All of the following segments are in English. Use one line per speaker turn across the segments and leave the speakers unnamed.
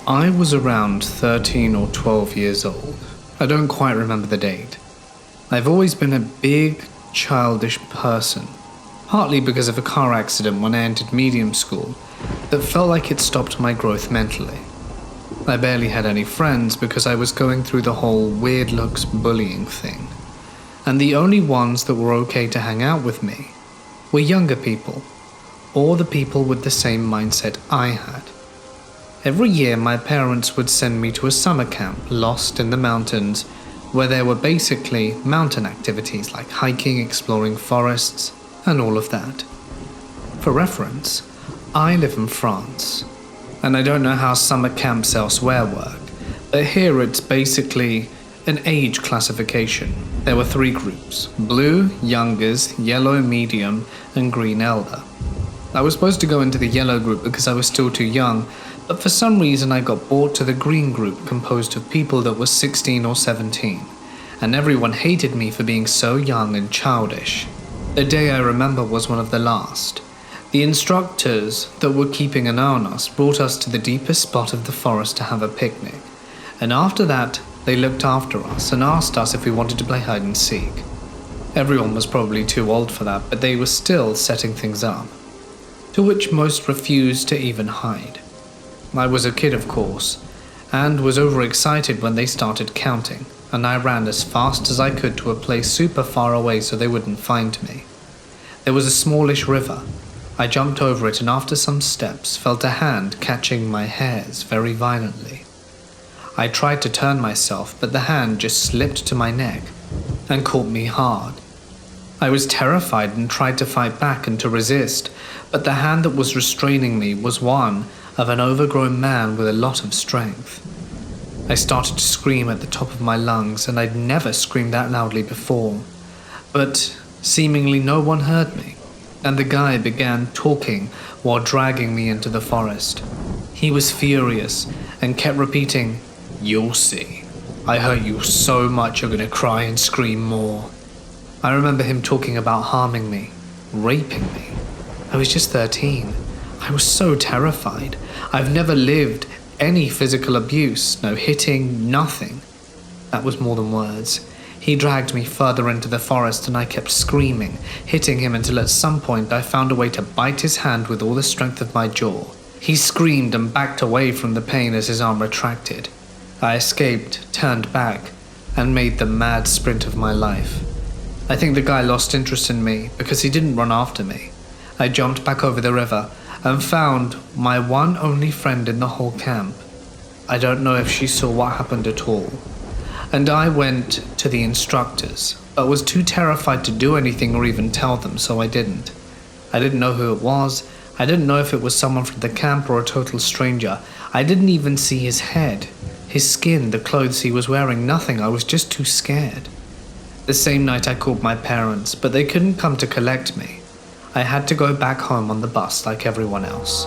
I was around 13 or 12 years old. I don't quite remember the date. I've always been a big, childish person, partly because of a car accident when I entered medium school that felt like it stopped my growth mentally. I barely had any friends because I was going through the whole weird looks bullying thing, and the only ones that were okay to hang out with me were younger people, or the people with the same mindset I had. Every year my parents would send me to a summer camp lost in the mountains where there were basically mountain activities like hiking, exploring forests, and all of that. For reference, I live in France, and I don't know how summer camps elsewhere work, but here it's basically an age classification. There were 3 groups: blue, youngers, yellow, medium, and green, elder. I was supposed to go into the yellow group because I was still too young, but for some reason I got brought to the green group composed of people that were 16 or 17, and everyone hated me for being so young and childish. The day I remember was one of the last. The instructors that were keeping an eye on us brought us to the deepest spot of the forest to have a picnic, and after that they looked after us and asked us if we wanted to play hide and seek. Everyone was probably too old for that, but they were still setting things up, to which most refused to even hide. I was a kid, of course, and was overexcited when they started counting, and I ran as fast as I could to a place super far away so they wouldn't find me. There was a smallish river. I jumped over it and after some steps felt a hand catching my hairs very violently. I tried to turn myself, but the hand just slipped to my neck and caught me hard. I was terrified and tried to fight back and to resist, but the hand that was restraining me was one of an overgrown man with a lot of strength. I started to scream at the top of my lungs, and I'd never screamed that loudly before, but seemingly no one heard me, and the guy began talking while dragging me into the forest. He was furious and kept repeating, "You'll see. I hurt you so much you're gonna cry and scream more." I remember him talking about harming me, raping me. I was just 13. I was so terrified. I've never lived any physical abuse, no hitting, nothing. That was more than words. He dragged me further into the forest and I kept screaming, hitting him until at some point I found a way to bite his hand with all the strength of my jaw. He screamed and backed away from the pain as his arm retracted. I escaped, turned back, and made the mad sprint of my life. I think the guy lost interest in me because he didn't run after me. I jumped back over the river and found my one only friend in the whole camp. I don't know if she saw what happened at all. And I went to the instructors, but was too terrified to do anything or even tell them, so I didn't. I didn't know who it was. I didn't know if it was someone from the camp or a total stranger. I didn't even see his head, his skin, the clothes he was wearing, nothing. I was just too scared. The same night I called my parents, but they couldn't come to collect me. I had to go back home on the bus like everyone else.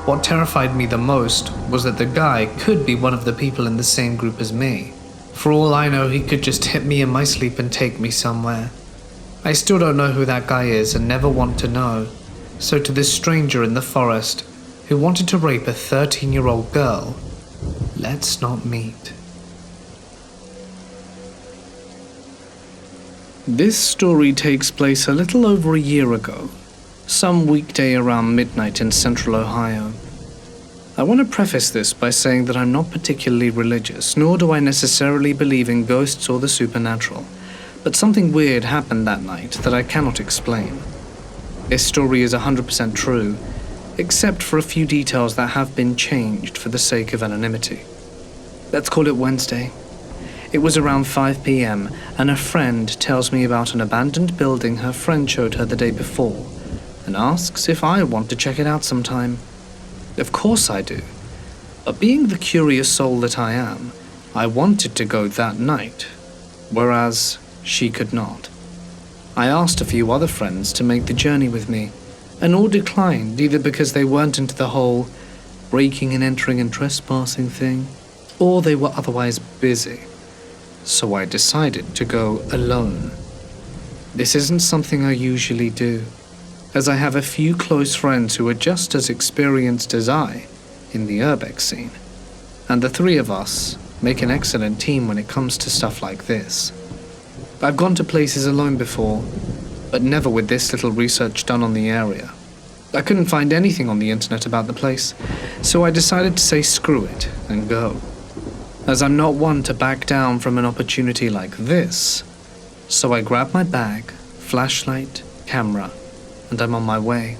What terrified me the most was that the guy could be one of the people in the same group as me. For all I know, he could just hit me in my sleep and take me somewhere. I still don't know who that guy is and never want to know. So to this stranger in the forest who wanted to rape a 13-year-old girl, let's not meet. This story takes place a little over a year ago, some weekday around midnight in central Ohio. I want to preface this by saying that I'm not particularly religious, nor do I necessarily believe in ghosts or the supernatural, but something weird happened that night that I cannot explain. This story is 100% true, except for a few details that have been changed for the sake of anonymity. Let's call it Wednesday. It was around 5 p.m. and a friend tells me about an abandoned building her friend showed her the day before and asks if I want to check it out sometime. Of course I do, but being the curious soul that I am, I wanted to go that night, whereas she could not. I asked a few other friends to make the journey with me, and all declined either because they weren't into the whole breaking and entering and trespassing thing, or they were otherwise busy. So I decided to go alone. This isn't something I usually do, as I have a few close friends who are just as experienced as I in the urbex scene. and the three of us make an excellent team when it comes to stuff like this. I've gone to places alone before, but never with this little research done on the area. I couldn't find anything on the internet about the place, so I decided to say screw it and go. As I'm not one to back down from an opportunity like this, so I grab my bag, flashlight, camera, and I'm on my way.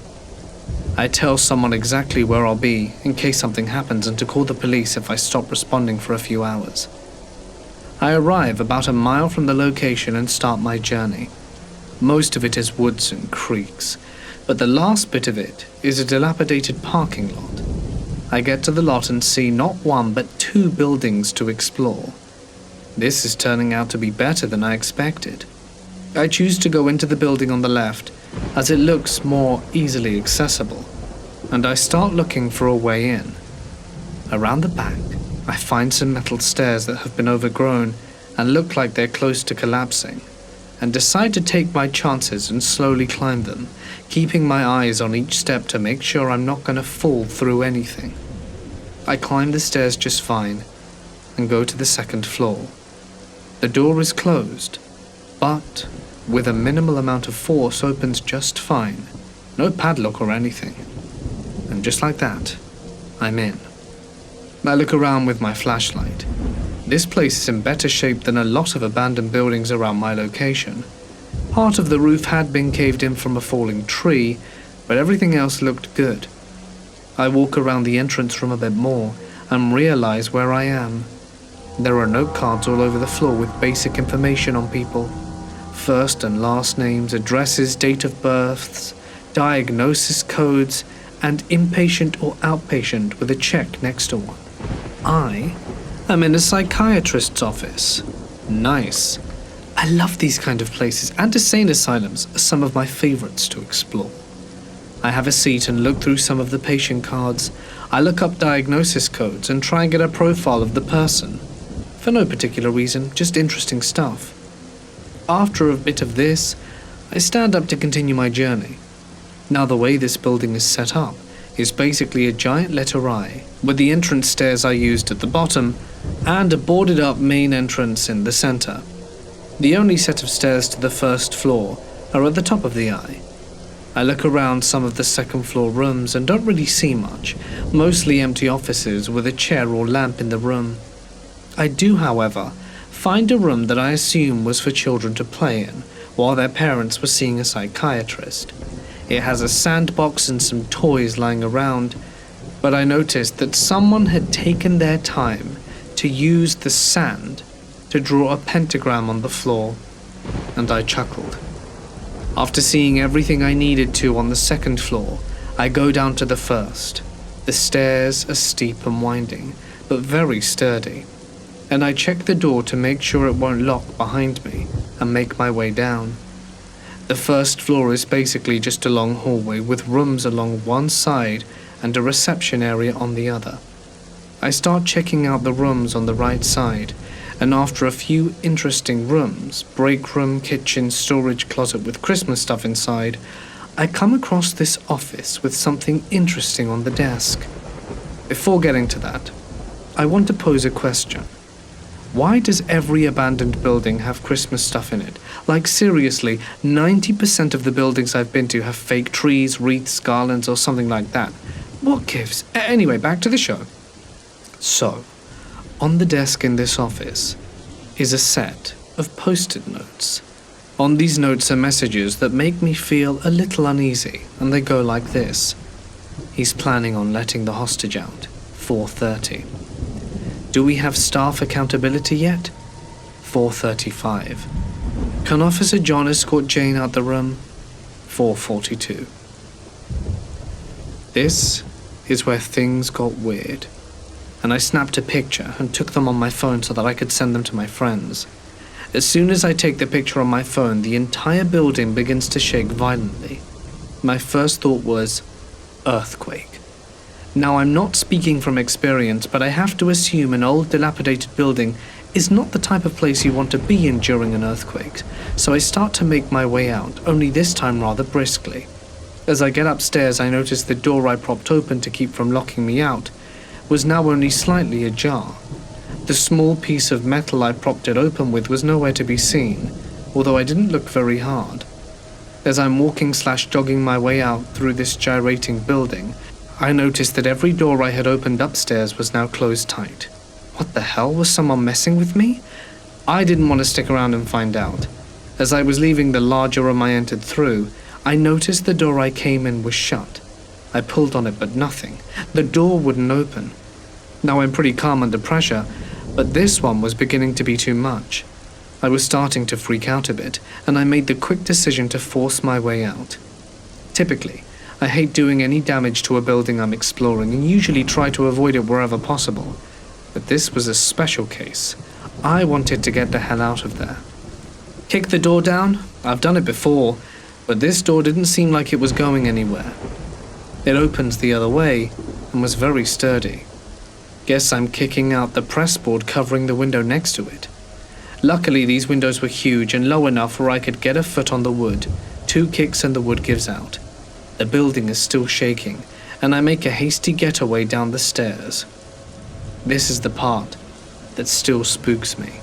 I tell someone exactly where I'll be in case something happens and to call the police if I stop responding for a few hours. I arrive about a mile from the location and start my journey. Most of it is woods and creeks, but the last bit of it is a dilapidated parking lot. I get to the lot and see not one but 2 buildings to explore. This is turning out to be better than I expected. I choose to go into the building on the left as it looks more easily accessible, and I start looking for a way in. Around the back, I find some metal stairs that have been overgrown and look like they're close to collapsing, and decide to take my chances and slowly climb them, keeping my eyes on each step to make sure I'm not going to fall through anything. I climb the stairs just fine and go to the 2nd floor. The door is closed, but with a minimal amount of force opens just fine. No padlock or anything. And just like that, I'm in. I look around with my flashlight. This place is in better shape than a lot of abandoned buildings around my location. Part of the roof had been caved in from a falling tree, but everything else looked good. I walk around the entrance room a bit more and realize where I am. There are note cards all over the floor with basic information on people. First and last names, addresses, date of births, diagnosis codes, and inpatient or outpatient with a check next to one. I am in a psychiatrist's office. Nice. I love these kind of places, and insane asylums are some of my favorites to explore. I have a seat and look through some of the patient cards. I look up diagnosis codes and try and get a profile of the person. For no particular reason, just interesting stuff. After a bit of this, I stand up to continue my journey. Now the way this building is set up is basically a giant letter I, with the entrance stairs I used at the bottom, and a boarded up main entrance in the center. The only set of stairs to the 1st floor are at the top of the I. I look around some of the 2nd floor rooms and don't really see much, mostly empty offices with a chair or lamp in the room. I do, however, find a room that I assume was for children to play in while their parents were seeing a psychiatrist. It has a sandbox and some toys lying around, but I noticed that someone had taken their time to use the sand to draw a pentagram on the floor, and I chuckled. After seeing everything I needed to on the 2nd floor, I go down to the 1st. The stairs are steep and winding, but very sturdy, and I check the door to make sure it won't lock behind me and make my way down. The 1st floor is basically just a long hallway with rooms along one side and a reception area on the other. I start checking out the rooms on the right side, and after a few interesting rooms, break room, kitchen, storage closet with Christmas stuff inside, I come across this office with something interesting on the desk. Before getting to that, I want to pose a question. Why does every abandoned building have Christmas stuff in it? Like seriously, 90% of the buildings I've been to have fake trees, wreaths, garlands, or something like that. What gives? Anyway, back to the show. So, on the desk in this office is a set of post-it notes. On these notes are messages that make me feel a little uneasy, and they go like this. He's planning on letting the hostage out, 4:30. Do we have staff accountability yet? 4:35. Can Officer John escort Jane out the room? 4:42. This is where things got weird, and I snapped a picture and took them on my phone so that I could send them to my friends. As soon as I take the picture on my phone, the entire building begins to shake violently. My first thought was, earthquake. Now, I'm not speaking from experience, but I have to assume an old dilapidated building is not the type of place you want to be in during an earthquake, so I start to make my way out, only this time rather briskly. As I get upstairs, I notice the door I propped open to keep from locking me out, was now only slightly ajar. The small piece of metal I propped it open with was nowhere to be seen, although I didn't look very hard. As I'm walking/jogging my way out through this gyrating building, I noticed that every door I had opened upstairs was now closed tight. What the hell? Was someone messing with me? I didn't want to stick around and find out. As I was leaving the larger room I entered through, I noticed the door I came in was shut. I pulled on it, but nothing. The door wouldn't open. Now I'm pretty calm under pressure, but this one was beginning to be too much. I was starting to freak out a bit, and I made the quick decision to force my way out. Typically, I hate doing any damage to a building I'm exploring and usually try to avoid it wherever possible. But this was a special case. I wanted to get the hell out of there. Kick the door down? I've done it before, but this door didn't seem like it was going anywhere. It opened the other way and was very sturdy. Guess I'm kicking out the pressboard covering the window next to it. Luckily, these windows were huge and low enough where I could get a foot on the wood. 2 kicks and the wood gives out. The building is still shaking, and I make a hasty getaway down the stairs. This is the part that still spooks me.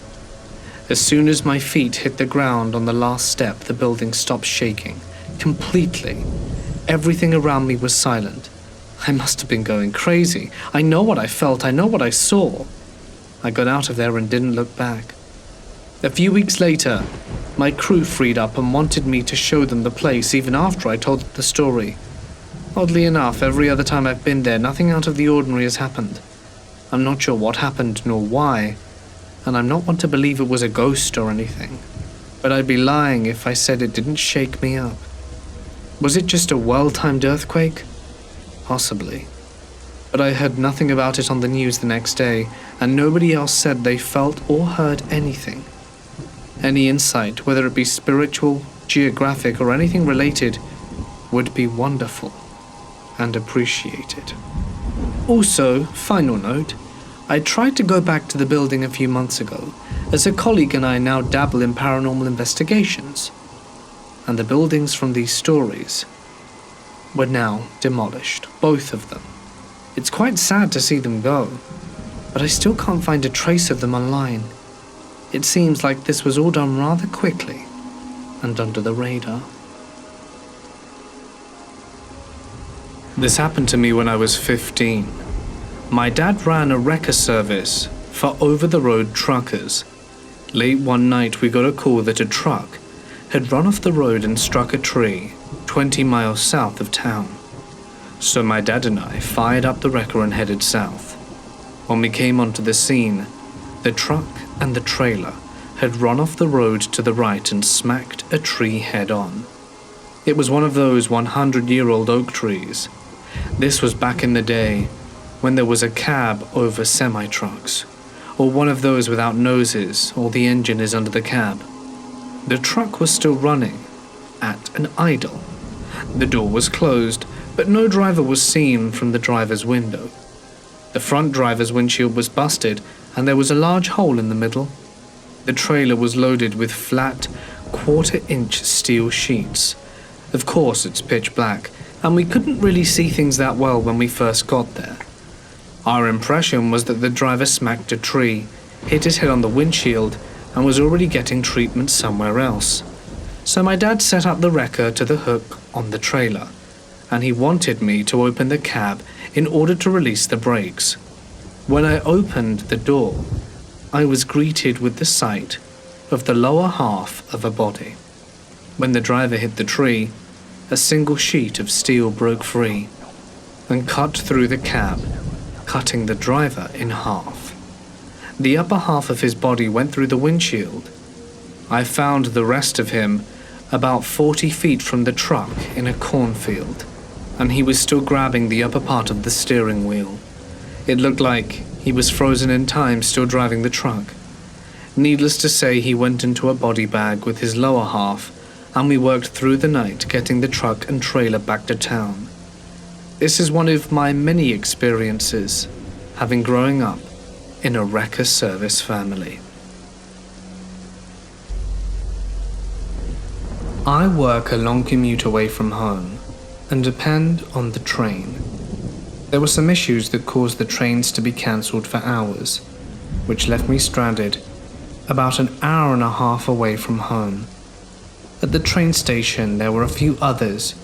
As soon as my feet hit the ground on the last step, the building stopped shaking. Completely. Everything around me was silent. I must have been going crazy. I know what I felt. I know what I saw. I got out of there and didn't look back. A few weeks later, my crew freed up and wanted me to show them the place even after I told the story. Oddly enough, every other time I've been there, nothing out of the ordinary has happened. I'm not sure what happened nor why, and I'm not one to believe it was a ghost or anything. But I'd be lying if I said it didn't shake me up. Was it just a well-timed earthquake? Possibly. But I heard nothing about it on the news the next day, and nobody else said they felt or heard anything. Any insight, whether it be spiritual, geographic, or anything related, would be wonderful and appreciated. Also, final note, I tried to go back to the building a few months ago, as a colleague and I now dabble in paranormal investigations, and the buildings from these stories were now demolished, both of them. It's quite sad to see them go, but I still can't find a trace of them online. It seems like this was all done rather quickly and under the radar. This happened to me when I was 15. My dad ran a wrecker service for over-the-road truckers. Late one night we got a call that a truck had run off the road and struck a tree 20 miles south of town. So my dad and I fired up the wrecker and headed south. When we came onto the scene, the truck and the trailer had run off the road to the right and smacked a tree head-on. It was one of those 100-year-old oak trees. This was back in the day when there was a cab over semi-trucks, or one of those without noses, or the engine is under the cab. The truck was still running, at an idle. The door was closed, but no driver was seen from the driver's window. The front driver's windshield was busted, and there was a large hole in the middle. The trailer was loaded with flat, quarter-inch steel sheets. Of course, it's pitch black, and we couldn't really see things that well when we first got there. Our impression was that the driver smacked a tree, hit his head on the windshield, and was already getting treatment somewhere else. So my dad set up the wrecker to the hook on the trailer, and he wanted me to open the cab in order to release the brakes. When I opened the door, I was greeted with the sight of the lower half of a body. When the driver hit the tree, a single sheet of steel broke free and cut through the cab, cutting the driver in half. The upper half of his body went through the windshield. I found the rest of him about 40 feet from the truck in a cornfield, and he was still grabbing the upper part of the steering wheel. It looked like he was frozen in time, still driving the truck. Needless to say, he went into a body bag with his lower half, and we worked through the night getting the truck and trailer back to town. This is one of my many experiences, having growing up in a wrecker service family. I work a long commute away from home and depend on the train. There were some issues that caused the trains to be cancelled for hours, which left me stranded about an hour and a half away from home. At the train station, there were a few others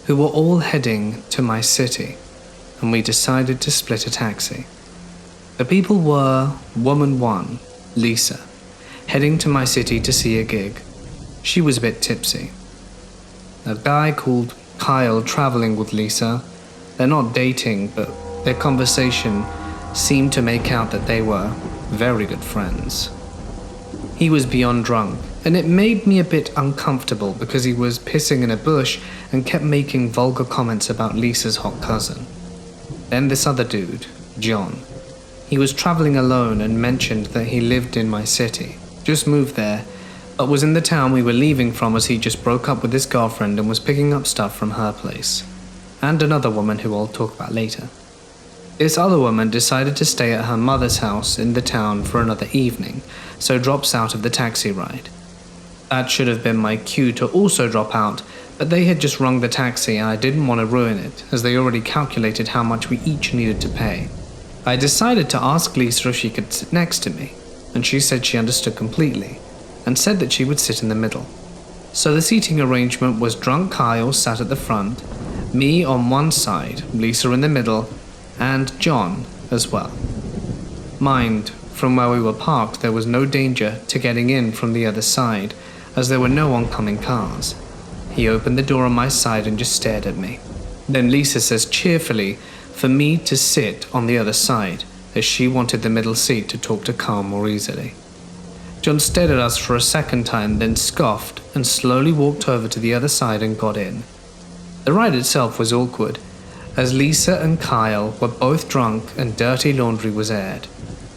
who were all heading to my city, and we decided to split a taxi. The people were woman 1, Lisa, heading to my city to see a gig. She was a bit tipsy. A guy called Kyle traveling with Lisa. They're not dating, but their conversation seemed to make out that they were very good friends. He was beyond drunk, and it made me a bit uncomfortable because he was pissing in a bush and kept making vulgar comments about Lisa's hot cousin. Then this other dude, John. He was traveling alone and mentioned that he lived in my city, just moved there, but was in the town we were leaving from as he just broke up with his girlfriend and was picking up stuff from her place. And another woman who I'll talk about later. This other woman decided to stay at her mother's house in the town for another evening, so drops out of the taxi ride. That should have been my cue to also drop out, but they had just rung the taxi and I didn't want to ruin it, as they already calculated how much we each needed to pay. I decided to ask Lisa if she could sit next to me, and she said she understood completely, and said that she would sit in the middle. So the seating arrangement was drunk Kyle sat at the front, me on one side, Lisa in the middle, and John as well. Mind, from where we were parked there was no danger to getting in from the other side, as there were no oncoming cars. He opened the door on my side and just stared at me. Then Lisa says cheerfully for me to sit on the other side, as she wanted the middle seat to talk to Carl more easily. John stared at us for a second time, then scoffed and slowly walked over to the other side and got in. The ride itself was awkward, as Lisa and Kyle were both drunk and dirty laundry was aired.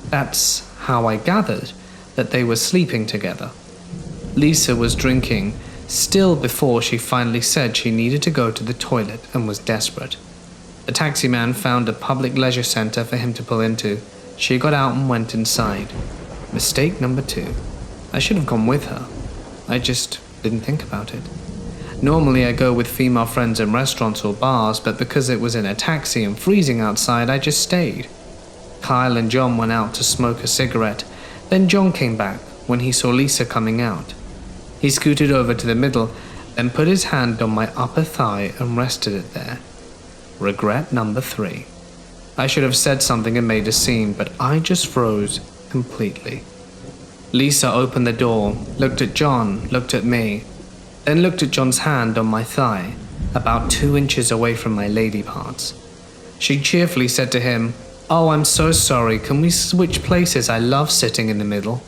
That's how I gathered that they were sleeping together. Lisa was drinking, still before she finally said she needed to go to the toilet and was desperate. The taxi man found a public leisure center for him to pull into. She got out and went inside. Mistake number 2. I should have gone with her. I just didn't think about it. Normally I go with female friends in restaurants or bars, but because it was in a taxi and freezing outside, I just stayed. Kyle and John went out to smoke a cigarette. Then John came back when he saw Lisa coming out. He scooted over to the middle, then put his hand on my upper thigh and rested it there. Regret number 3. I should have said something and made a scene, but I just froze completely. Lisa opened the door, looked at John, looked at me, then looked at John's hand on my thigh, about 2 inches away from my lady parts. She cheerfully said to him, "Oh, I'm so sorry, can we switch places? I love sitting in the middle."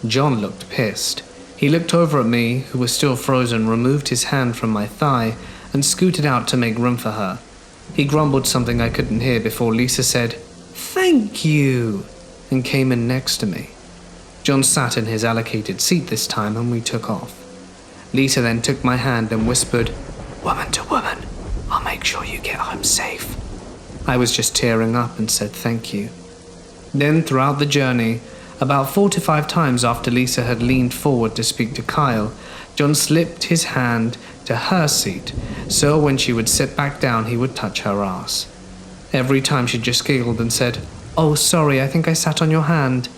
John looked pissed. He looked over at me, who was still frozen, removed his hand from my thigh, and scooted out to make room for her. He grumbled something I couldn't hear before Lisa said, "Thank you," and came in next to me. John sat in his allocated seat this time and we took off. Lisa then took my hand and whispered, "Woman to woman, I'll make sure you get home safe." I was just tearing up and said thank you. Then throughout the journey, about 4 to 5 times after Lisa had leaned forward to speak to Kyle, John slipped his hand to her seat, so when she would sit back down he would touch her ass. Every time she just giggled and said, "Oh, sorry, I think I sat on your hand."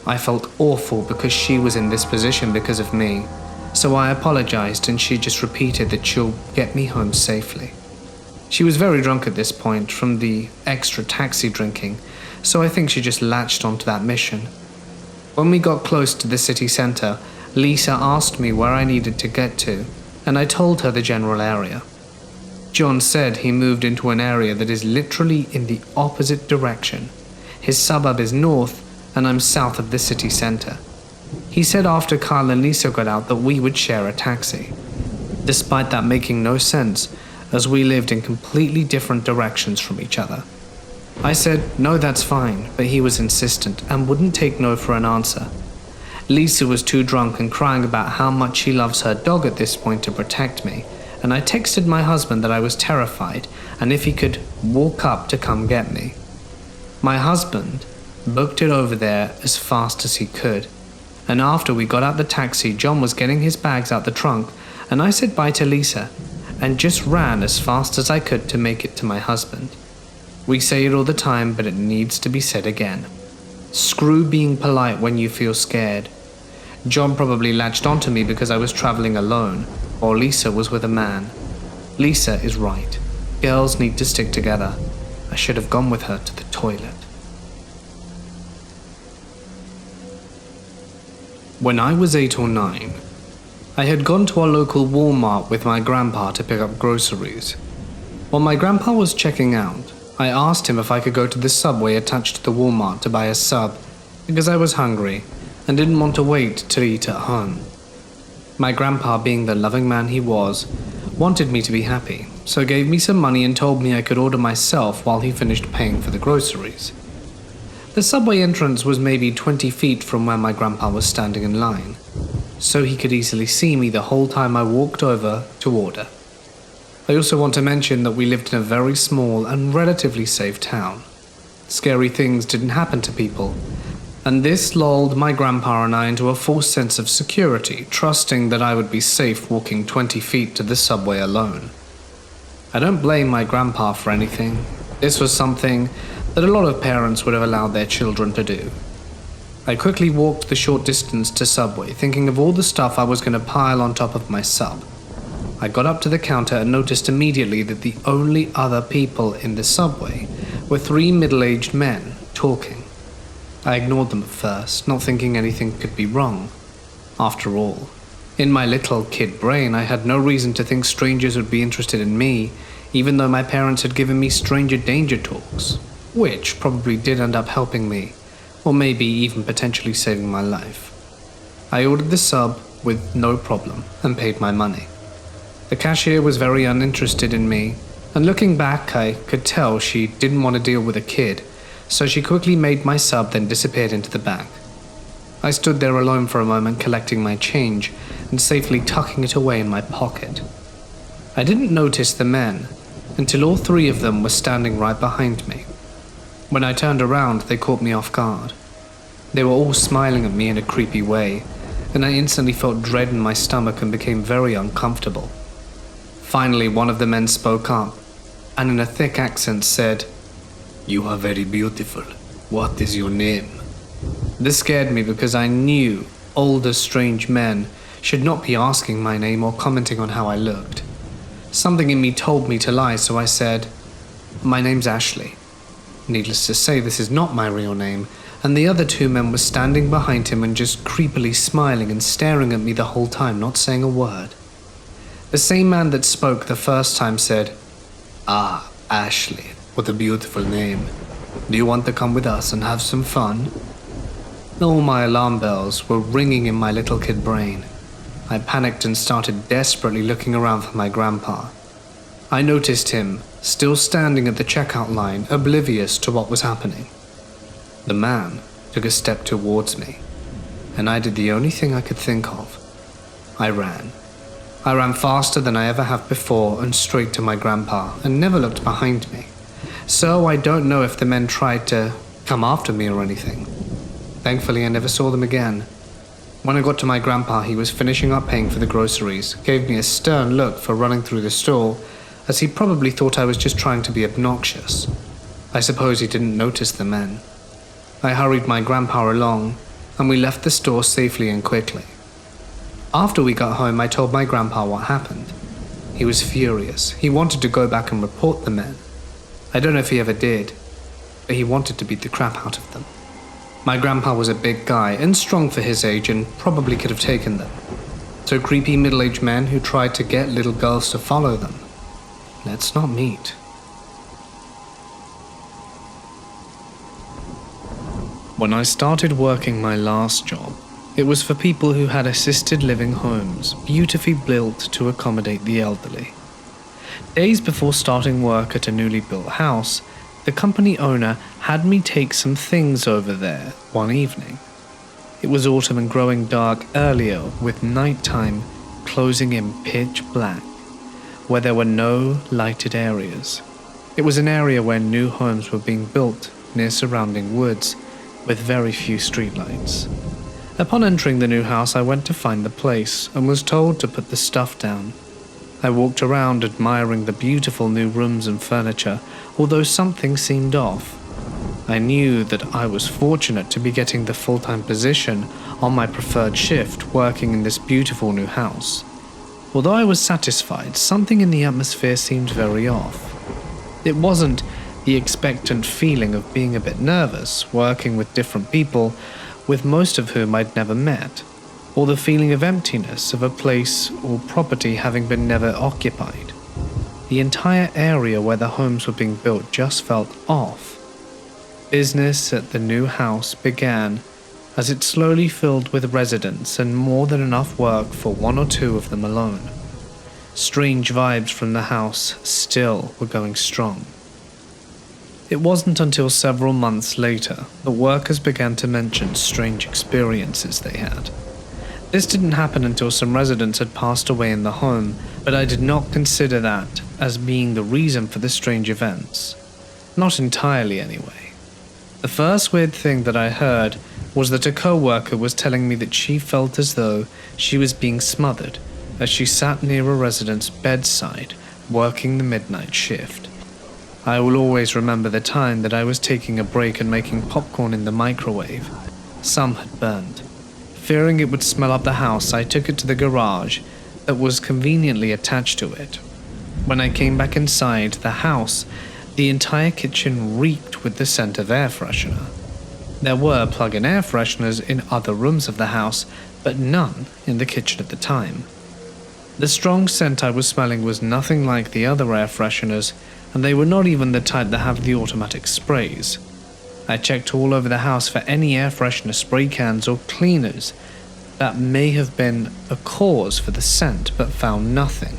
I felt awful because she was in this position because of me, so I apologized and she just repeated that she'll get me home safely. She was very drunk at this point from the extra taxi drinking, so I think she just latched onto that mission. When we got close to the city center, Lisa asked me where I needed to get to, and I told her the general area. John said he moved into an area that is literally in the opposite direction. His suburb is north, and I'm south of the city center. He said after Kyle and Lisa got out that we would share a taxi, despite that making no sense, as we lived in completely different directions from each other. I said, no, that's fine, but he was insistent and wouldn't take no for an answer. Lisa was too drunk and crying about how much she loves her dog at this point to protect me, and I texted my husband that I was terrified and if he could walk up to come get me. My husband booked it over there as fast as he could, and after we got out the taxi, John was getting his bags out the trunk, and I said bye to Lisa and just ran as fast as I could to make it to my husband. We say it all the time, but it needs to be said again. Screw being polite when you feel scared. John probably latched onto me because I was traveling alone, while Lisa was with a man. Lisa is right. Girls need to stick together. I should have gone with her to the toilet. When I was 8 or 9, I had gone to our local Walmart with my grandpa to pick up groceries. While my grandpa was checking out, I asked him if I could go to the Subway attached to the Walmart to buy a sub, because I was hungry and didn't want to wait to eat at home. My grandpa, being the loving man he was, wanted me to be happy, so gave me some money and told me I could order myself while he finished paying for the groceries. The Subway entrance was maybe 20 feet from where my grandpa was standing in line, so he could easily see me the whole time I walked over to order. I also want to mention that we lived in a very small and relatively safe town. Scary things didn't happen to people, and this lulled my grandpa and I into a false sense of security, trusting that I would be safe walking 20 feet to the Subway alone. I don't blame my grandpa for anything. This was something that a lot of parents would have allowed their children to do. I quickly walked the short distance to Subway, thinking of all the stuff I was going to pile on top of my sub. I got up to the counter and noticed immediately that the only other people in the Subway were 3 middle-aged men talking. I ignored them at first, not thinking anything could be wrong. After all, in my little kid brain, I had no reason to think strangers would be interested in me, even though my parents had given me stranger danger talks, which probably did end up helping me, or maybe even potentially saving my life. I ordered the sub with no problem and paid my money. The cashier was very uninterested in me, and looking back I could tell she didn't want to deal with a kid, so she quickly made my sub then disappeared into the bag. I stood there alone for a moment collecting my change and safely tucking it away in my pocket. I didn't notice the men until all 3 of them were standing right behind me. When I turned around, they caught me off guard. They were all smiling at me in a creepy way, and I instantly felt dread in my stomach and became very uncomfortable. Finally, one of the men spoke up, and in a thick accent said, "You are very beautiful. What is your name?" This scared me because I knew older strange men should not be asking my name or commenting on how I looked. Something in me told me to lie, so I said, "My name's Ashley." Needless to say, this is not my real name, and the other 2 men were standing behind him and just creepily smiling and staring at me the whole time, not saying a word. The same man that spoke the first time said, "Ah, Ashley, what a beautiful name. Do you want to come with us and have some fun?" All my alarm bells were ringing in my little kid brain. I panicked and started desperately looking around for my grandpa. I noticed him, still standing at the checkout line, oblivious to what was happening. The man took a step towards me, and I did the only thing I could think of. I ran. I ran faster than I ever have before and straight to my grandpa and never looked behind me. So I don't know if the men tried to come after me or anything. Thankfully, I never saw them again. When I got to my grandpa, he was finishing up paying for the groceries, gave me a stern look for running through the store, as he probably thought I was just trying to be obnoxious. I suppose he didn't notice the men. I hurried my grandpa along, and we left the store safely and quickly. After we got home, I told my grandpa what happened. He was furious. He wanted to go back and report the men. I don't know if he ever did, but he wanted to beat the crap out of them. My grandpa was a big guy and strong for his age and probably could have taken them. So creepy middle-aged men who tried to get little girls to follow them. Let's not meet. When I started working my last job, it was for people who had assisted living homes, beautifully built to accommodate the elderly. Days before starting work at a newly built house, the company owner had me take some things over there one evening. It was autumn and growing dark earlier, with nighttime closing in pitch black, where there were no lighted areas. It was an area where new homes were being built near surrounding woods, with very few streetlights. Upon entering the new house, I went to find the place and was told to put the stuff down. I walked around admiring the beautiful new rooms and furniture, although something seemed off. I knew that I was fortunate to be getting the full-time position on my preferred shift working in this beautiful new house. Although I was satisfied, something in the atmosphere seemed very off. It wasn't the expectant feeling of being a bit nervous, working with different people, with most of whom I'd never met, or the feeling of emptiness of a place or property having been never occupied. The entire area where the homes were being built just felt off. Business at the new house began as it slowly filled with residents and more than enough work for one or two of them alone. Strange vibes from the house still were going strong. It wasn't until several months later that workers began to mention strange experiences they had. This didn't happen until some residents had passed away in the home, but I did not consider that as being the reason for the strange events. Not entirely anyway. The first weird thing that I heard was that a co-worker was telling me that she felt as though she was being smothered as she sat near a resident's bedside working the midnight shift. I will always remember the time that I was taking a break and making popcorn in the microwave. Some had burned. Fearing it would smell up the house, I took it to the garage that was conveniently attached to it. When I came back inside the house, the entire kitchen reeked with the scent of air freshener. There were plug-in air fresheners in other rooms of the house, but none in the kitchen at the time. The strong scent I was smelling was nothing like the other air fresheners, and they were not even the type that have the automatic sprays. I checked all over the house for any air freshener spray cans or cleaners that may have been a cause for the scent, but found nothing.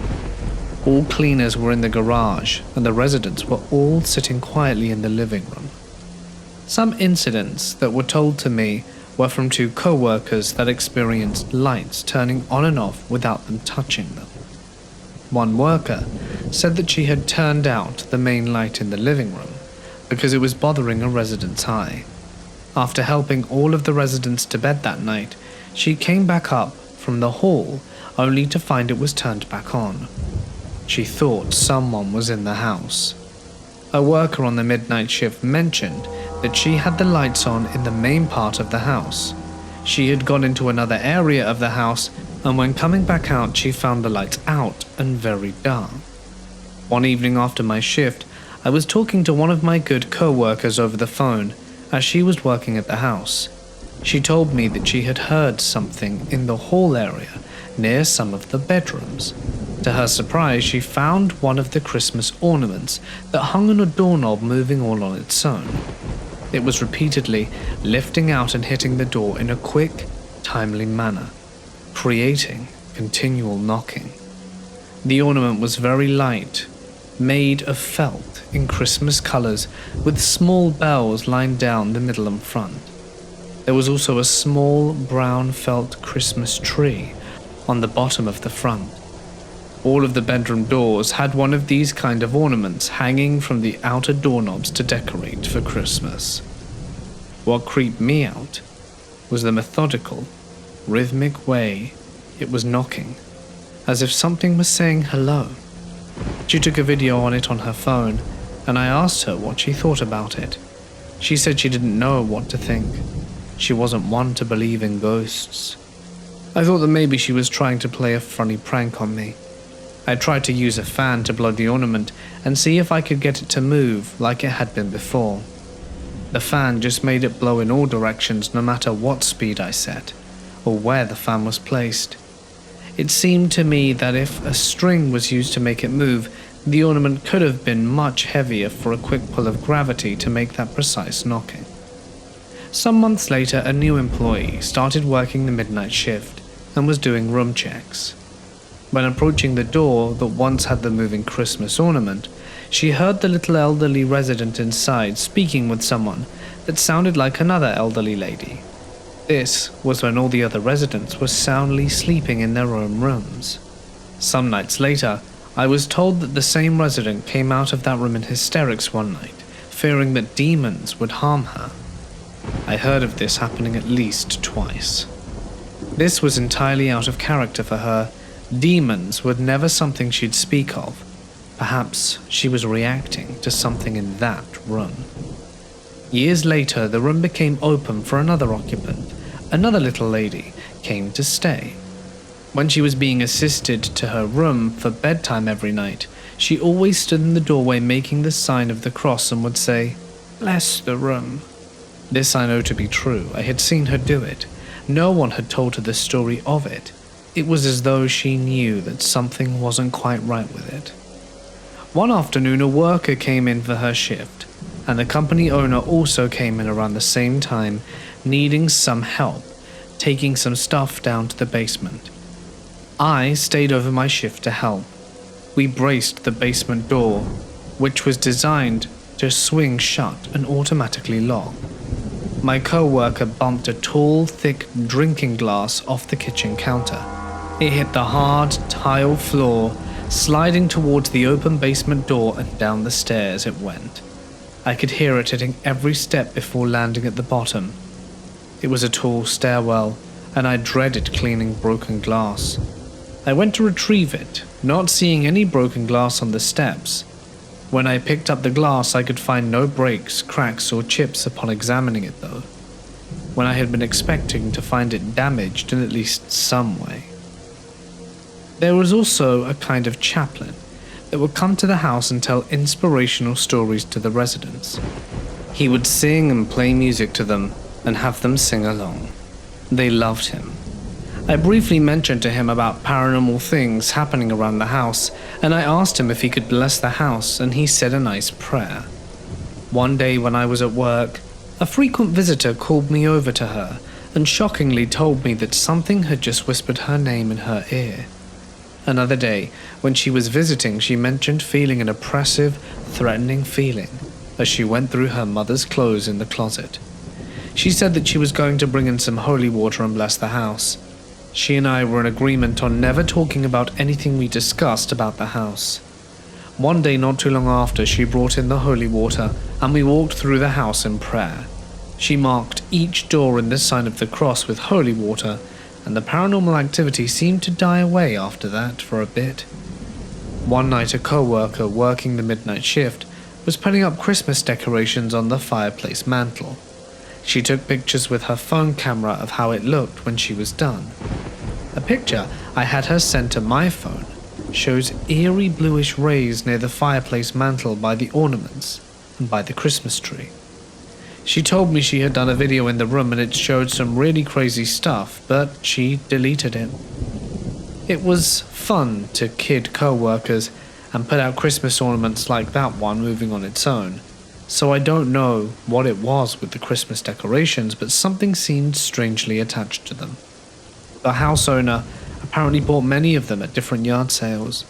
All cleaners were in the garage, and the residents were all sitting quietly in the living room. Some incidents that were told to me were from two co-workers that experienced lights turning on and off without them touching them. One worker said that she had turned out the main light in the living room because it was bothering a resident's eye. After helping all of the residents to bed that night, she came back up from the hall only to find it was turned back on. She thought someone was in the house. A worker on the midnight shift mentioned that she had the lights on in the main part of the house. She had gone into another area of the house, and when coming back out she found the lights out and very dark. One evening after my shift, I was talking to one of my good co-workers over the phone as she was working at the house. She told me that she had heard something in the hall area near some of the bedrooms. To her surprise, she found one of the Christmas ornaments that hung on a doorknob moving all on its own. It was repeatedly lifting out and hitting the door in a quick, timely manner, creating continual knocking. The ornament was very light, made of felt in Christmas colors with small bells lined down the middle and front. There was also a small brown felt Christmas tree on the bottom of the front. All of the bedroom doors had one of these kind of ornaments hanging from the outer doorknobs to decorate for Christmas. What creeped me out was the methodical, rhythmic way it was knocking, as if something was saying hello. She took a video on it on her phone, and I asked her what she thought about it. She said she didn't know what to think. She wasn't one to believe in ghosts. I thought that maybe she was trying to play a funny prank on me. I tried to use a fan to blow the ornament and see if I could get it to move like it had been before. The fan just made it blow in all directions no matter what speed I set, or where the fan was placed. It seemed to me that if a string was used to make it move, the ornament could have been much heavier for a quick pull of gravity to make that precise knocking. Some months later, a new employee started working the midnight shift and was doing room checks. When approaching the door that once had the moving Christmas ornament, she heard the little elderly resident inside speaking with someone that sounded like another elderly lady. This was when all the other residents were soundly sleeping in their own rooms. Some nights later, I was told that the same resident came out of that room in hysterics one night, fearing that demons would harm her. I heard of this happening at least twice. This was entirely out of character for her, Demons were never something she'd speak of. Perhaps she was reacting to something in that room. Years later, the room became open for another occupant. Another little lady came to stay. When she was being assisted to her room for bedtime every night, she always stood in the doorway making the sign of the cross and would say, "Bless the room." This I know to be true. I had seen her do it. No one had told her the story of it. It was as though she knew that something wasn't quite right with it. One afternoon, a worker came in for her shift, and the company owner also came in around the same time, needing some help, taking some stuff down to the basement. I stayed over my shift to help. We braced the basement door, which was designed to swing shut and automatically lock. My co-worker bumped a tall, thick drinking glass off the kitchen counter. It hit the hard tile floor, sliding towards the open basement door, and down the stairs it went. I could hear it hitting every step before landing at the bottom. It was a tall stairwell, and I dreaded cleaning broken glass. I went to retrieve it, not seeing any broken glass on the steps. When I picked up the glass, I could find no breaks, cracks, or chips upon examining it though, when I had been expecting to find it damaged in at least some way. There was also a kind of chaplain that would come to the house and tell inspirational stories to the residents. He would sing and play music to them and have them sing along. They loved him. I briefly mentioned to him about paranormal things happening around the house, and I asked him if he could bless the house, and he said a nice prayer. One day when I was at work, a frequent visitor called me over to her and shockingly told me that something had just whispered her name in her ear. Another day, when she was visiting, she mentioned feeling an oppressive, threatening feeling as she went through her mother's clothes in the closet. She said that she was going to bring in some holy water and bless the house. She and I were in agreement on never talking about anything we discussed about the house. One day not too long after, she brought in the holy water and we walked through the house in prayer. She marked each door in the sign of the cross with holy water, and the paranormal activity seemed to die away after that for a bit. One night, a co-worker working the midnight shift was putting up Christmas decorations on the fireplace mantle. She took pictures with her phone camera of how it looked when she was done. A picture I had her send to my phone shows eerie bluish rays near the fireplace mantle by the ornaments and by the Christmas tree. She told me she had done a video in the room and it showed some really crazy stuff, but she deleted it. It was fun to kid co-workers and put out Christmas ornaments like that one moving on its own. So I don't know what it was with the Christmas decorations, but something seemed strangely attached to them. The house owner apparently bought many of them at different yard sales.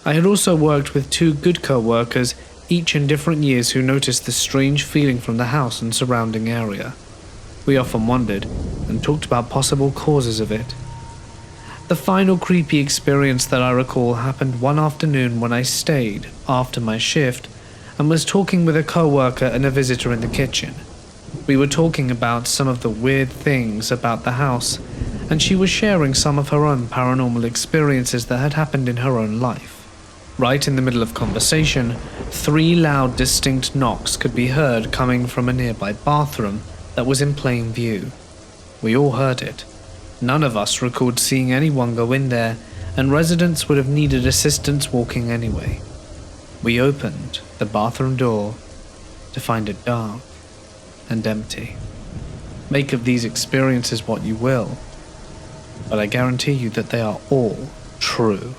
I had also worked with two good co-workers, each in different years, who noticed the strange feeling from the house and surrounding area. We often wondered and talked about possible causes of it. The final creepy experience that I recall happened one afternoon when I stayed after my shift and was talking with a co-worker and a visitor in the kitchen. We were talking about some of the weird things about the house, and she was sharing some of her own paranormal experiences that had happened in her own life. Right in the middle of conversation, 3 loud, distinct knocks could be heard coming from a nearby bathroom that was in plain view. We all heard it. None of us recalled seeing anyone go in there, and residents would have needed assistance walking anyway. We opened the bathroom door to find it dark and empty. Make of these experiences what you will, but I guarantee you that they are all true.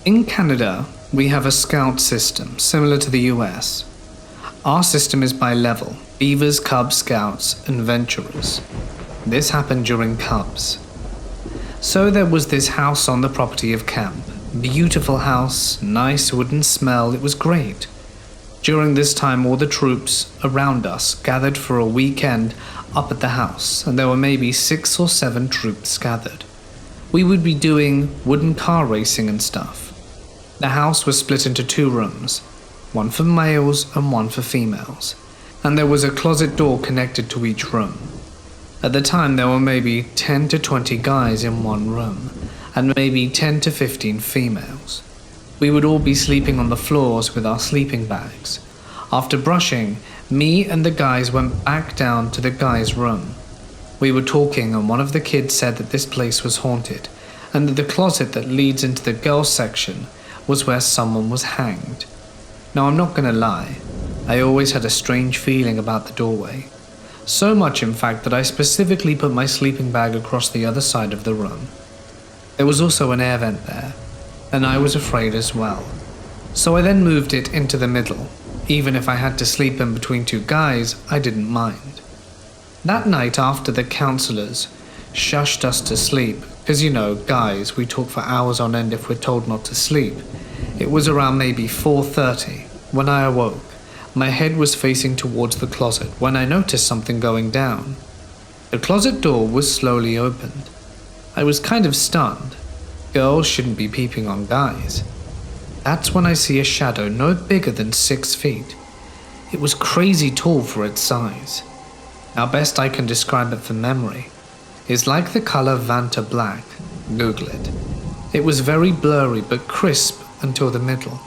In Canada, we have a scout system similar to the US. Our system is by level: Beavers, Cubs, Scouts, and Venturers. This happened during Cubs. So there was this house on the property of camp. Beautiful house, nice wooden smell, it was great. During this time, all the troops around us gathered for a weekend up at the house, and there were maybe 6 or 7 troops gathered. We would be doing wooden car racing and stuff. The house was split into 2 rooms, one for males and one for females, and there was a closet door connected to each room. At the time, there were maybe 10 to 20 guys in one room, and maybe 10 to 15 females. We would all be sleeping on the floors with our sleeping bags. After brushing, me and the guys went back down to the guys' room. We were talking, and one of the kids said that this place was haunted, and that the closet that leads into the girls' section was where someone was hanged. Now, I'm not gonna lie, I always had a strange feeling about the doorway. So much, in fact, that I specifically put my sleeping bag across the other side of the room. There was also an air vent there, and I was afraid as well. So I then moved it into the middle. Even if I had to sleep in between two guys, I didn't mind. That night, after the counselors shushed us to sleep, because guys, we talk for hours on end if we're told not to sleep, it was around maybe 4:30 when I awoke. My head was facing towards the closet when I noticed something going down. The closet door was slowly opened. I was kind of stunned. Girls shouldn't be peeping on guys. That's when I see a shadow no bigger than 6 feet. It was crazy tall for its size. Now, best I can describe it from memory is like the color Vanta black. Google it. It was very blurry but crisp until the middle.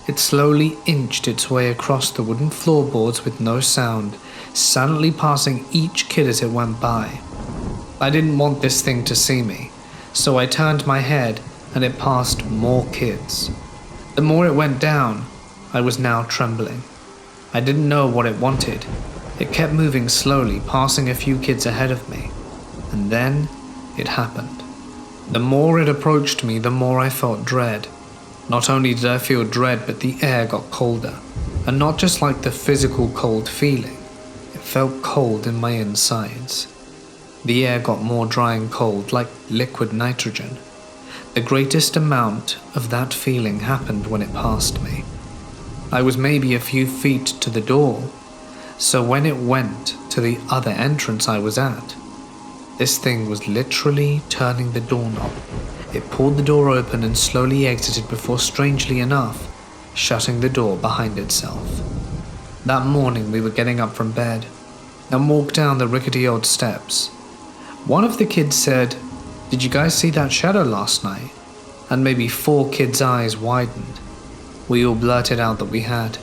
It slowly inched its way across the wooden floorboards with no sound, silently passing each kid as it went by. I didn't want this thing to see me, so I turned my head and it passed more kids. The more it went down, I was now trembling. I didn't know what it wanted. It kept moving slowly, passing a few kids ahead of me. And then it happened. The more it approached me, the more I felt dread. Not only did I feel dread, but the air got colder. And not just like the physical cold feeling. It felt cold in my insides. The air got more dry and cold, like liquid nitrogen. The greatest amount of that feeling happened when it passed me. I was maybe a few feet to the door, so when it went to the other entrance I was at, this thing was literally turning the doorknob. It pulled the door open and slowly exited before, strangely enough, shutting the door behind itself. That morning we were getting up from bed and walked down the rickety old steps. One of the kids said, "Did you guys see that shadow last night?" And maybe 4 kids' eyes widened. We all blurted out that we had.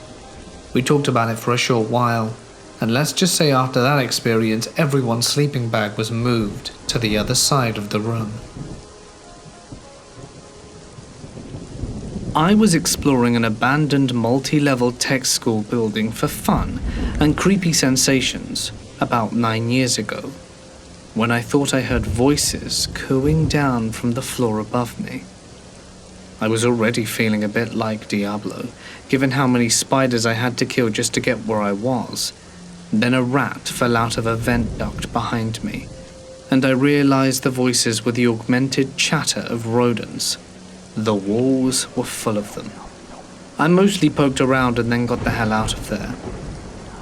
We talked about it for a short while, and let's just say after that experience, everyone's sleeping bag was moved to the other side of the room. I was exploring an abandoned multi-level tech school building for fun and creepy sensations about 9 years ago, when I thought I heard voices cooing down from the floor above me. I was already feeling a bit like Diablo, given how many spiders I had to kill just to get where I was. Then a rat fell out of a vent duct behind me, and I realized the voices were the augmented chatter of rodents. The walls were full of them. I mostly poked around and then got the hell out of there.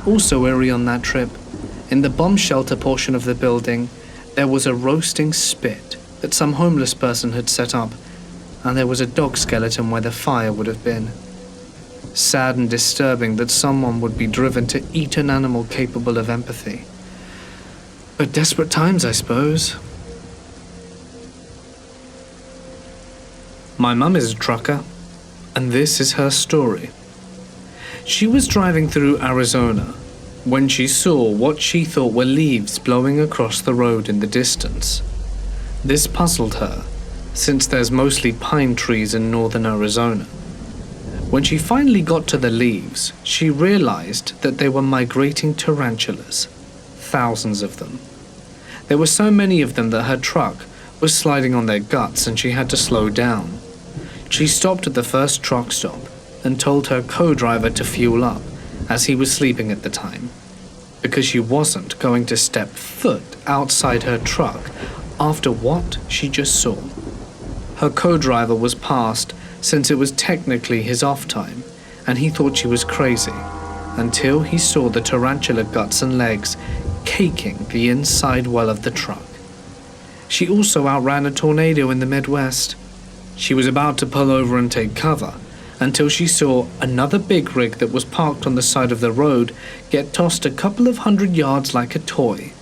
Also eerie on that trip, in the bomb shelter portion of the building, there was a roasting spit that some homeless person had set up, and there was a dog skeleton where the fire would have been. Sad and disturbing that someone would be driven to eat an animal capable of empathy. But desperate times, I suppose. My mum is a trucker, and this is her story. She was driving through Arizona when she saw what she thought were leaves blowing across the road in the distance. This puzzled her, since there's mostly pine trees in northern Arizona. When she finally got to the leaves, she realized that they were migrating tarantulas, thousands of them. There were so many of them that her truck was sliding on their guts and she had to slow down. She stopped at the first truck stop and told her co-driver to fuel up, as he was sleeping at the time, because she wasn't going to step foot outside her truck after what she just saw. Her co-driver was passed since it was technically his off time, and he thought she was crazy, until he saw the tarantula guts and legs caking the inside well of the truck. She also outran a tornado in the Midwest. She was about to pull over and take cover, until she saw another big rig that was parked on the side of the road get tossed a couple of 100 yards like a toy.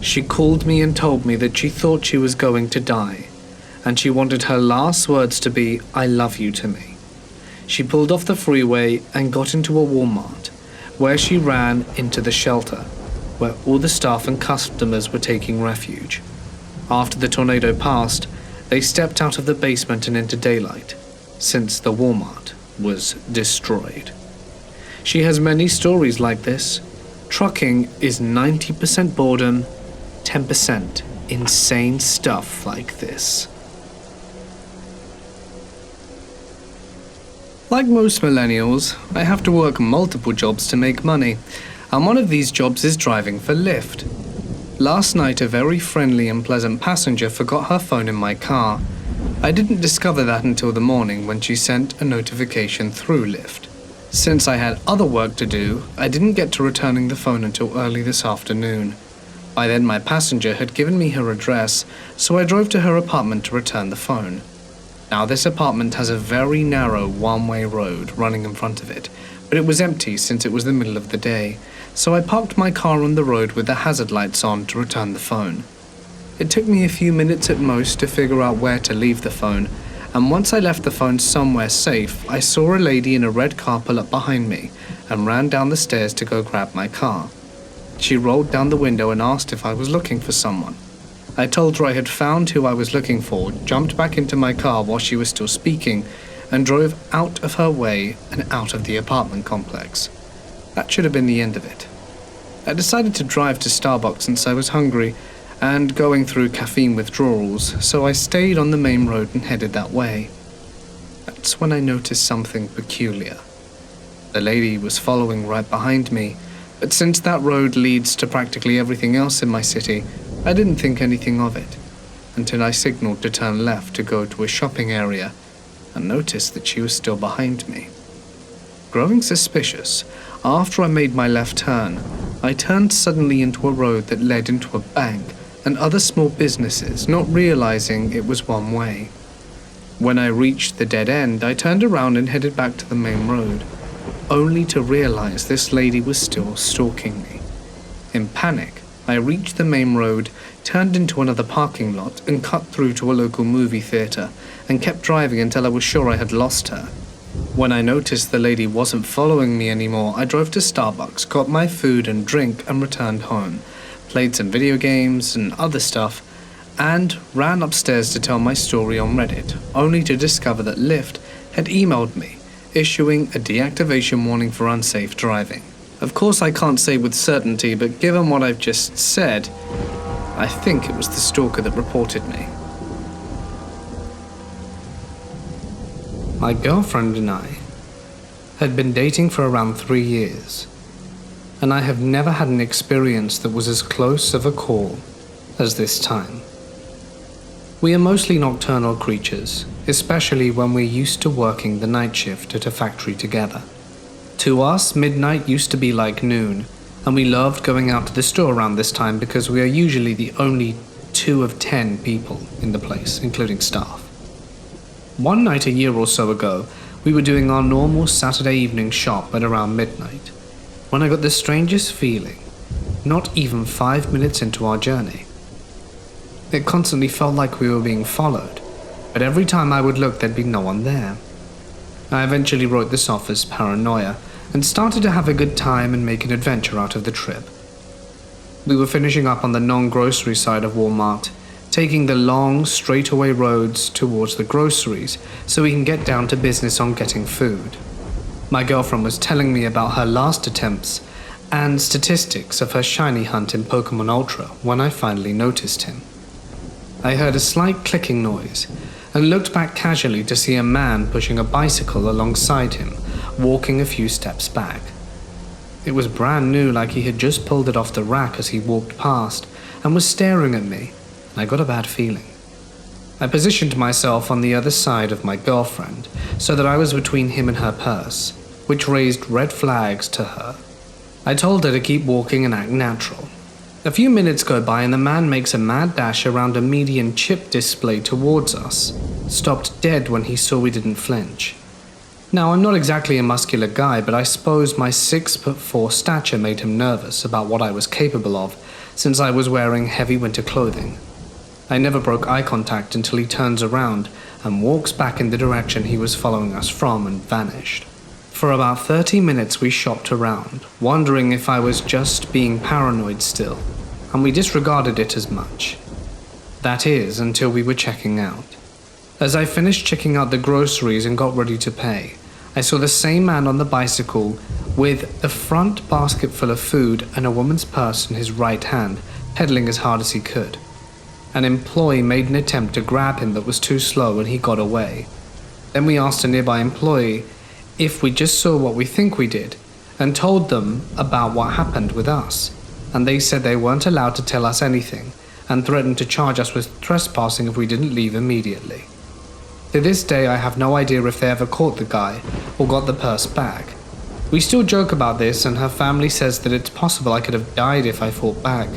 She called me and told me that she thought she was going to die, and she wanted her last words to be, "I love you" to me. She pulled off the freeway and got into a Walmart, where she ran into the shelter, where all the staff and customers were taking refuge. After the tornado passed, they stepped out of the basement and into daylight, since the Walmart was destroyed. She has many stories like this. Trucking is 90% boredom, 10% insane stuff like this. Like most millennials, I have to work multiple jobs to make money, and one of these jobs is driving for Lyft. Last night, a very friendly and pleasant passenger forgot her phone in my car. I didn't discover that until the morning when she sent a notification through Lyft. Since I had other work to do, I didn't get to returning the phone until early this afternoon. By then, my passenger had given me her address, so I drove to her apartment to return the phone. Now, this apartment has a very narrow one-way road running in front of it, but it was empty since it was the middle of the day, so I parked my car on the road with the hazard lights on to return the phone. It took me a few minutes at most to figure out where to leave the phone, and once I left the phone somewhere safe, I saw a lady in a red car pull up behind me and ran down the stairs to go grab my car. She rolled down the window and asked if I was looking for someone. I told her I had found who I was looking for, jumped back into my car while she was still speaking, and drove out of her way and out of the apartment complex. That should have been the end of it. I decided to drive to Starbucks since I was hungry and going through caffeine withdrawals, so I stayed on the main road and headed that way. That's when I noticed something peculiar. The lady was following right behind me, but since that road leads to practically everything else in my city, I didn't think anything of it, until I signaled to turn left to go to a shopping area and noticed that she was still behind me. Growing suspicious, after I made my left turn, I turned suddenly into a road that led into a bank and other small businesses, not realizing it was one way. When I reached the dead end, I turned around and headed back to the main road, only to realize this lady was still stalking me. In panic, I reached the main road, turned into another parking lot, and cut through to a local movie theater, and kept driving until I was sure I had lost her. When I noticed the lady wasn't following me anymore, I drove to Starbucks, got my food and drink, and returned home, played some video games and other stuff, and ran upstairs to tell my story on Reddit, only to discover that Lyft had emailed me, issuing a deactivation warning for unsafe driving. Of course, I can't say with certainty, but given what I've just said, I think it was the stalker that reported me. My girlfriend and I had been dating for around 3 years, and I have never had an experience that was as close of a call as this time. We are mostly nocturnal creatures, especially when we're used to working the night shift at a factory together. To us, midnight used to be like noon, and we loved going out to the store around this time because we are usually the only 2 of 10 people in the place, including staff. One night a year or so ago, we were doing our normal Saturday evening shop at around midnight, when I got the strangest feeling, not even 5 minutes into our journey. It constantly felt like we were being followed, but every time I would look there'd be no one there. I eventually wrote this off as paranoia, and started to have a good time and make an adventure out of the trip. We were finishing up on the non-grocery side of Walmart, taking the long, straightaway roads towards the groceries so we can get down to business on getting food. My girlfriend was telling me about her last attempts and statistics of her shiny hunt in Pokemon Ultra when I finally noticed him. I heard a slight clicking noise and looked back casually to see a man pushing a bicycle alongside him, walking a few steps back. It was brand new, like he had just pulled it off the rack as he walked past, and was staring at me, and I got a bad feeling. I positioned myself on the other side of my girlfriend, so that I was between him and her purse, which raised red flags to her. I told her to keep walking and act natural. A few minutes go by and the man makes a mad dash around a median chip display towards us, stopped dead when he saw we didn't flinch. Now, I'm not exactly a muscular guy, but I suppose my 6'4" stature made him nervous about what I was capable of, since I was wearing heavy winter clothing. I never broke eye contact until he turns around and walks back in the direction he was following us from and vanished. For about 30 minutes we shopped around, wondering if I was just being paranoid still, and we disregarded it as much. That is, until we were checking out. As I finished checking out the groceries and got ready to pay, I saw the same man on the bicycle with the front basket full of food and a woman's purse in his right hand, pedaling as hard as he could. An employee made an attempt to grab him but was too slow and he got away. Then we asked a nearby employee if we just saw what we think we did and told them about what happened with us, and they said they weren't allowed to tell us anything and threatened to charge us with trespassing if we didn't leave immediately. To this day I have no idea if they ever caught the guy or got the purse back. We still joke about this, and her family says that it's possible I could have died if I fought back,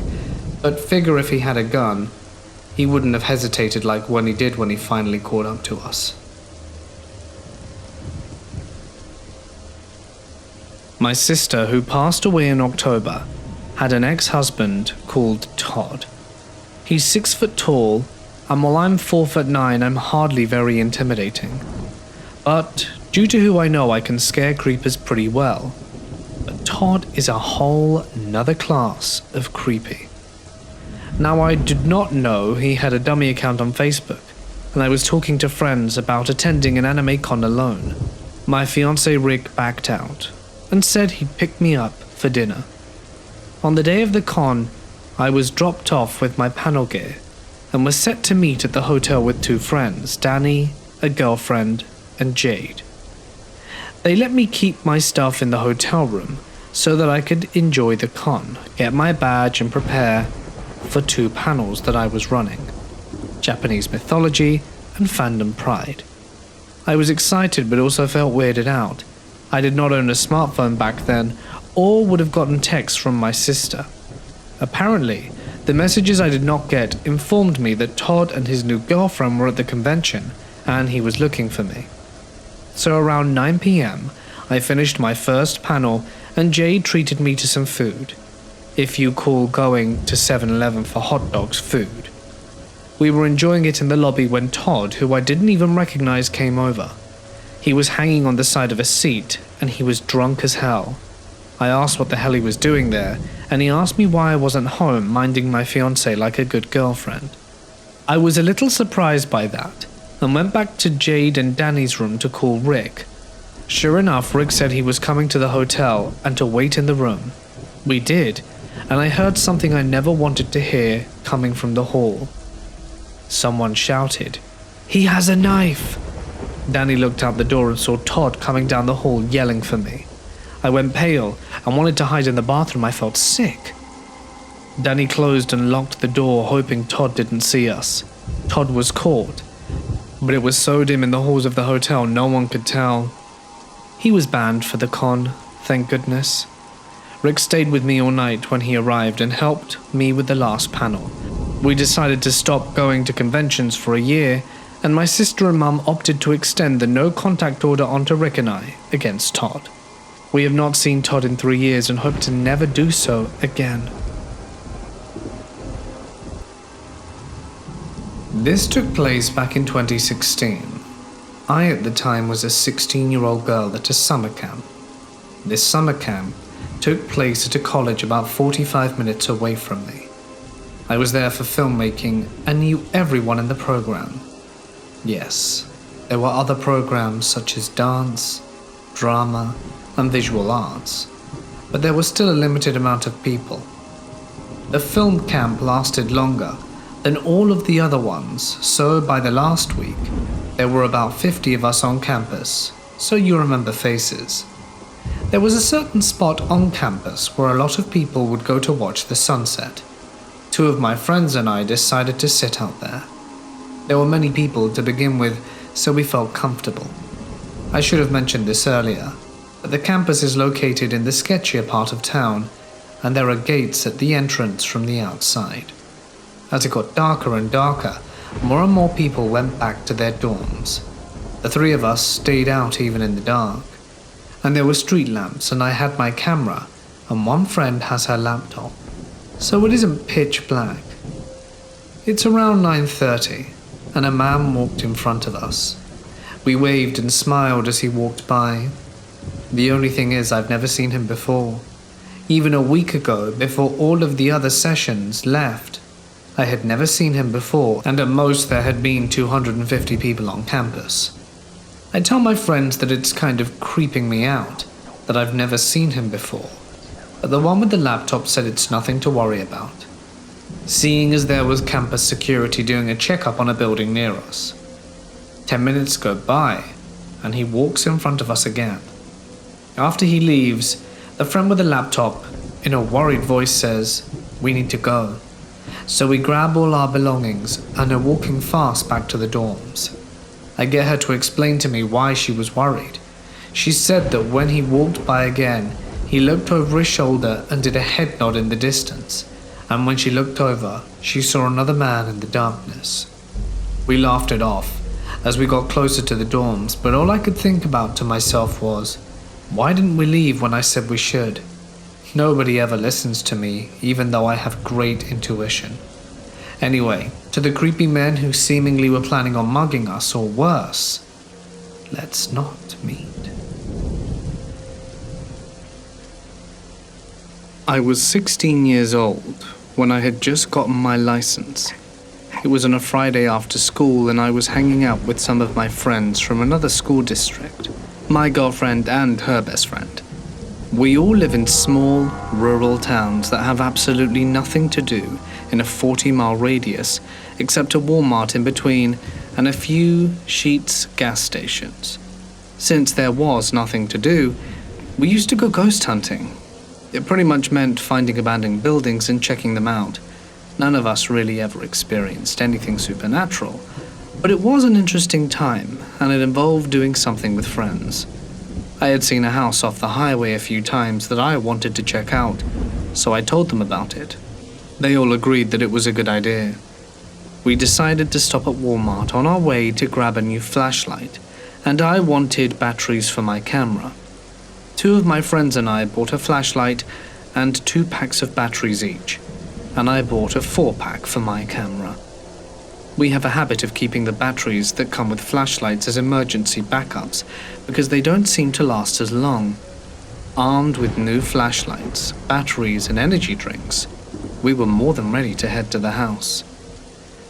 but figure if he had a gun, he wouldn't have hesitated like when he did when he finally caught up to us. My sister, who passed away in October, had an ex-husband called Todd. He's 6 foot tall, and while I'm 4'9", I'm hardly very intimidating. But due to who I know, I can scare creepers pretty well. But Todd is a whole nother class of creepy. Now, I did not know he had a dummy account on Facebook, and I was talking to friends about attending an anime con alone. My fiancé Rick backed out and said he'd pick me up for dinner. On the day of the con, I was dropped off with my panel gear and was set to meet at the hotel with 2 friends, Danny, a girlfriend, and Jade. They let me keep my stuff in the hotel room so that I could enjoy the con, get my badge and prepare for 2 panels that I was running: Japanese mythology and fandom pride. I was excited but also felt weirded out. I did not own a smartphone back then or would have gotten texts from my sister. Apparently, the messages I did not get informed me that Todd and his new girlfriend were at the convention and he was looking for me. So around 9 p.m, I finished my first panel and Jade treated me to some food, if you call going to 7-Eleven for hot dogs food. We were enjoying it in the lobby when Todd, who I didn't even recognize, came over. He was hanging on the side of a seat and he was drunk as hell. I asked what the hell he was doing there, and he asked me why I wasn't home minding my fiancée like a good girlfriend. I was a little surprised by that, and went back to Jade and Danny's room to call Rick. Sure enough, Rick said he was coming to the hotel and to wait in the room. We did, and I heard something I never wanted to hear coming from the hall. Someone shouted, "He has a knife!" Danny looked out the door and saw Todd coming down the hall yelling for me. I went pale and wanted to hide in the bathroom. I felt sick. Danny closed and locked the door, hoping Todd didn't see us. Todd was caught, but it was so dim in the halls of the hotel no one could tell. He was banned for the con, thank goodness. Rick stayed with me all night when he arrived and helped me with the last panel. We decided to stop going to conventions for a year, and my sister and mum opted to extend the no contact order onto Rick and I against Todd. We have not seen Todd in 3 years and hope to never do so again. This took place back in 2016. I at the time was a 16-year-old girl at a summer camp. This summer camp took place at a college about 45 minutes away from me. I was there for filmmaking and knew everyone in the program. Yes, there were other programs such as dance, drama, and visual arts, but there was still a limited amount of people. The film camp lasted longer than all of the other ones, so by the last week, there were about 50 of us on campus, so you remember faces. There was a certain spot on campus where a lot of people would go to watch the sunset. 2 of my friends and I decided to sit out there. There were many people to begin with, so we felt comfortable. I should have mentioned this earlier, but the campus is located in the sketchier part of town, and there are gates at the entrance from the outside. As it got darker and darker, more and more people went back to their dorms. The 3 of us stayed out even in the dark. And there were street lamps, and I had my camera, and one friend has her laptop. so it isn't pitch black. It's around 9:30, and a man walked in front of us. We waved and smiled as he walked by. The only thing is, I've never seen him before. Even a week ago, before all of the other sessions left, I had never seen him before, and at most there had been 250 people on campus. I tell my friends that it's kind of creeping me out, that I've never seen him before, but the one with the laptop said it's nothing to worry about, seeing as there was campus security doing a checkup on a building near us. 10 minutes go by, and he walks in front of us again. After he leaves, the friend with the laptop, in a worried voice, says, "We need to go." So we grab all our belongings and are walking fast back to the dorms. I get her to explain to me why she was worried. She said that when he walked by again, he looked over his shoulder and did a head nod in the distance, and when she looked over, she saw another man in the darkness. We laughed it off as we got closer to the dorms, but all I could think about to myself was, why didn't we leave when I said we should? Nobody ever listens to me, even though I have great intuition. Anyway, to the creepy men who seemingly were planning on mugging us or worse, let's not meet. I was 16 years old when I had just gotten my license. It was on a Friday after school, and I was hanging out with some of my friends from another school district, my girlfriend and her best friend. We all live in small, rural towns that have absolutely nothing to do in a 40-mile radius except a Walmart in between and a few Sheetz gas stations. Since there was nothing to do, we used to go ghost hunting. It pretty much meant finding abandoned buildings and checking them out. None of us really ever experienced anything supernatural, but it was an interesting time, and it involved doing something with friends. I had seen a house off the highway a few times that I wanted to check out, so I told them about it. They all agreed that it was a good idea. We decided to stop at Walmart on our way to grab a new flashlight, and I wanted batteries for my camera. 2 of my friends and I bought a flashlight and 2 packs of batteries each, and I bought a 4-pack for my camera. We have a habit of keeping the batteries that come with flashlights as emergency backups because they don't seem to last as long. Armed with new flashlights, batteries, and energy drinks, we were more than ready to head to the house.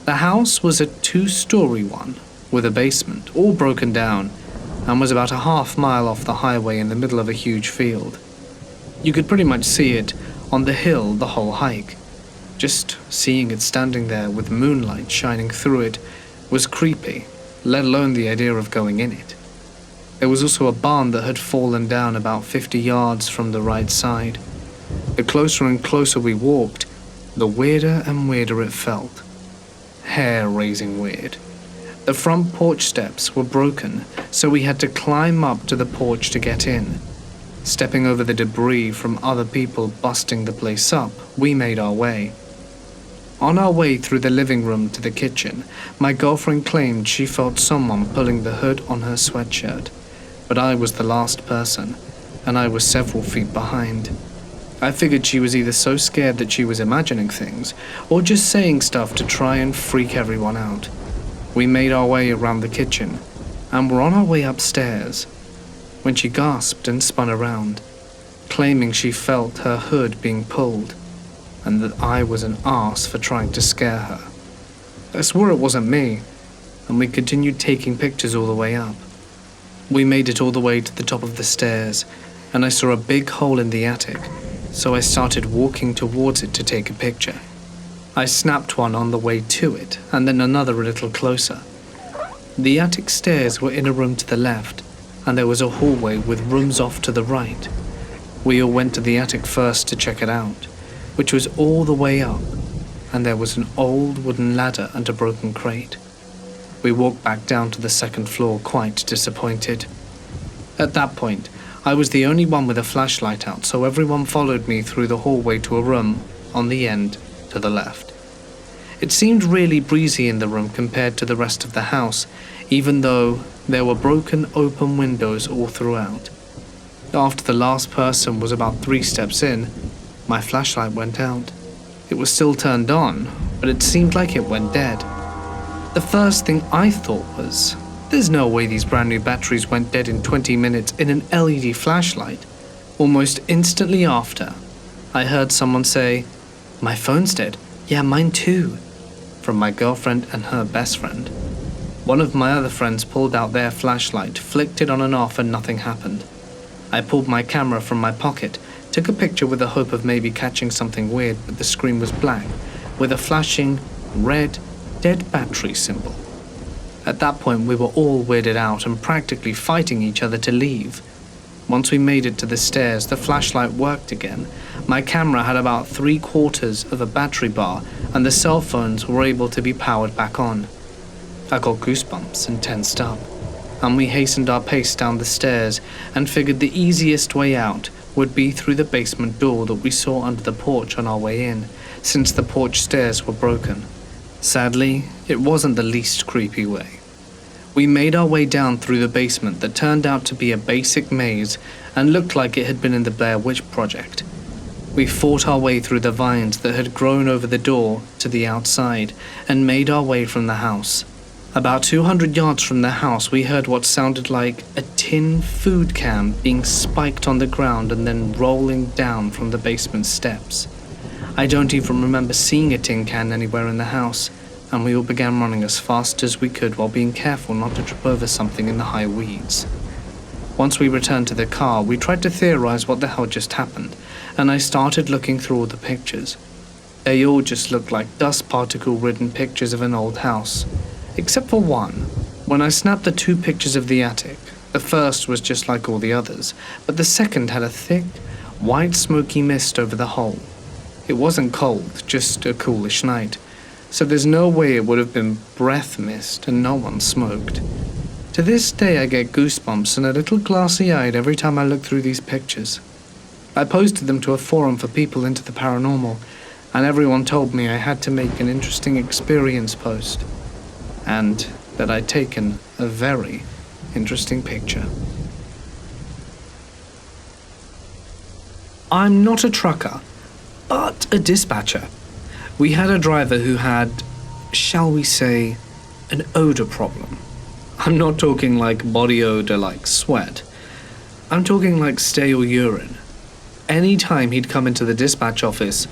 The house was a 2-story one with a basement, all broken down, and was about a half-mile off the highway in the middle of a huge field. You could pretty much see it on the hill the whole hike. Just seeing it standing there with moonlight shining through it was creepy, let alone the idea of going in it. There was also a barn that had fallen down about 50 yards from the right side. The closer and closer we walked, the weirder and weirder it felt. Hair-raising weird. The front porch steps were broken, so we had to climb up to the porch to get in. Stepping over the debris from other people busting the place up, we made our way. On our way through the living room to the kitchen, my girlfriend claimed she felt someone pulling the hood on her sweatshirt, but I was the last person, and I was several feet behind. I figured she was either so scared that she was imagining things, or just saying stuff to try and freak everyone out. We made our way around the kitchen, and were on our way upstairs, when she gasped and spun around, claiming she felt her hood being pulled, and that I was an arse for trying to scare her. I swore it wasn't me, and we continued taking pictures all the way up. We made it all the way to the top of the stairs, and I saw a big hole in the attic, so I started walking towards it to take a picture. I snapped one on the way to it, and then another a little closer. The attic stairs were in a room to the left, and there was a hallway with rooms off to the right. We all went to the attic first to check it out, which was all the way up, and there was an old wooden ladder and a broken crate. We walked back down to the second floor quite disappointed. At that point, I was the only one with a flashlight out, so everyone followed me through the hallway to a room on the end to the left. It seemed really breezy in the room compared to the rest of the house, even though there were broken open windows all throughout. After the last person was about 3 steps in, my flashlight went out. It was still turned on, but it seemed like it went dead. The first thing I thought was, there's no way these brand new batteries went dead in 20 minutes in an LED flashlight. Almost instantly after, I heard someone say, "My phone's dead. Yeah, mine too," from my girlfriend and her best friend. One of my other friends pulled out their flashlight, flicked it on and off, and nothing happened. I pulled my camera from my pocket, took a picture with the hope of maybe catching something weird, but the screen was black, with a flashing, red, dead battery symbol. At that point, we were all weirded out and practically fighting each other to leave. Once we made it to the stairs, the flashlight worked again. My camera had about 3/4 of a battery bar, and the cell phones were able to be powered back on. I got goosebumps and tensed up, and we hastened our pace down the stairs and figured the easiest way out would be through the basement door that we saw under the porch on our way in, since the porch stairs were broken. Sadly, it wasn't the least creepy way. We made our way down through the basement that turned out to be a basic maze and looked like it had been in the Blair Witch Project. We fought our way through the vines that had grown over the door to the outside and made our way from the house. About 200 yards from the house, we heard what sounded like a tin food can being spiked on the ground and then rolling down from the basement steps. I don't even remember seeing a tin can anywhere in the house, and we all began running as fast as we could while being careful not to trip over something in the high weeds. Once we returned to the car, we tried to theorize what the hell just happened, and I started looking through all the pictures. They all just looked like dust particle-ridden pictures of an old house. Except for one. When I snapped the 2 pictures of the attic, the first was just like all the others, but the second had a thick, white smoky mist over the whole. It wasn't cold, just a coolish night, so there's no way it would have been breath mist, and no one smoked. To this day I get goosebumps and a little glassy-eyed every time I look through these pictures. I posted them to a forum for people into the paranormal, and everyone told me I had to make an interesting experience post, and that I'd taken a very interesting picture. I'm not a trucker, but a dispatcher. We had a driver who had, shall we say, an odor problem. I'm not talking like body odor like sweat. I'm talking like stale urine. Any time he'd come into the dispatch office,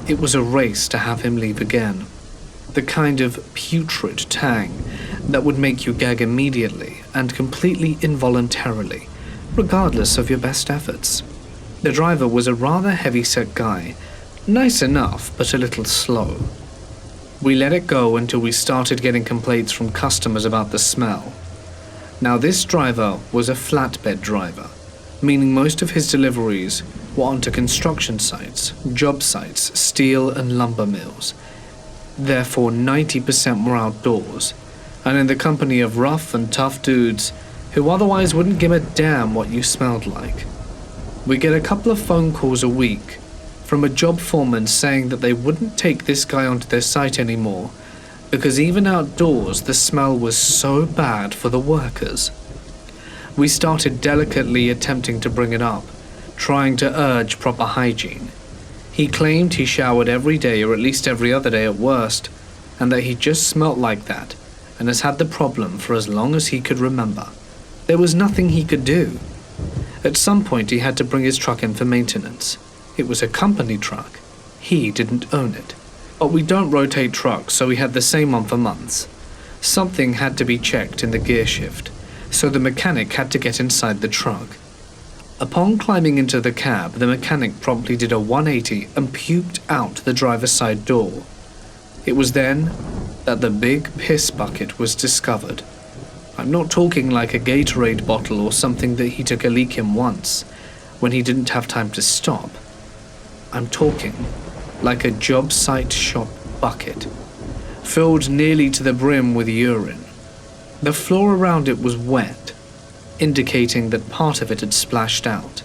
it was a race to have him leave again. The kind of putrid tang that would make you gag immediately and completely involuntarily, regardless of your best efforts. The driver was a rather heavy-set guy, nice enough but a little slow. We let it go until we started getting complaints from customers about the smell. Now this driver was a flatbed driver, meaning most of his deliveries were onto construction sites, job sites, steel and lumber mills. Therefore 90% were outdoors, and in the company of rough and tough dudes who otherwise wouldn't give a damn what you smelled like. We get a couple of phone calls a week from a job foreman saying that they wouldn't take this guy onto their site anymore because even outdoors the smell was so bad for the workers. We started delicately attempting to bring it up, trying to urge proper hygiene. He claimed he showered every day or at least every other day at worst, and that he just smelt like that and has had the problem for as long as he could remember. There was nothing he could do. At some point he had to bring his truck in for maintenance. It was a company truck. He didn't own it. But we don't rotate trucks, so we had the same one for months. Something had to be checked in the gear shift, so the mechanic had to get inside the truck. Upon climbing into the cab, the mechanic promptly did a 180 and puked out the driver's side door. It was then that the big piss bucket was discovered. I'm not talking like a Gatorade bottle or something that he took a leak in once, when he didn't have time to stop. I'm talking like a job site shop bucket, filled nearly to the brim with urine. The floor around it was wet, indicating that part of it had splashed out.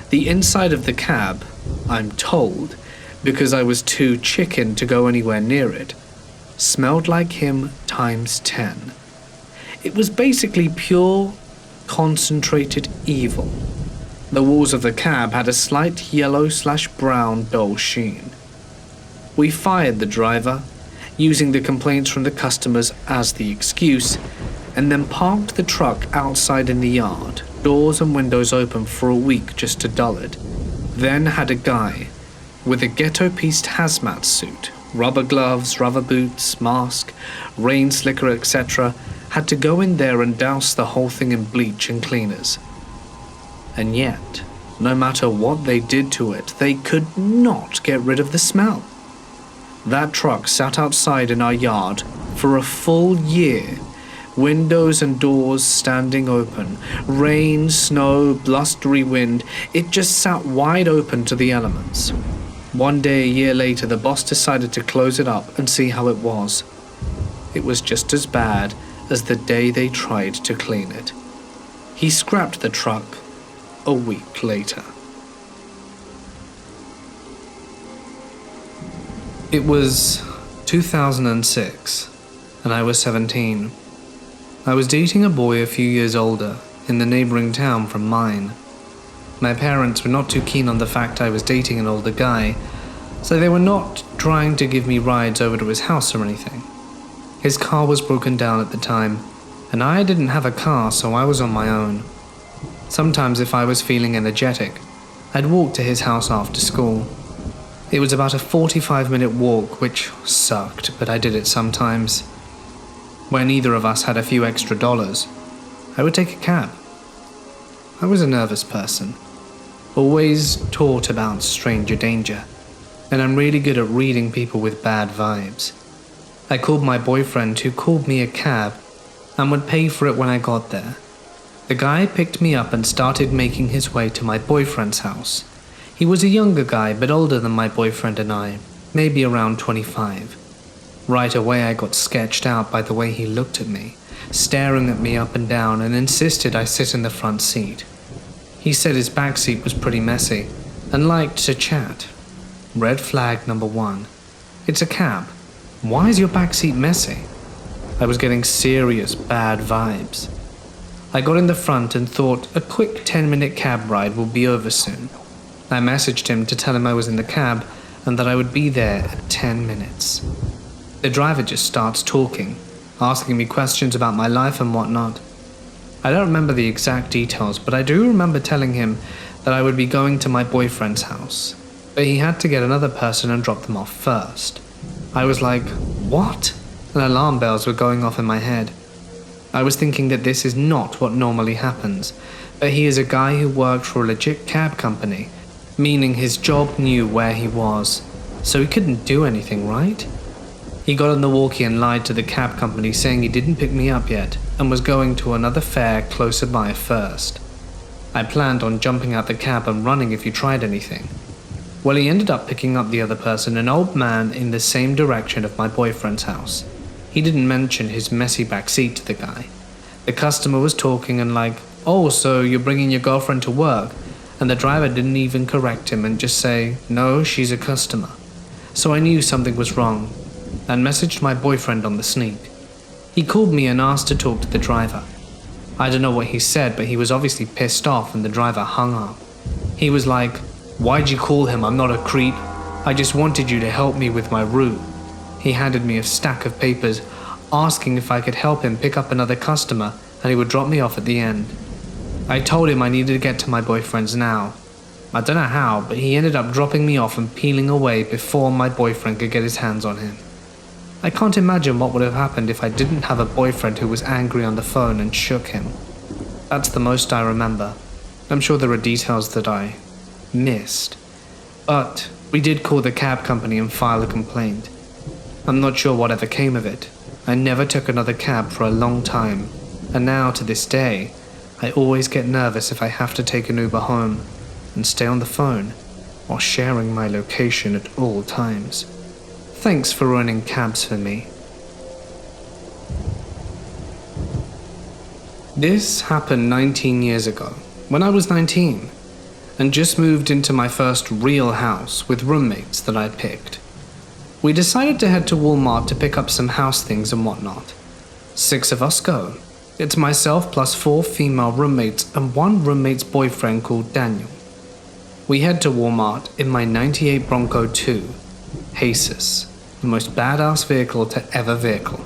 The inside of the cab, I'm told, because I was too chicken to go anywhere near it, smelled like him times 10. It was basically pure, concentrated evil. The walls of the cab had a slight yellow/brown dull sheen. We fired the driver, using the complaints from the customers as the excuse, and then parked the truck outside in the yard, doors and windows open for a week just to dull it. Then had a guy with a ghetto-pieced hazmat suit, rubber gloves, rubber boots, mask, rain slicker, etc., had to go in there and douse the whole thing in bleach and cleaners. And yet, no matter what they did to it, they could not get rid of the smell. That truck sat outside in our yard for a full year, windows and doors standing open, rain, snow, blustery wind, it just sat wide open to the elements. One day a year later, the boss decided to close it up and see how it was. It was just as bad as the day they tried to clean it. He scrapped the truck a week later. It was 2006, and I was 17. I was dating a boy a few years older in the neighboring town from mine. My parents were not too keen on the fact I was dating an older guy, so they were not trying to give me rides over to his house or anything. His car was broken down at the time, and I didn't have a car, so I was on my own. Sometimes if I was feeling energetic, I'd walk to his house after school. It was about a 45-minute walk, which sucked, but I did it sometimes. When either of us had a few extra dollars, I would take a cab. I was a nervous person, always taught about stranger danger, and I'm really good at reading people with bad vibes. I called my boyfriend, who called me a cab, and would pay for it when I got there. The guy picked me up and started making his way to my boyfriend's house. He was a younger guy, but older than my boyfriend and I, maybe around 25. Right away I got sketched out by the way he looked at me, staring at me up and down, and insisted I sit in the front seat. He said his back seat was pretty messy, and liked to chat. Red flag number 1. It's a cab. Why is your back seat messy? I was getting serious bad vibes. I got in the front and thought a quick 10-minute cab ride will be over soon. I messaged him to tell him I was in the cab and that I would be there at 10 minutes. The driver just starts talking, asking me questions about my life and whatnot. I don't remember the exact details, but I do remember telling him that I would be going to my boyfriend's house, but he had to get another person and drop them off first. I was like, what? And alarm bells were going off in my head. I was thinking that this is not what normally happens, but he is a guy who worked for a legit cab company, meaning his job knew where he was, so he couldn't do anything, right? He got on the walkie and lied to the cab company, saying he didn't pick me up yet and was going to another fare closer by first. I planned on jumping out the cab and running if he tried anything. Well, he ended up picking up the other person, an old man in the same direction of my boyfriend's house. He didn't mention his messy back seat to the guy. The customer was talking and like, oh, so you're bringing your girlfriend to work? And the driver didn't even correct him and just say, no, she's a customer. So I knew something was wrong and messaged my boyfriend on the sneak. He called me and asked to talk to the driver. I don't know what he said, but he was obviously pissed off and the driver hung up. He was like, why'd you call him? I'm not a creep. I just wanted you to help me with my route. He handed me a stack of papers, asking if I could help him pick up another customer and he would drop me off at the end. I told him I needed to get to my boyfriend's now. I don't know how, but he ended up dropping me off and peeling away before my boyfriend could get his hands on him. I can't imagine what would have happened if I didn't have a boyfriend who was angry on the phone and shook him. That's the most I remember. I'm sure there are details that I missed. But we did call the cab company and file a complaint. I'm not sure what ever came of it. I never took another cab for a long time, and now to this day, I always get nervous if I have to take an Uber home and stay on the phone while sharing my location at all times. Thanks for running cabs for me. This happened 19 years ago, when I was 19, and just moved into my first real house with roommates that I picked. We decided to head to Walmart to pick up some house things and whatnot. 6 of us go. It's myself plus 4 female roommates and 1 roommate's boyfriend called Daniel. We head to Walmart in my 98 Bronco 2, Paces, the most badass vehicle to ever vehicle.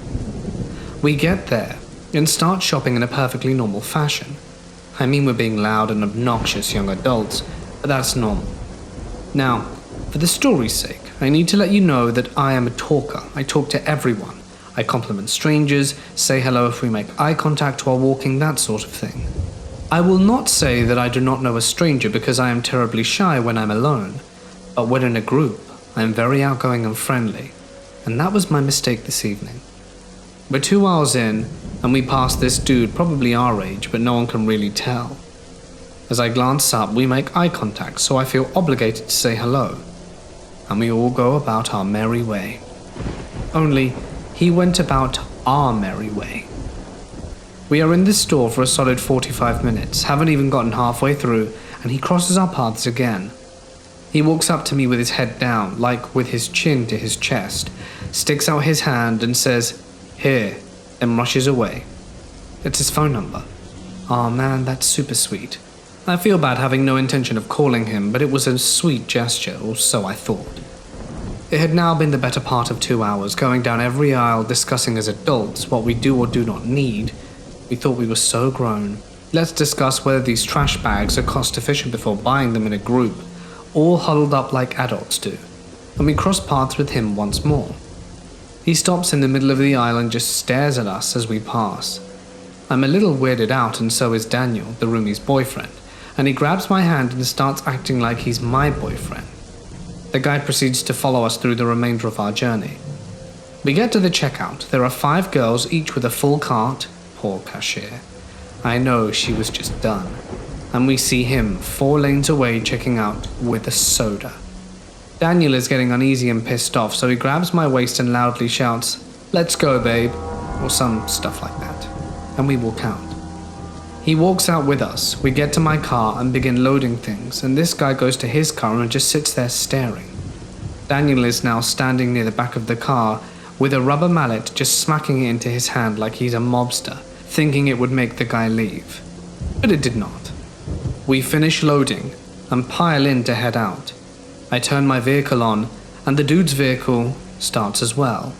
We get there and start shopping in a perfectly normal fashion. I mean, we're being loud and obnoxious young adults, but that's normal. Now, for the story's sake, I need to let you know that I am a talker. I talk to everyone. I compliment strangers, say hello if we make eye contact while walking, that sort of thing. I will not say that I do not know a stranger because I am terribly shy when I'm alone, but when in a group, I am very outgoing and friendly, and that was my mistake this evening. We're 2 hours in, and we pass this dude probably our age, but no one can really tell. As I glance up, we make eye contact, so I feel obligated to say hello, and we all go about our merry way. Only, he went about our merry way. We are in this store for a solid 45 minutes, haven't even gotten halfway through, and he crosses our paths again. He walks up to me with his head down, like with his chin to his chest, sticks out his hand and says, "Here," then rushes away. It's his phone number. Aw man, that's super sweet. I feel bad having no intention of calling him, but it was a sweet gesture, or so I thought. It had now been the better part of 2 hours, going down every aisle discussing as adults what we do or do not need. We thought we were so grown. Let's discuss whether these trash bags are cost efficient before buying them in a group, all huddled up like adults do. And we cross paths with him once more. He stops in the middle of the aisle and just stares at us as we pass. I'm a little weirded out, and so is Daniel, the roomie's boyfriend, and he grabs my hand and starts acting like he's my boyfriend. The guy proceeds to follow us through the remainder of our journey. We get to the checkout. There are 5 girls, each with a full cart. Poor cashier. I know she was just done. And we see him 4 lanes away checking out with a soda. Daniel is getting uneasy and pissed off, so he grabs my waist and loudly shouts, "Let's go, babe," or some stuff like that. And we walk out. He walks out with us. We get to my car and begin loading things, and this guy goes to his car and just sits there staring. Daniel is now standing near the back of the car with a rubber mallet, just smacking it into his hand like he's a mobster, thinking it would make the guy leave. But it did not. We finish loading and pile in to head out. I turn my vehicle on, and the dude's vehicle starts as well.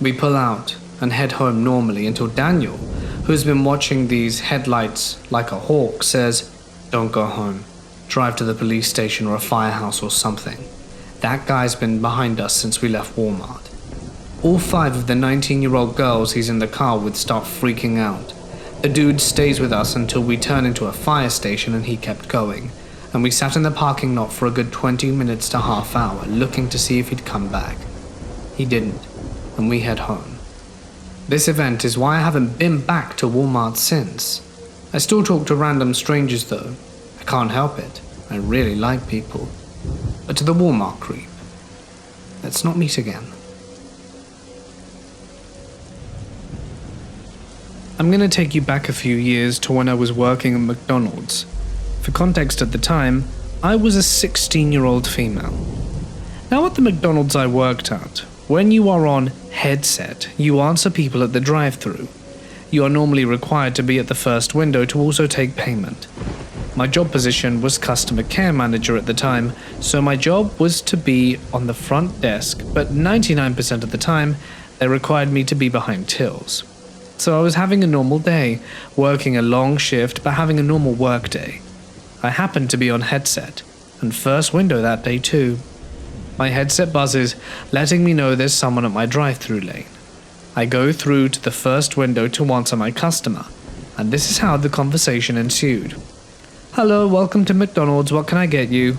We pull out and head home normally until Daniel, who's been watching these headlights like a hawk, says, "Don't go home. Drive to the police station or a firehouse or something. That guy's been behind us since we left Walmart." All 5 of the 19-year-old girls he's in the car with start freaking out. The dude stays with us until we turn into a fire station, and he kept going. And we sat in the parking lot for a good 20 minutes to half hour, looking to see if he'd come back. He didn't, and we head home. This event is why I haven't been back to Walmart since. I still talk to random strangers though. I can't help it. I really like people. But to the Walmart creep, let's not meet again. I'm going to take you back a few years to when I was working at McDonald's. For context at the time, I was a 16-year-old female. Now at the McDonald's I worked at, when you are on headset, you answer people at the drive-thru. You are normally required to be at the first window to also take payment. My job position was customer care manager at the time, so my job was to be on the front desk, but 99% of the time, they required me to be behind tills. So I was having a normal day, working a long shift, but having a normal work day. I happened to be on headset, and first window that day too. My headset buzzes, letting me know there's someone at my drive-thru lane. I go through to the first window to answer my customer, and this is how the conversation ensued. "Hello, welcome to McDonald's, what can I get you?"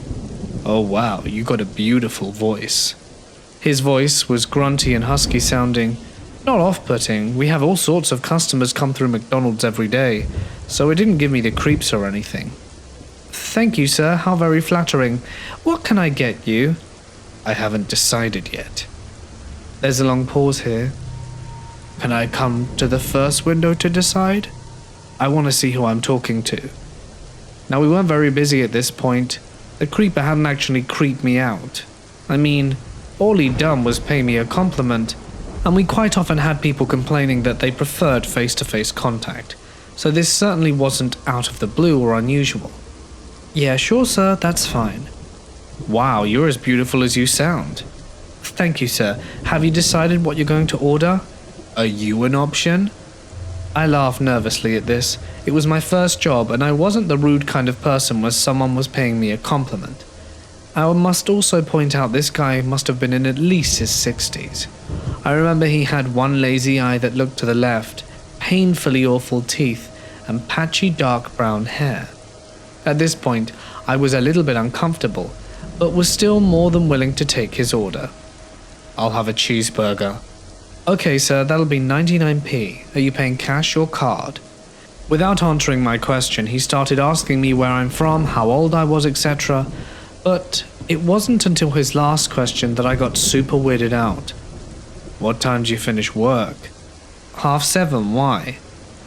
"Oh wow, you got a beautiful voice." His voice was grunty and husky sounding. Not off-putting, we have all sorts of customers come through McDonald's every day, so it didn't give me the creeps or anything. "Thank you, sir, how very flattering. What can I get you?" "I haven't decided yet." There's a long pause here. "Can I come to the first window to decide? I want to see who I'm talking to." Now we weren't very busy at this point. The creeper hadn't actually creeped me out. I mean, all he'd done was pay me a compliment, and we quite often had people complaining that they preferred face-to-face contact, so this certainly wasn't out of the blue or unusual. "Yeah, sure sir, that's fine." "Wow, you're as beautiful as you sound." Thank you, sir. Have you decided what you're going to order? Are you an option? I laughed nervously at this. It was my first job, and I wasn't the rude kind of person where someone was paying me a compliment. I must also point out this guy must have been in at least his 60s. I remember he had one lazy eye that looked to the left, painfully awful teeth, and patchy dark brown hair. At this point, I was a little bit uncomfortable, but was still more than willing to take his order. I'll have a cheeseburger. Okay, sir, that'll be 99p. Are you paying cash or card? Without answering my question, he started asking me where I'm from, how old I was, etc. But it wasn't until his last question that I got super weirded out. What time do you finish work? 7:30, why?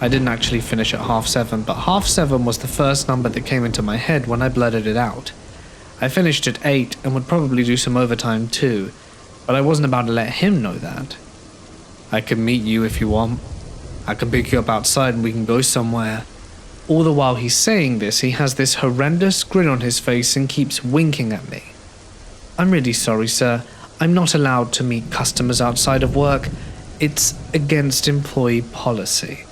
I didn't actually finish at 7:30, but 7:30 was the first number that came into my head when I blurted it out. I finished at 8 and would probably do some overtime too, but I wasn't about to let him know that. I can meet you if you want. I can pick you up outside and we can go somewhere. All the while he's saying this, he has this horrendous grin on his face and keeps winking at me. I'm really sorry, sir. I'm not allowed to meet customers outside of work. It's against employee policy.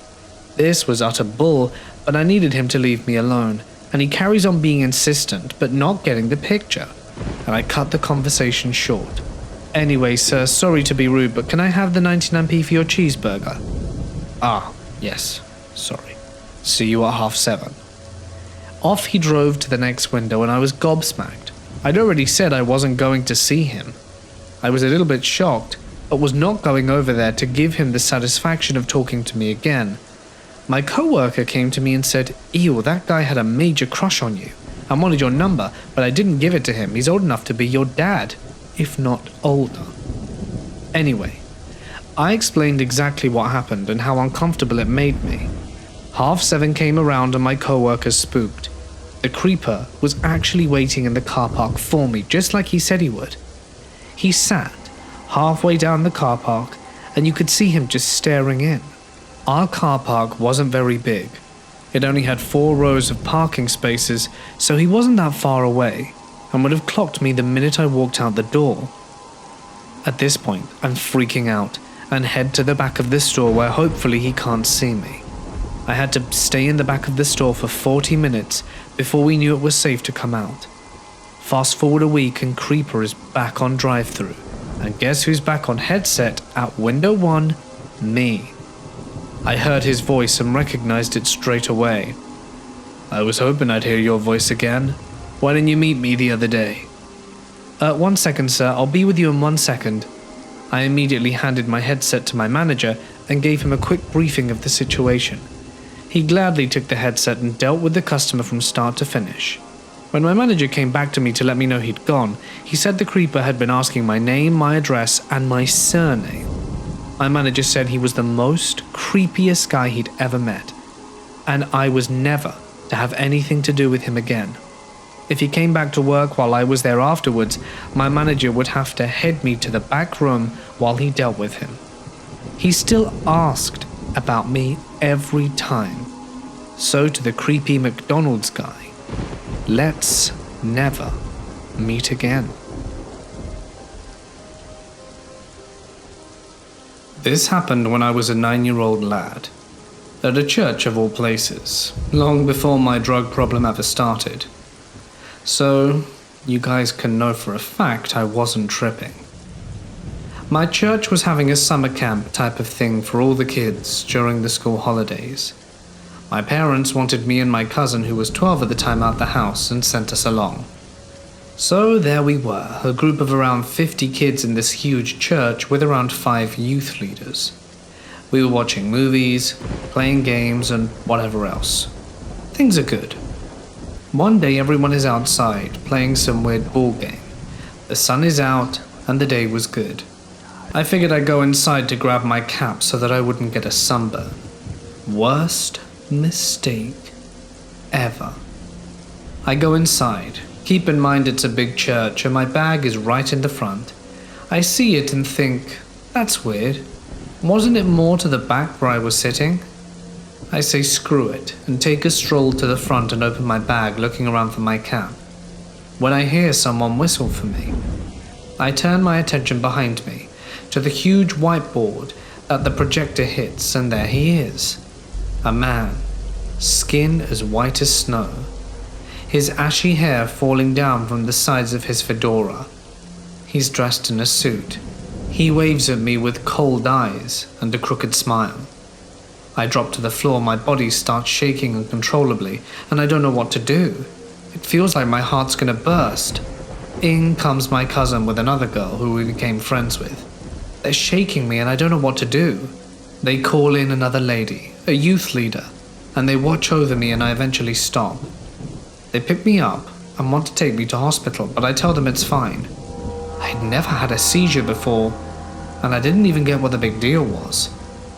This was utter bull, but I needed him to leave me alone, and he carries on being insistent but not getting the picture, and I cut the conversation short. Anyway, sir, sorry to be rude, but can I have the 99p for your cheeseburger? Ah, yes, sorry. See you at 7:30. Off he drove to the next window and I was gobsmacked. I'd already said I wasn't going to see him. I was a little bit shocked, but was not going over there to give him the satisfaction of talking to me again. My co-worker came to me and said, "Ew, that guy had a major crush on you. I wanted your number, but I didn't give it to him. He's old enough to be your dad, if not older." Anyway, I explained exactly what happened and how uncomfortable it made me. 7:30 came around and my co-worker spooked. The creeper was actually waiting in the car park for me, just like he said he would. He sat halfway down the car park and you could see him just staring in. Our car park wasn't very big. It only had 4 rows of parking spaces, so he wasn't that far away and would have clocked me the minute I walked out the door. At this point, I'm freaking out and head to the back of the store where hopefully he can't see me. I had to stay in the back of the store for 40 minutes before we knew it was safe to come out. Fast forward a week and Creeper is back on drive-thru, and guess who's back on headset at window 1? Me. I heard his voice and recognized it straight away. "I was hoping I'd hear your voice again. Why didn't you meet me the other day?" 1 second, sir. I'll be with you in 1 second. I immediately handed my headset to my manager and gave him a quick briefing of the situation. He gladly took the headset and dealt with the customer from start to finish. When my manager came back to me to let me know he'd gone, he said the creeper had been asking my name, my address, and my surname. My manager said he was the most creepiest guy he'd ever met, and I was never to have anything to do with him again. If he came back to work while I was there afterwards, my manager would have to head me to the back room while he dealt with him. He still asked about me every time. So to the creepy McDonald's guy, let's never meet again. This happened when I was a 9-year-old lad, at a church of all places, long before my drug problem ever started. So, you guys can know for a fact I wasn't tripping. My church was having a summer camp type of thing for all the kids during the school holidays. My parents wanted me and my cousin, who was 12 at the time, out the house and sent us along. So there we were, a group of around 50 kids in this huge church with around 5 youth leaders. We were watching movies, playing games, and whatever else. Things are good. One day everyone is outside, playing some weird ball game. The sun is out, and the day was good. I figured I'd go inside to grab my cap so that I wouldn't get a sunburn. Worst mistake ever. I go inside. Keep in mind it's a big church and my bag is right in the front. I see it and think, that's weird. Wasn't it more to the back where I was sitting? I say screw it and take a stroll to the front and open my bag, looking around for my cap, when I hear someone whistle for me. I turn my attention behind me to the huge whiteboard that the projector hits, and there he is. A man, skin as white as snow, his ashy hair falling down from the sides of his fedora. He's dressed in a suit. He waves at me with cold eyes and a crooked smile. I drop to the floor, my body starts shaking uncontrollably, and I don't know what to do. It feels like my heart's gonna burst. In comes my cousin with another girl who we became friends with. They're shaking me and I don't know what to do. They call in another lady, a youth leader, and they watch over me, and I eventually stop. They pick me up and want to take me to hospital, but I tell them it's fine. I'd never had a seizure before, and I didn't even get what the big deal was.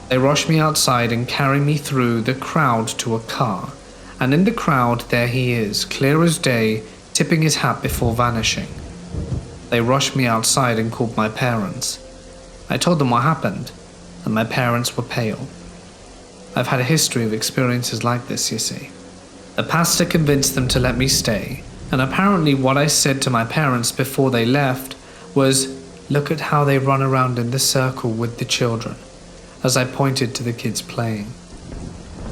They rush me outside and carry me through the crowd to a car, and in the crowd there he is, clear as day, tipping his hat before vanishing. They rushed me outside and called my parents. I told them what happened, and my parents were pale. I've had a history of experiences like this, you see. The pastor convinced them to let me stay, and apparently what I said to my parents before they left was, "Look at how they run around in the circle with the children," as I pointed to the kids playing.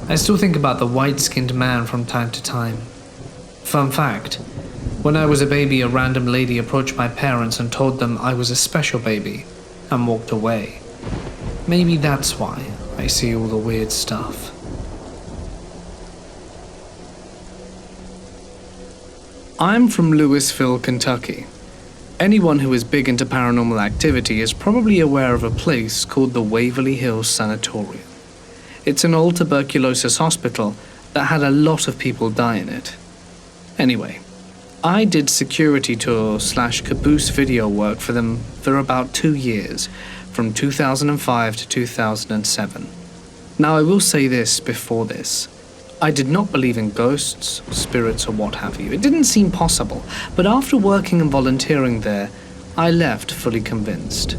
I still think about the white-skinned man from time to time. Fun fact, when I was a baby, a random lady approached my parents and told them I was a special baby, and walked away. Maybe that's why I see all the weird stuff. I'm from Louisville, Kentucky. Anyone who is big into paranormal activity is probably aware of a place called the Waverly Hills Sanatorium. It's an old tuberculosis hospital that had a lot of people die in it. Anyway, I did security tour / caboose video work for them for about 2 years, from 2005 to 2007. Now I will say this before this. I did not believe in ghosts, spirits, or what have you. It didn't seem possible, but after working and volunteering there, I left fully convinced.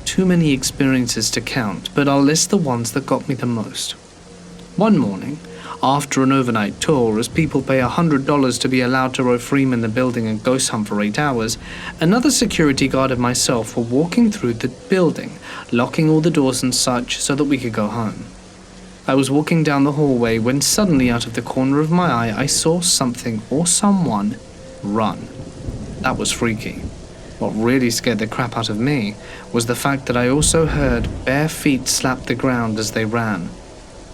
Too many experiences to count, but I'll list the ones that got me the most. One morning, after an overnight tour, as people pay $100 to be allowed to row free in the building and ghost hunt for 8 hours, another security guard and myself were walking through the building, locking all the doors and such so that we could go home. I was walking down the hallway when suddenly out of the corner of my eye I saw something or someone run. That was freaky. What really scared the crap out of me was the fact that I also heard bare feet slap the ground as they ran.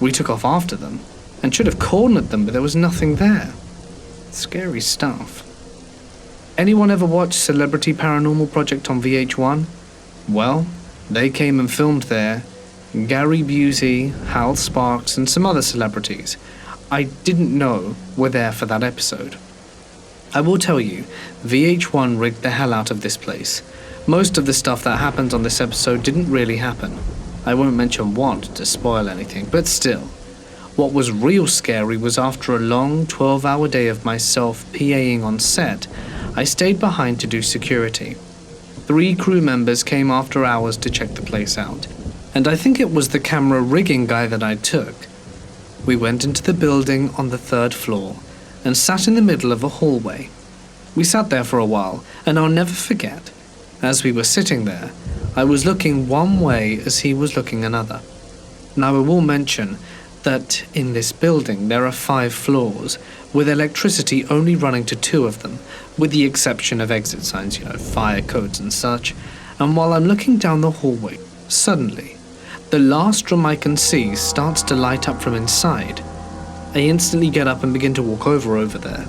We took off after them and should have cornered them, but there was nothing there. Scary stuff. Anyone ever watched Celebrity Paranormal Project on VH1? Well, they came and filmed there. Gary Busey, Hal Sparks, and some other celebrities I didn't know were there for that episode. I will tell you, VH1 rigged the hell out of this place. Most of the stuff that happened on this episode didn't really happen. I won't mention what to spoil anything, but still. What was real scary was after a long 12-hour day of myself PAing on set, I stayed behind to do security. 3 crew members came after hours to check the place out, and I think it was the camera rigging guy that I took. We went into the building on the 3rd floor and sat in the middle of a hallway. We sat there for a while, and I'll never forget. As we were sitting there, I was looking one way as he was looking another. Now I will mention that in this building there are 5 floors, with electricity only running to 2 of them, with the exception of exit signs, fire codes and such. And while I'm looking down the hallway, suddenly, the last room I can see starts to light up from inside. I instantly get up and begin to walk over there.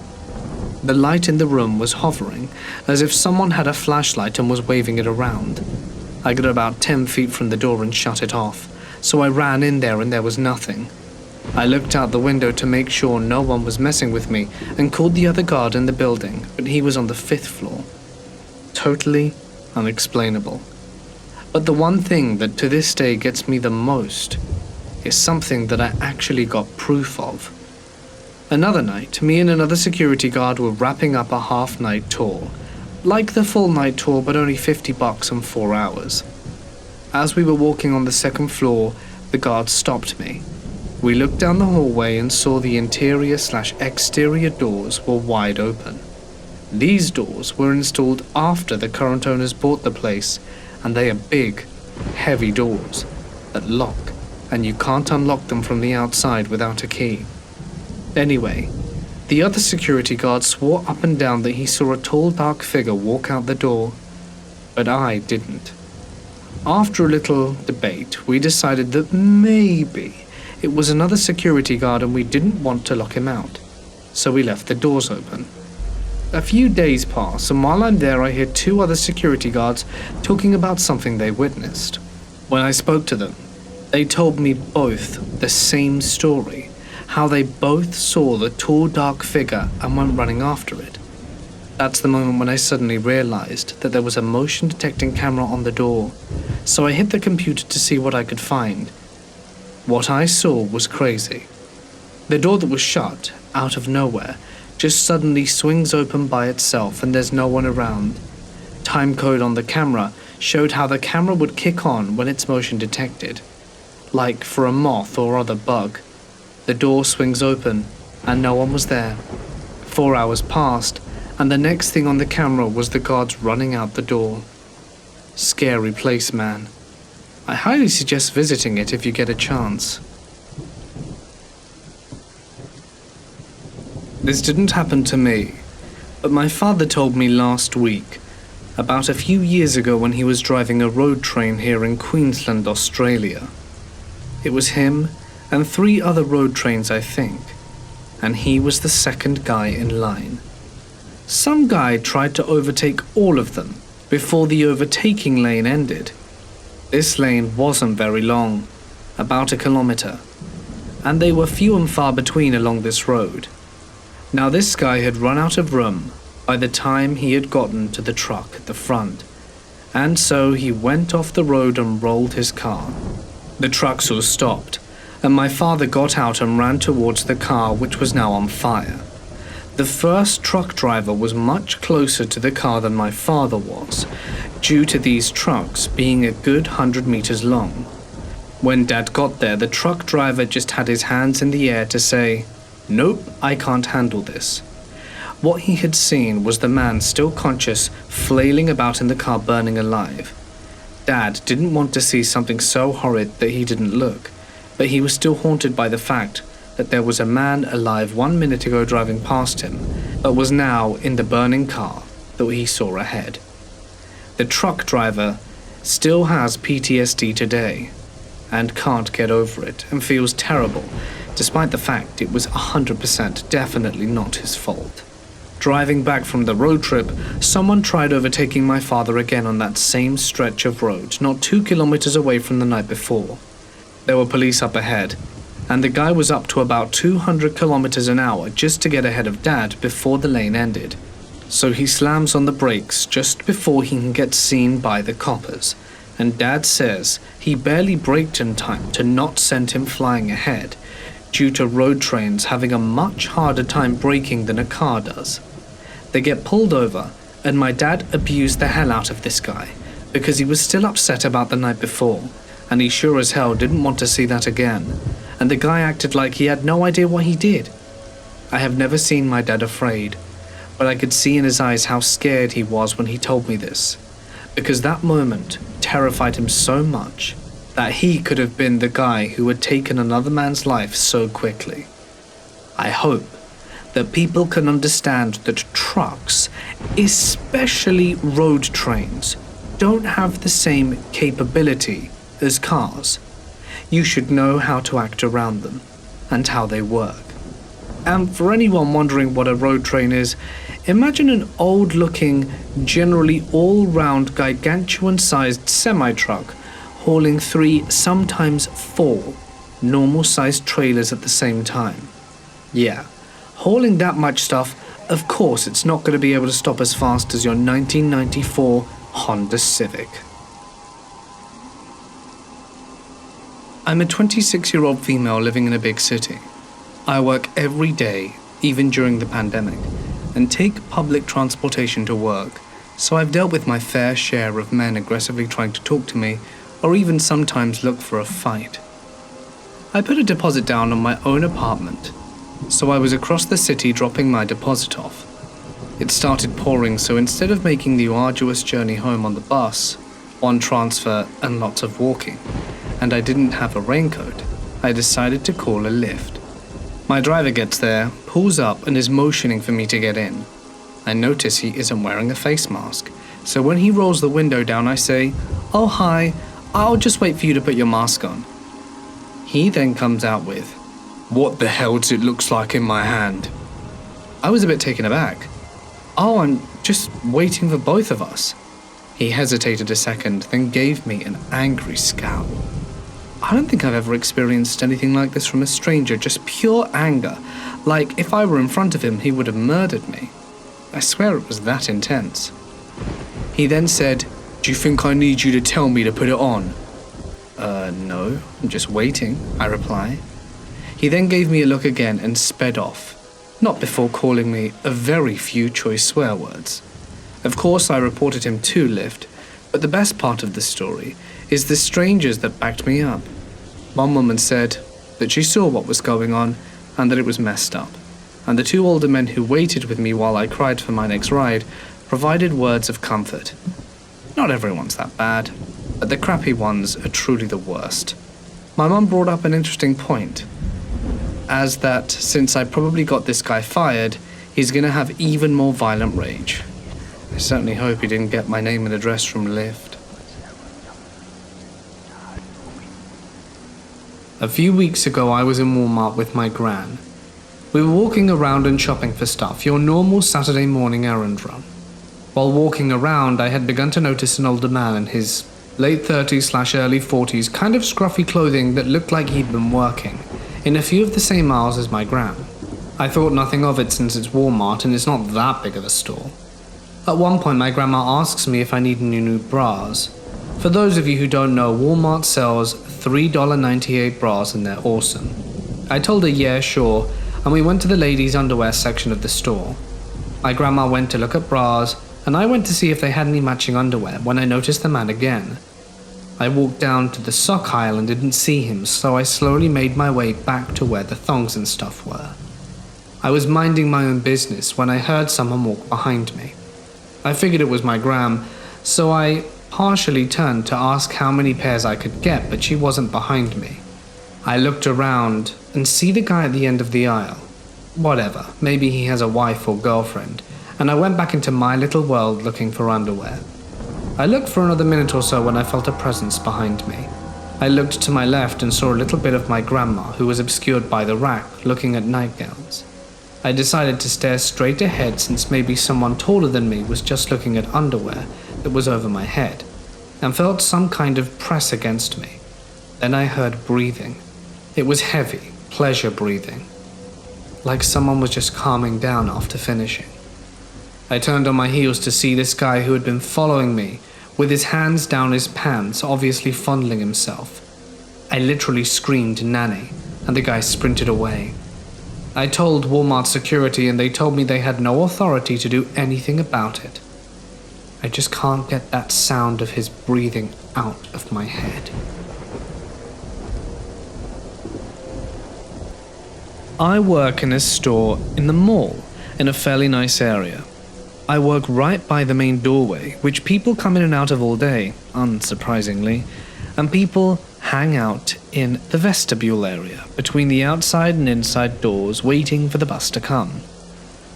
The light in the room was hovering, as if someone had a flashlight and was waving it around. I got about 10 feet from the door and shut it off, so I ran in there and there was nothing. I looked out the window to make sure no one was messing with me and called the other guard in the building, but he was on the 5th floor. Totally unexplainable. But the one thing that to this day gets me the most is something that I actually got proof of. Another night, me and another security guard were wrapping up a half-night tour. Like the full night tour, but only $50 and 4 hours. As we were walking on the 2nd floor, the guard stopped me. We looked down the hallway and saw the interior / exterior doors were wide open. These doors were installed after the current owners bought the place, and they are big, heavy doors that lock, and you can't unlock them from the outside without a key. Anyway, the other security guard swore up and down that he saw a tall dark figure walk out the door, but I didn't. After a little debate, we decided that maybe it was another security guard and we didn't want to lock him out, so we left the doors open. A few days pass, and while I'm there I hear two other security guards talking about something they witnessed. When I spoke to them, they told me both the same story, how they both saw the tall dark figure and went running after it. That's the moment when I suddenly realized that there was a motion detecting camera on the door, so I hit the computer to see what I could find. What I saw was crazy. The door that was shut, out of nowhere, just suddenly swings open by itself and there's no one around. Timecode on the camera showed how the camera would kick on when its motion detected. Like for a moth or other bug. The door swings open and no one was there. 4 hours passed and the next thing on the camera was the guards running out the door. Scary place, man. I highly suggest visiting it if you get a chance. This didn't happen to me, but my father told me last week, about a few years ago when he was driving a road train here in Queensland, Australia. It was him and 3 other road trains, I think, and he was the second guy in line. Some guy tried to overtake all of them before the overtaking lane ended. This lane wasn't very long, about 1 kilometer, and they were few and far between along this road. Now this guy had run out of room by the time he had gotten to the truck at the front, and so he went off the road and rolled his car. The trucks all stopped, and my father got out and ran towards the car, which was now on fire. The first truck driver was much closer to the car than my father was, due to these trucks being a good 100 meters long. When Dad got there, the truck driver just had his hands in the air to say, "Nope, I can't handle this." What he had seen was the man still conscious, flailing about in the car burning alive. Dad didn't want to see something so horrid that he didn't look, but he was still haunted by the fact that there was a man alive 1 minute ago driving past him, but was now in the burning car that he saw ahead. The truck driver still has PTSD today, and can't get over it, and feels terrible, despite the fact it was 100% definitely not his fault. Driving back from the road trip, someone tried overtaking my father again on that same stretch of road, not 2 kilometers away from the night before. There were police up ahead, and the guy was up to about 200 kilometers an hour just to get ahead of Dad before the lane ended. So he slams on the brakes just before he can get seen by the coppers, and Dad says he barely braked in time to not send him flying ahead, due to road trains having a much harder time braking than a car does. They get pulled over, and my dad abused the hell out of this guy, because he was still upset about the night before, and he sure as hell didn't want to see that again, and the guy acted like he had no idea what he did. I have never seen my dad afraid, but I could see in his eyes how scared he was when he told me this, because that moment terrified him so much that he could have been the guy who had taken another man's life so quickly. I hope that people can understand that trucks, especially road trains, don't have the same capability as cars. You should know how to act around them and how they work. And for anyone wondering what a road train is, imagine an old-looking, generally all-round gargantuan-sized semi-truck hauling 3, sometimes 4, normal-sized trailers at the same time. Yeah, hauling that much stuff, of course it's not going to be able to stop as fast as your 1994 Honda Civic. I'm a 26-year-old female living in a big city. I work every day, even during the pandemic, and take public transportation to work, so I've dealt with my fair share of men aggressively trying to talk to me, or even sometimes look for a fight. I put a deposit down on my own apartment, so I was across the city dropping my deposit off. It started pouring, so instead of making the arduous journey home on the bus, one transfer and lots of walking, and I didn't have a raincoat, I decided to call a lift. My driver gets there, pulls up, and is motioning for me to get in. I notice he isn't wearing a face mask, so when he rolls the window down, I say, "Oh hi, I'll just wait for you to put your mask on." He then comes out with, "What the hell does it look like in my hand?" I was a bit taken aback. "Oh, I'm just waiting for both of us." He hesitated a second, then gave me an angry scowl. I don't think I've ever experienced anything like this from a stranger, just pure anger, like if I were in front of him he would have murdered me. I swear it was that intense. He then said, "Do you think I need you to tell me to put it on?" No, I'm just waiting," I reply. He then gave me a look again and sped off, not before calling me a very few choice swear words. Of course, I reported him to Lyft, but the best part of the story is the strangers that backed me up. One woman said that she saw what was going on and that it was messed up, and the two older men who waited with me while I cried for my next ride provided words of comfort. Not everyone's that bad, but the crappy ones are truly the worst. My mum brought up an interesting point, as that since I probably got this guy fired, he's gonna have even more violent rage. I certainly hope he didn't get my name and address from Lyft. A few weeks ago, I was in Walmart with my gran. We were walking around and shopping for stuff, your normal Saturday morning errand run. While walking around, I had begun to notice an older man in his late 30s/early 40s, kind of scruffy clothing that looked like he'd been working in a few of the same aisles as my gran. I thought nothing of it since it's Walmart and it's not that big of a store. At one point, my grandma asks me if I need any new bras. For those of you who don't know, Walmart sells $3.98 bras and they're awesome. I told her yeah, sure, and we went to the ladies' underwear section of the store. My grandma went to look at bras, and I went to see if they had any matching underwear when I noticed the man again. I walked down to the sock aisle and didn't see him, so I slowly made my way back to where the thongs and stuff were. I was minding my own business when I heard someone walk behind me. I figured it was my gram, so I partially turned to ask how many pairs I could get, but she wasn't behind me. I looked around and see the guy at the end of the aisle. Whatever, maybe he has a wife or girlfriend, and I went back into my little world looking for underwear. I looked for another minute or so when I felt a presence behind me. I looked to my left and saw a little bit of my grandma, who was obscured by the rack, looking at nightgowns. I decided to stare straight ahead since maybe someone taller than me was just looking at underwear that was over my head, and felt some kind of press against me. Then I heard breathing. It was heavy, pleasure breathing, like someone was just calming down after finishing. I turned on my heels to see this guy who had been following me, with his hands down his pants, obviously fondling himself. I literally screamed "Nanny," and the guy sprinted away. I told Walmart security and they told me they had no authority to do anything about it. I just can't get that sound of his breathing out of my head. I work in a store in the mall in a fairly nice area. I work right by the main doorway, which people come in and out of all day, unsurprisingly, and people hang out in the vestibule area between the outside and inside doors waiting for the bus to come.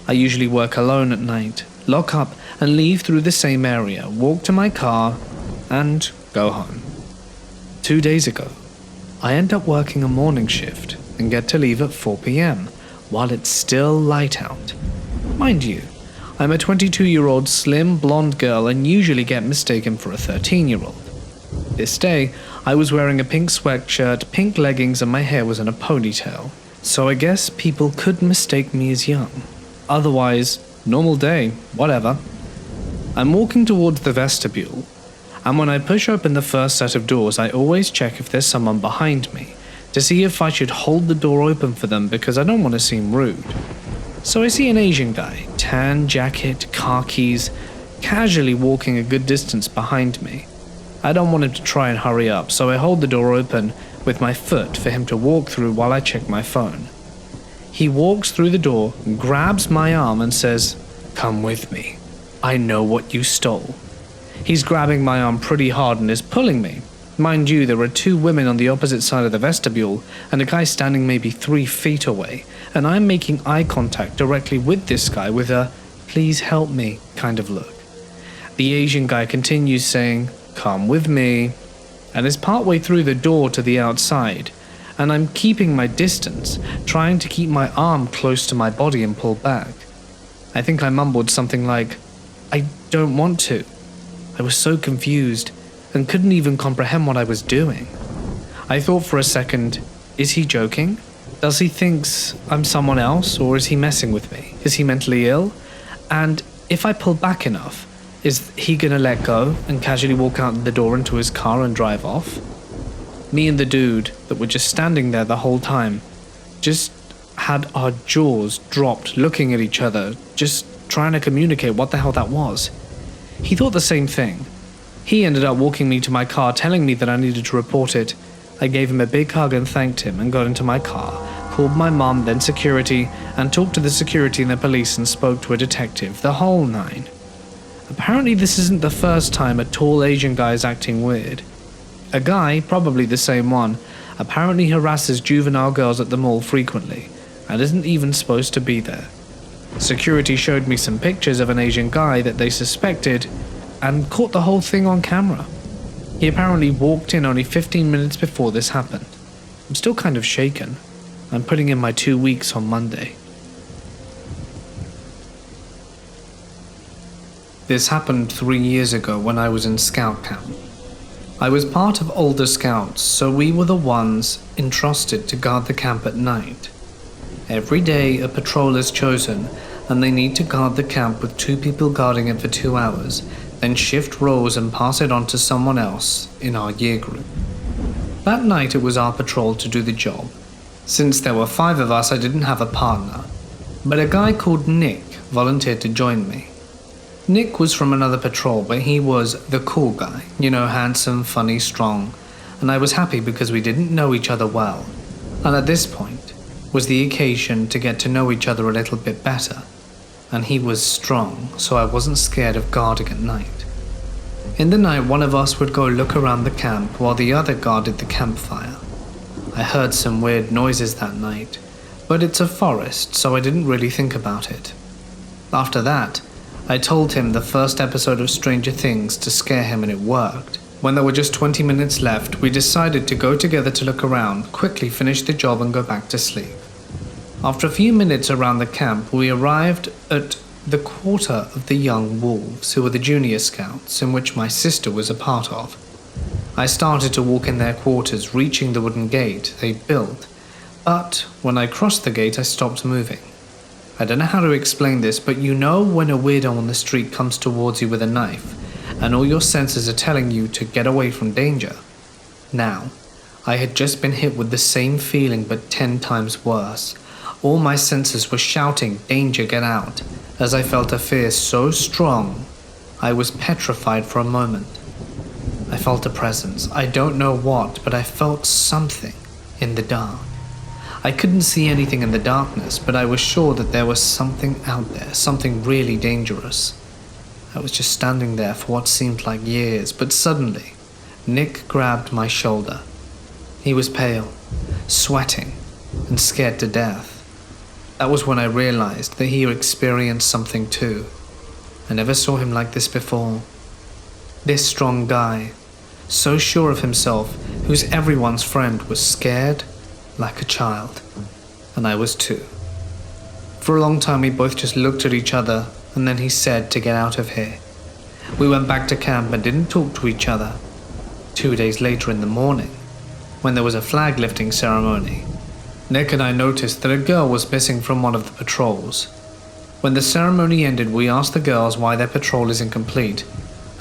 I usually work alone at night, lock up and leave through the same area, walk to my car and go home. 2 days ago, I end up working a morning shift and get to leave at 4 p.m. while it's still light out. Mind you, I'm a 22-year-old slim blonde girl and usually get mistaken for a 13-year-old. This day, I was wearing a pink sweatshirt, pink leggings, and my hair was in a ponytail, so I guess people could mistake me as young. Otherwise, normal day, whatever. I'm walking towards the vestibule, and when I push open the first set of doors, I always check if there's someone behind me, to see if I should hold the door open for them because I don't want to seem rude. So I see an Asian guy, tan jacket, car keys, casually walking a good distance behind me. I don't want him to try and hurry up, so I hold the door open with my foot for him to walk through while I check my phone. He walks through the door, grabs my arm and says, "Come with me. I know what you stole." He's grabbing my arm pretty hard and is pulling me. Mind you, there are two women on the opposite side of the vestibule and a guy standing maybe 3 feet away, and I'm making eye contact directly with this guy with a "please help me" kind of look. The Asian guy continues saying, "Come with me," and is partway through the door to the outside, and I'm keeping my distance, trying to keep my arm close to my body and pull back. I think I mumbled something like, "I don't want to." I was so confused and couldn't even comprehend what I was doing. I thought for a second, is he joking? Does he think I'm someone else, or is he messing with me? Is he mentally ill? And if I pull back enough, is he gonna let go and casually walk out the door into his car and drive off? Me and the dude that were just standing there the whole time just had our jaws dropped looking at each other, just trying to communicate what the hell that was. He thought the same thing. He ended up walking me to my car, telling me that I needed to report it. I gave him a big hug and thanked him and got into my car, called my mom, then security, and talked to the security and the police and spoke to a detective, the whole 9. Apparently this isn't the first time a tall Asian guy is acting weird. A guy, probably the same one, apparently harasses juvenile girls at the mall frequently, and isn't even supposed to be there. Security showed me some pictures of an Asian guy that they suspected, and caught the whole thing on camera. He apparently walked in only 15 minutes before this happened. I'm still kind of shaken. I'm putting in my 2 weeks on Monday. This happened 3 years ago when I was in scout camp. I was part of older scouts, so we were the ones entrusted to guard the camp at night. Every day a patrol is chosen, and they need to guard the camp with 2 people guarding it for 2 hours, then shift roles and pass it on to someone else in our year group. That night it was our patrol to do the job. Since there were 5 of us, I didn't have a partner, but a guy called Nick volunteered to join me. Nick was from another patrol, but he was the cool guy, handsome, funny, strong, and I was happy because we didn't know each other well, and at this point was the occasion to get to know each other a little bit better. And he was strong, so I wasn't scared of guarding at night. In the night, one of us would go look around the camp while the other guarded the campfire. I heard some weird noises that night, but it's a forest, so I didn't really think about it. After that, I told him the first episode of Stranger Things to scare him, and it worked. When there were just 20 minutes left, we decided to go together to look around, quickly finish the job and go back to sleep. After a few minutes around the camp, we arrived at the quarter of the young wolves, who were the junior scouts, in which my sister was a part of. I started to walk in their quarters, reaching the wooden gate they built, but when I crossed the gate I stopped moving. I don't know how to explain this, but when a weirdo on the street comes towards you with a knife, and all your senses are telling you to get away from danger. Now, I had just been hit with the same feeling but 10 times worse. All my senses were shouting, "Danger, get out," as I felt a fear so strong, I was petrified for a moment. I felt a presence. I don't know what, but I felt something in the dark. I couldn't see anything in the darkness, but I was sure that there was something out there, something really dangerous. I was just standing there for what seemed like years, but suddenly, Nick grabbed my shoulder. He was pale, sweating, and scared to death. That was when I realized that he experienced something too. I never saw him like this before. This strong guy, so sure of himself, who's everyone's friend, was scared like a child. And I was too. For a long time we both just looked at each other, and then he said to get out of here. We went back to camp and didn't talk to each other. 2 days later in the morning, when there was a flag lifting ceremony, Nick and I noticed that a girl was missing from one of the patrols. When the ceremony ended, we asked the girls why their patrol is incomplete,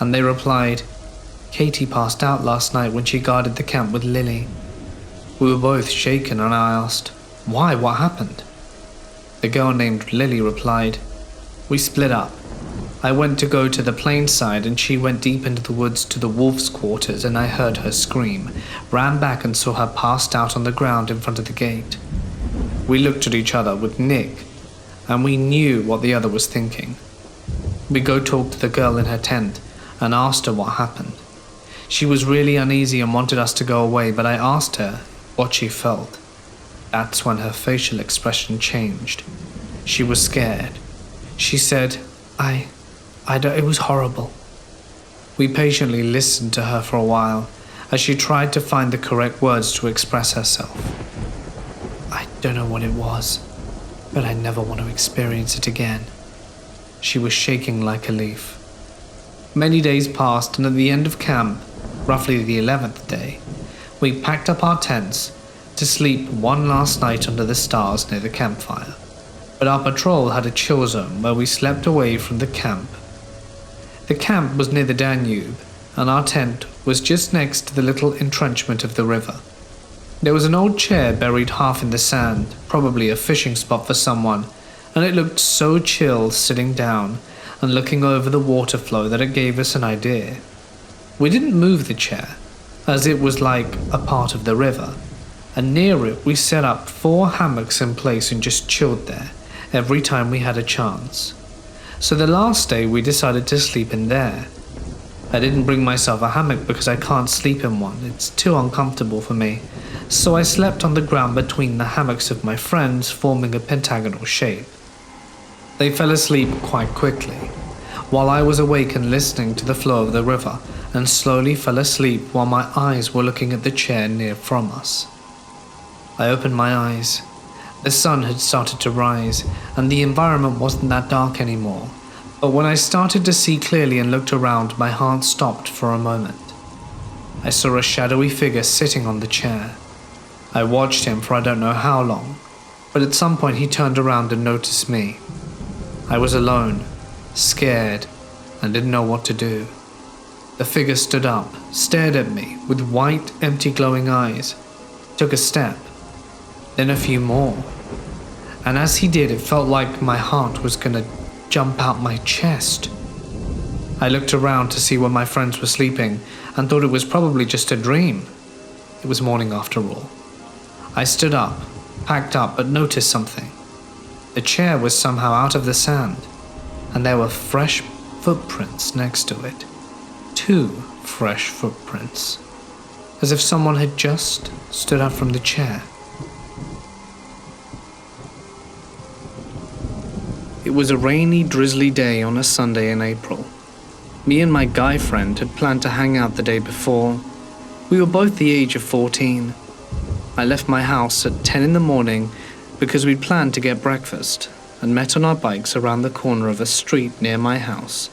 and they replied, "Katie passed out last night when she guarded the camp with Lily." We were both shaken, and I asked, "Why? What happened?" The girl named Lily replied, "We split up. I went to go to the plain side and she went deep into the woods to the wolves' quarters, and I heard her scream, ran back and saw her passed out on the ground in front of the gate." We looked at each other with Nick, and we knew what the other was thinking. We go talk to the girl in her tent and asked her what happened. She was really uneasy and wanted us to go away, but I asked her what she felt. That's when her facial expression changed. She was scared. She said, it was horrible. We patiently listened to her for a while as she tried to find the correct words to express herself. I don't know what it was, but I never want to experience it again. She was shaking like a leaf. Many days passed, and at the end of camp, roughly the 11th day, we packed up our tents to sleep one last night under the stars near the campfire. But our patrol had a chill zone where we slept away from the camp. The camp was near the Danube, and our tent was just next to the little entrenchment of the river. There was an old chair buried half in the sand, probably a fishing spot for someone, and it looked so chill sitting down and looking over the water flow that it gave us an idea. We didn't move the chair, as it was like a part of the river, and near it we set up 4 hammocks in place and just chilled there every time we had a chance. So the last day we decided to sleep in there. I didn't bring myself a hammock because I can't sleep in one, it's too uncomfortable for me, so I slept on the ground between the hammocks of my friends, forming a pentagonal shape. They fell asleep quite quickly, while I was awake and listening to the flow of the river, and slowly fell asleep while my eyes were looking at the chair near from us. I opened my eyes. The sun had started to rise, and the environment wasn't that dark anymore, but when I started to see clearly and looked around, my heart stopped for a moment. I saw a shadowy figure sitting on the chair. I watched him for I don't know how long, but at some point he turned around and noticed me. I was alone, scared, and didn't know what to do. The figure stood up, stared at me with white, empty glowing eyes, took a step, then a few more, and as he did it felt like my heart was gonna jump out my chest. I looked around to see where my friends were sleeping and thought it was probably just a dream. It was morning after all. I stood up, packed up, but noticed something. The chair was somehow out of the sand, and there were fresh footprints next to it. 2 fresh footprints, as if someone had just stood up from the chair. It was a rainy, drizzly day on a Sunday in April. Me and my guy friend had planned to hang out the day before. We were both the age of 14. I left my house at 10 in the morning because we'd planned to get breakfast and met on our bikes around the corner of a street near my house.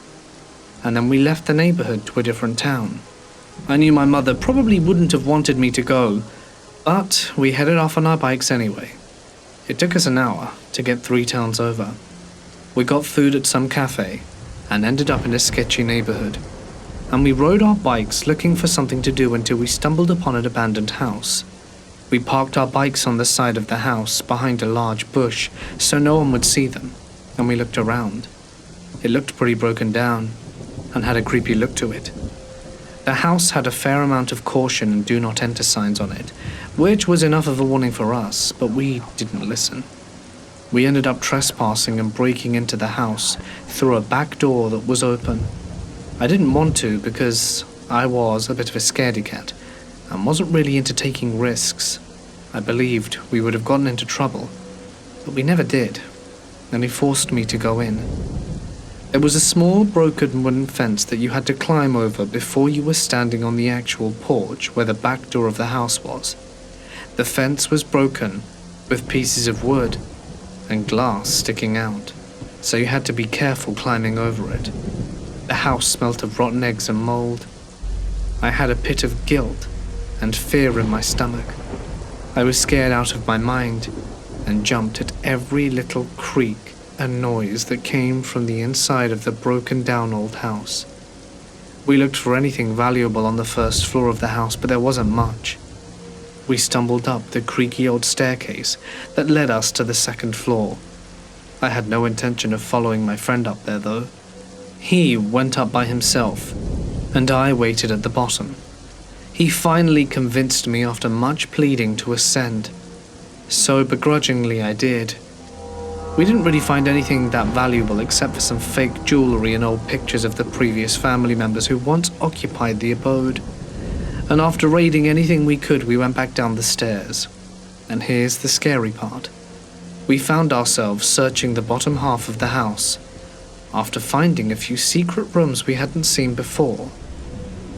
And then we left the neighborhood to a different town. I knew my mother probably wouldn't have wanted me to go, but we headed off on our bikes anyway. It took us an hour to get 3 towns over. We got food at some cafe and ended up in a sketchy neighborhood. And we rode our bikes looking for something to do until we stumbled upon an abandoned house. We parked our bikes on the side of the house behind a large bush so no one would see them, and we looked around. It looked pretty broken down and had a creepy look to it. The house had a fair amount of caution and do not enter signs on it, which was enough of a warning for us, but we didn't listen. We ended up trespassing and breaking into the house through a back door that was open. I didn't want to because I was a bit of a scaredy cat and wasn't really into taking risks. I believed we would have gotten into trouble, but we never did, and he forced me to go in. There was a small broken wooden fence that you had to climb over before you were standing on the actual porch where the back door of the house was. The fence was broken with pieces of wood and glass sticking out, so you had to be careful climbing over it. The house smelt of rotten eggs and mold. I had a pit of guilt and fear in my stomach. I was scared out of my mind and jumped at every little creak and noise that came from the inside of the broken down old house. We looked for anything valuable on the first floor of the house, but there wasn't much. We stumbled up the creaky old staircase that led us to the second floor. I had no intention of following my friend up there though. He went up by himself, and I waited at the bottom. He finally convinced me after much pleading to ascend, so begrudgingly I did. We didn't really find anything that valuable except for some fake jewelry and old pictures of the previous family members who once occupied the abode. And after raiding anything we could, we went back down the stairs. And here's the scary part. We found ourselves searching the bottom half of the house, after finding a few secret rooms we hadn't seen before.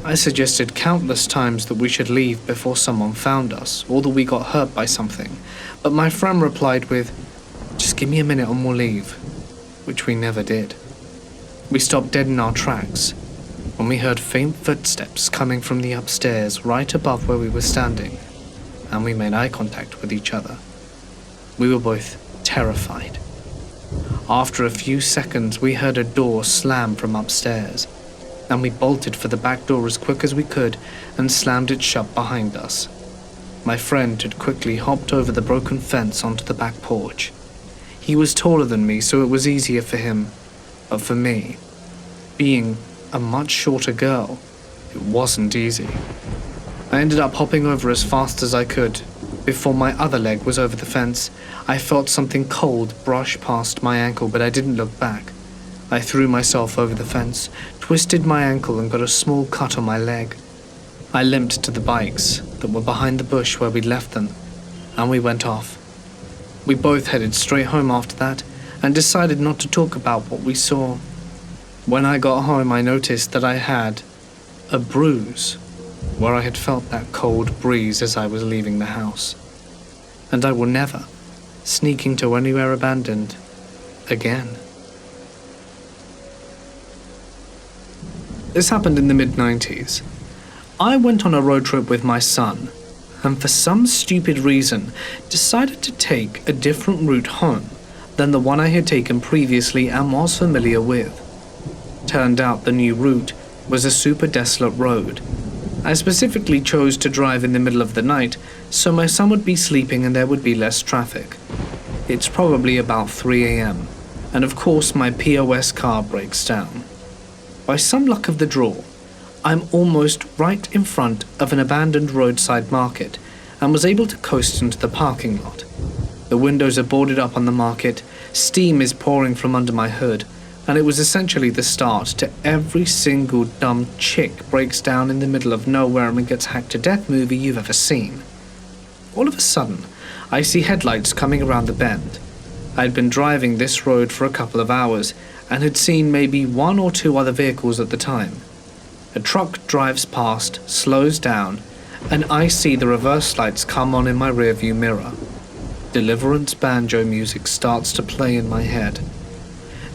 I suggested countless times that we should leave before someone found us, or that we got hurt by something, but my friend replied with, "Just give me a minute and we'll leave," which we never did. We stopped dead in our tracks when we heard faint footsteps coming from the upstairs right above where we were standing, and we made eye contact with each other. We were both terrified. After a few seconds, we heard a door slam from upstairs, and we bolted for the back door as quick as we could and slammed it shut behind us. My friend had quickly hopped over the broken fence onto the back porch. He was taller than me, so it was easier for him, but for me, being a much shorter girl, it wasn't easy. I ended up hopping over as fast as I could. Before my other leg was over the fence, I felt something cold brush past my ankle, but I didn't look back. I threw myself over the fence, twisted my ankle and got a small cut on my leg. I limped to the bikes that were behind the bush where we'd left them, and we went off. We both headed straight home after that and decided not to talk about what we saw. When I got home, I noticed that I had a bruise where I had felt that cold breeze as I was leaving the house. And I will never sneak into anywhere abandoned again. This happened in the mid-90s. I went on a road trip with my son, and for some stupid reason decided to take a different route home than the one I had taken previously and was familiar with. Turned out the new route was a super desolate road. I specifically chose to drive in the middle of the night so my son would be sleeping and there would be less traffic. It's probably about 3 a.m, and of course my POS car breaks down. By some luck of the draw, I'm almost right in front of an abandoned roadside market and was able to coast into the parking lot. The windows are boarded up on the market, steam is pouring from under my hood, and it was essentially the start to every single dumb chick breaks down in the middle of nowhere and gets hacked to death movie you've ever seen. All of a sudden, I see headlights coming around the bend. I'd been driving this road for a couple of hours and had seen maybe 1 or 2 other vehicles at the time. A truck drives past, slows down, and I see the reverse lights come on in my rearview mirror. Deliverance banjo music starts to play in my head.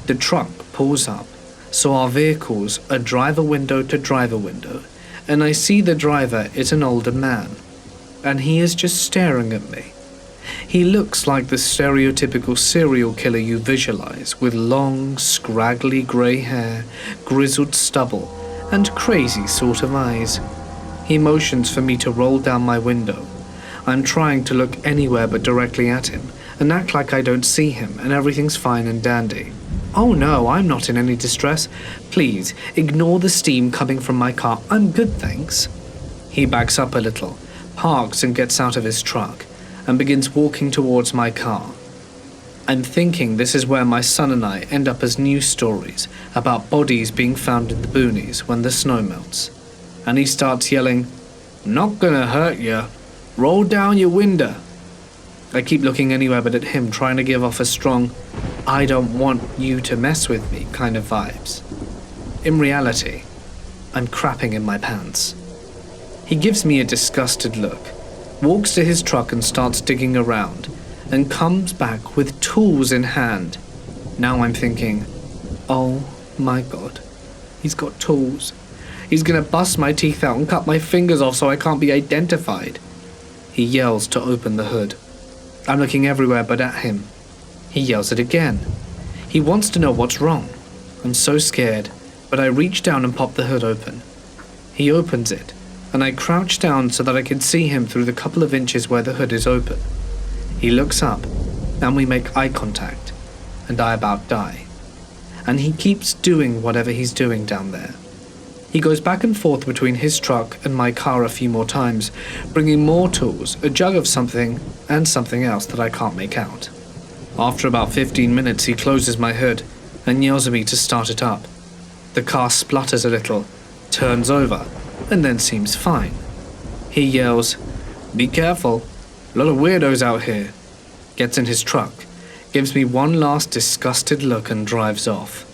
The truck pulls up, so our vehicles are driver window to driver window, and I see the driver is an older man, and he is just staring at me. He looks like the stereotypical serial killer you visualize, with long, scraggly grey hair, grizzled stubble, and crazy sort of eyes. He motions for me to roll down my window. I'm trying to look anywhere but directly at him, and act like I don't see him, and everything's fine and dandy. Oh no, I'm not in any distress. Please, ignore the steam coming from my car. I'm good, thanks. He backs up a little, parks and gets out of his truck, and begins walking towards my car. I'm thinking this is where my son and I end up as news stories about bodies being found in the boonies when the snow melts. And he starts yelling, "Not gonna hurt ya. Roll down your window." I keep looking anywhere but at him, trying to give off a strong, "I don't want you to mess with me" kind of vibes. In reality, I'm crapping in my pants. He gives me a disgusted look, walks to his truck and starts digging around, and comes back with tools in hand. Now I'm thinking, oh my god, he's got tools. He's gonna bust my teeth out and cut my fingers off so I can't be identified. He yells to open the hood. I'm looking everywhere but at him. He yells it again. He wants to know what's wrong. I'm so scared, but I reach down and pop the hood open. He opens it, and I crouch down so that I can see him through the couple of inches where the hood is open. He looks up, and we make eye contact, and I about die. And he keeps doing whatever he's doing down there. He goes back and forth between his truck and my car a few more times, bringing more tools, a jug of something, and something else that I can't make out. After about 15 minutes, he closes my hood and yells at me to start it up. The car splutters a little, turns over, and then seems fine. He yells, "Be careful, a lot of weirdos out here," gets in his truck, gives me one last disgusted look and drives off.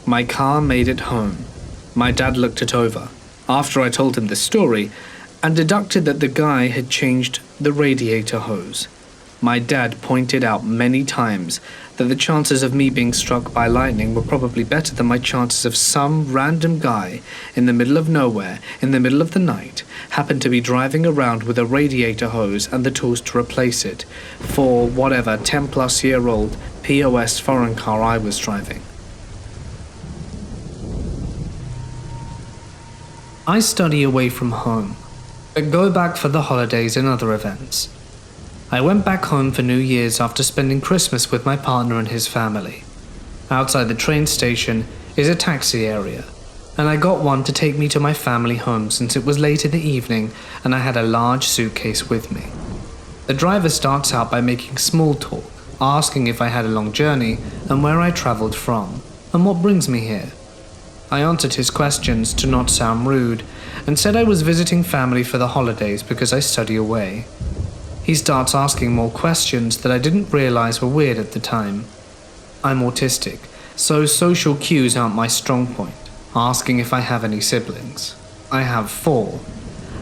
My car made it home. My dad looked it over, after I told him the story, and deducted that the guy had changed the radiator hose. My dad pointed out many times that the chances of me being struck by lightning were probably better than my chances of some random guy in the middle of nowhere, in the middle of the night, happened to be driving around with a radiator hose and the tools to replace it for whatever 10-plus-year-old POS foreign car I was driving. I study away from home, but go back for the holidays and other events. I went back home for New Year's after spending Christmas with my partner and his family. Outside the train station is a taxi area, and I got one to take me to my family home since it was late in the evening and I had a large suitcase with me. The driver starts out by making small talk, asking if I had a long journey and where I travelled from, and what brings me here. I answered his questions to not sound rude, and said I was visiting family for the holidays because I study away. He starts asking more questions that I didn't realize were weird at the time. I'm autistic, so social cues aren't my strong point, asking if I have any siblings. I have 4.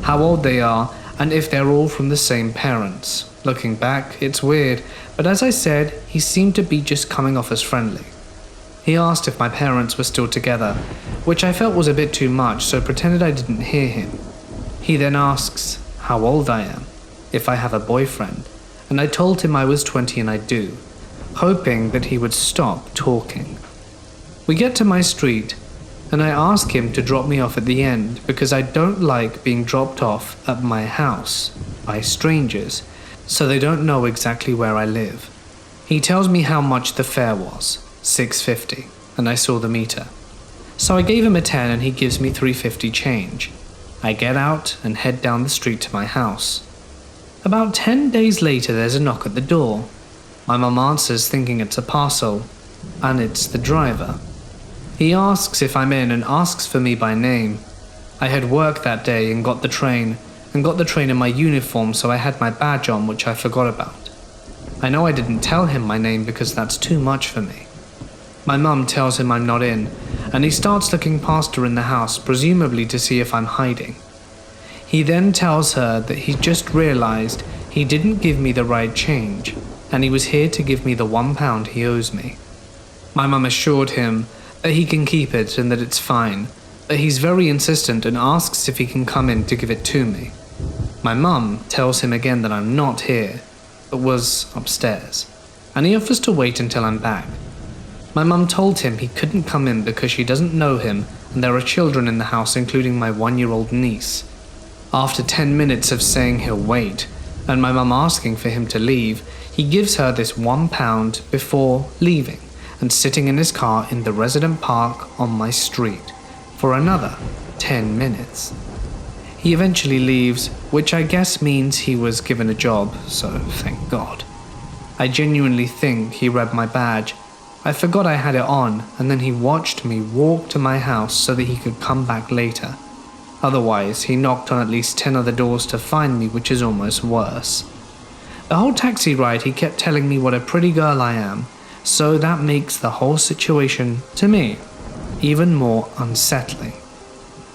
How old they are, and if they're all from the same parents. Looking back, it's weird, but as I said, he seemed to be just coming off as friendly. He asked if my parents were still together, which I felt was a bit too much, so pretended I didn't hear him. He then asks how old I am, if I have a boyfriend, and I told him I was 20 and I do, hoping that he would stop talking. We get to my street, and I ask him to drop me off at the end because I don't like being dropped off at my house by strangers, so they don't know exactly where I live. He tells me how much the fare was, $6.50, and I saw the meter. So I gave him a 10 and he gives me $3.50 change. I get out and head down the street to my house. About 10 days later, there's a knock at the door. My mum answers thinking it's a parcel, and it's the driver. He asks if I'm in and asks for me by name. I had work that day and got the train in my uniform, so I had my badge on, which I forgot about. I know I didn't tell him my name because that's too much for me. My mum tells him I'm not in, and he starts looking past her in the house, presumably to see if I'm hiding. He then tells her that he just realized he didn't give me the right change, and he was here to give me the £1 he owes me. My mum assured him that he can keep it and that it's fine, but he's very insistent and asks if he can come in to give it to me. My mum tells him again that I'm not here, but was upstairs, and he offers to wait until I'm back. My mum told him he couldn't come in because she doesn't know him and there are children in the house, including my 1-year-old niece. After 10 minutes of saying he'll wait, and my mum asking for him to leave, he gives her this £1 before leaving and sitting in his car in the resident park on my street for another 10 minutes. He eventually leaves, which I guess means he was given a job, so thank God. I genuinely think he read my badge. I forgot I had it on, and then he watched me walk to my house so that he could come back later. Otherwise, he knocked on at least 10 other doors to find me, which is almost worse. The whole taxi ride he kept telling me what a pretty girl I am, so that makes the whole situation, to me, even more unsettling.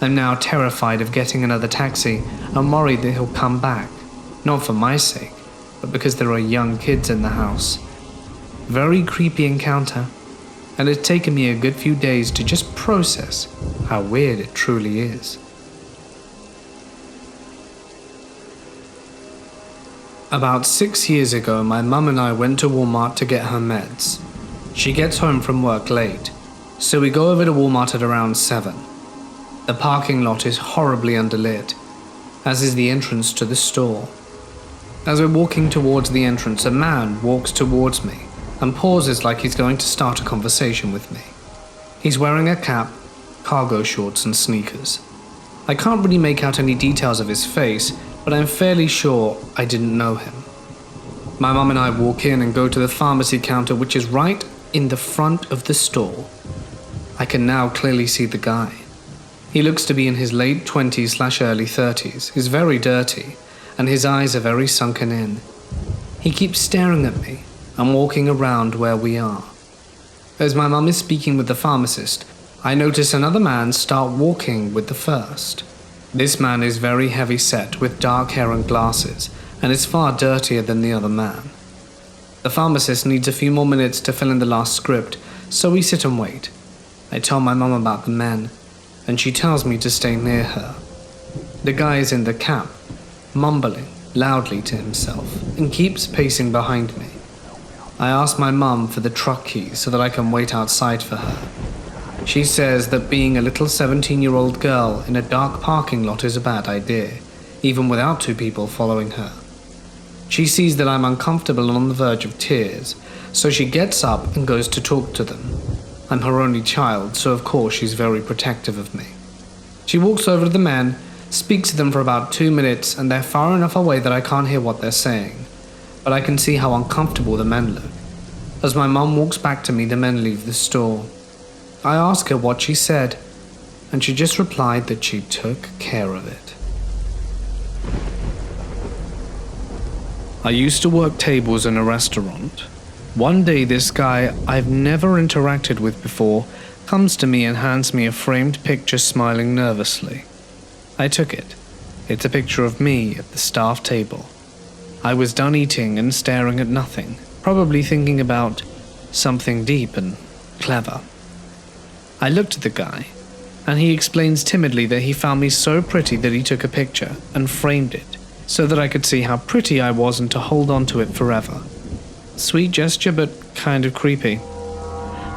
I'm now terrified of getting another taxi and worried that he'll come back, not for my sake, but because there are young kids in the house. Very creepy encounter, and it's taken me a good few days to just process how weird it truly is. About 6 years ago, my mum and I went to Walmart to get her meds. She gets home from work late, so we go over to Walmart at around 7. The parking lot is horribly underlit, as is the entrance to the store. As we're walking towards the entrance, a man walks towards me and pauses like he's going to start a conversation with me. He's wearing a cap, cargo shorts and sneakers. I can't really make out any details of his face, but I'm fairly sure I didn't know him. My mum and I walk in and go to the pharmacy counter, which is right in the front of the store. I can now clearly see the guy. He looks to be in his late 20s/early 30s. He's very dirty, and his eyes are very sunken in. He keeps staring at me and walking around where we are. As my mum is speaking with the pharmacist, I notice another man start walking with the first. This man is very heavy set with dark hair and glasses, and is far dirtier than the other man. The pharmacist needs a few more minutes to fill in the last script, so we sit and wait. I tell my mum about the men, and she tells me to stay near her. The guy is in the cab, mumbling loudly to himself, and keeps pacing behind me. I ask my mum for the truck keys so that I can wait outside for her. She says that being a little 17-year-old girl in a dark parking lot is a bad idea, even without two people following her. She sees that I'm uncomfortable and on the verge of tears, so she gets up and goes to talk to them. I'm her only child, so of course she's very protective of me. She walks over to the men, speaks to them for about 2 minutes, and they're far enough away that I can't hear what they're saying, but I can see how uncomfortable the men look. As my mum walks back to me, the men leave the store. I ask her what she said, and she just replied that she took care of it. I used to work tables in a restaurant. One day this guy I've never interacted with before comes to me and hands me a framed picture smiling nervously. I took it. It's a picture of me at the staff table. I was done eating and staring at nothing, probably thinking about something deep and clever. I looked at the guy, and he explains timidly that he found me so pretty that he took a picture and framed it, so that I could see how pretty I was and to hold on to it forever. Sweet gesture, but kind of creepy.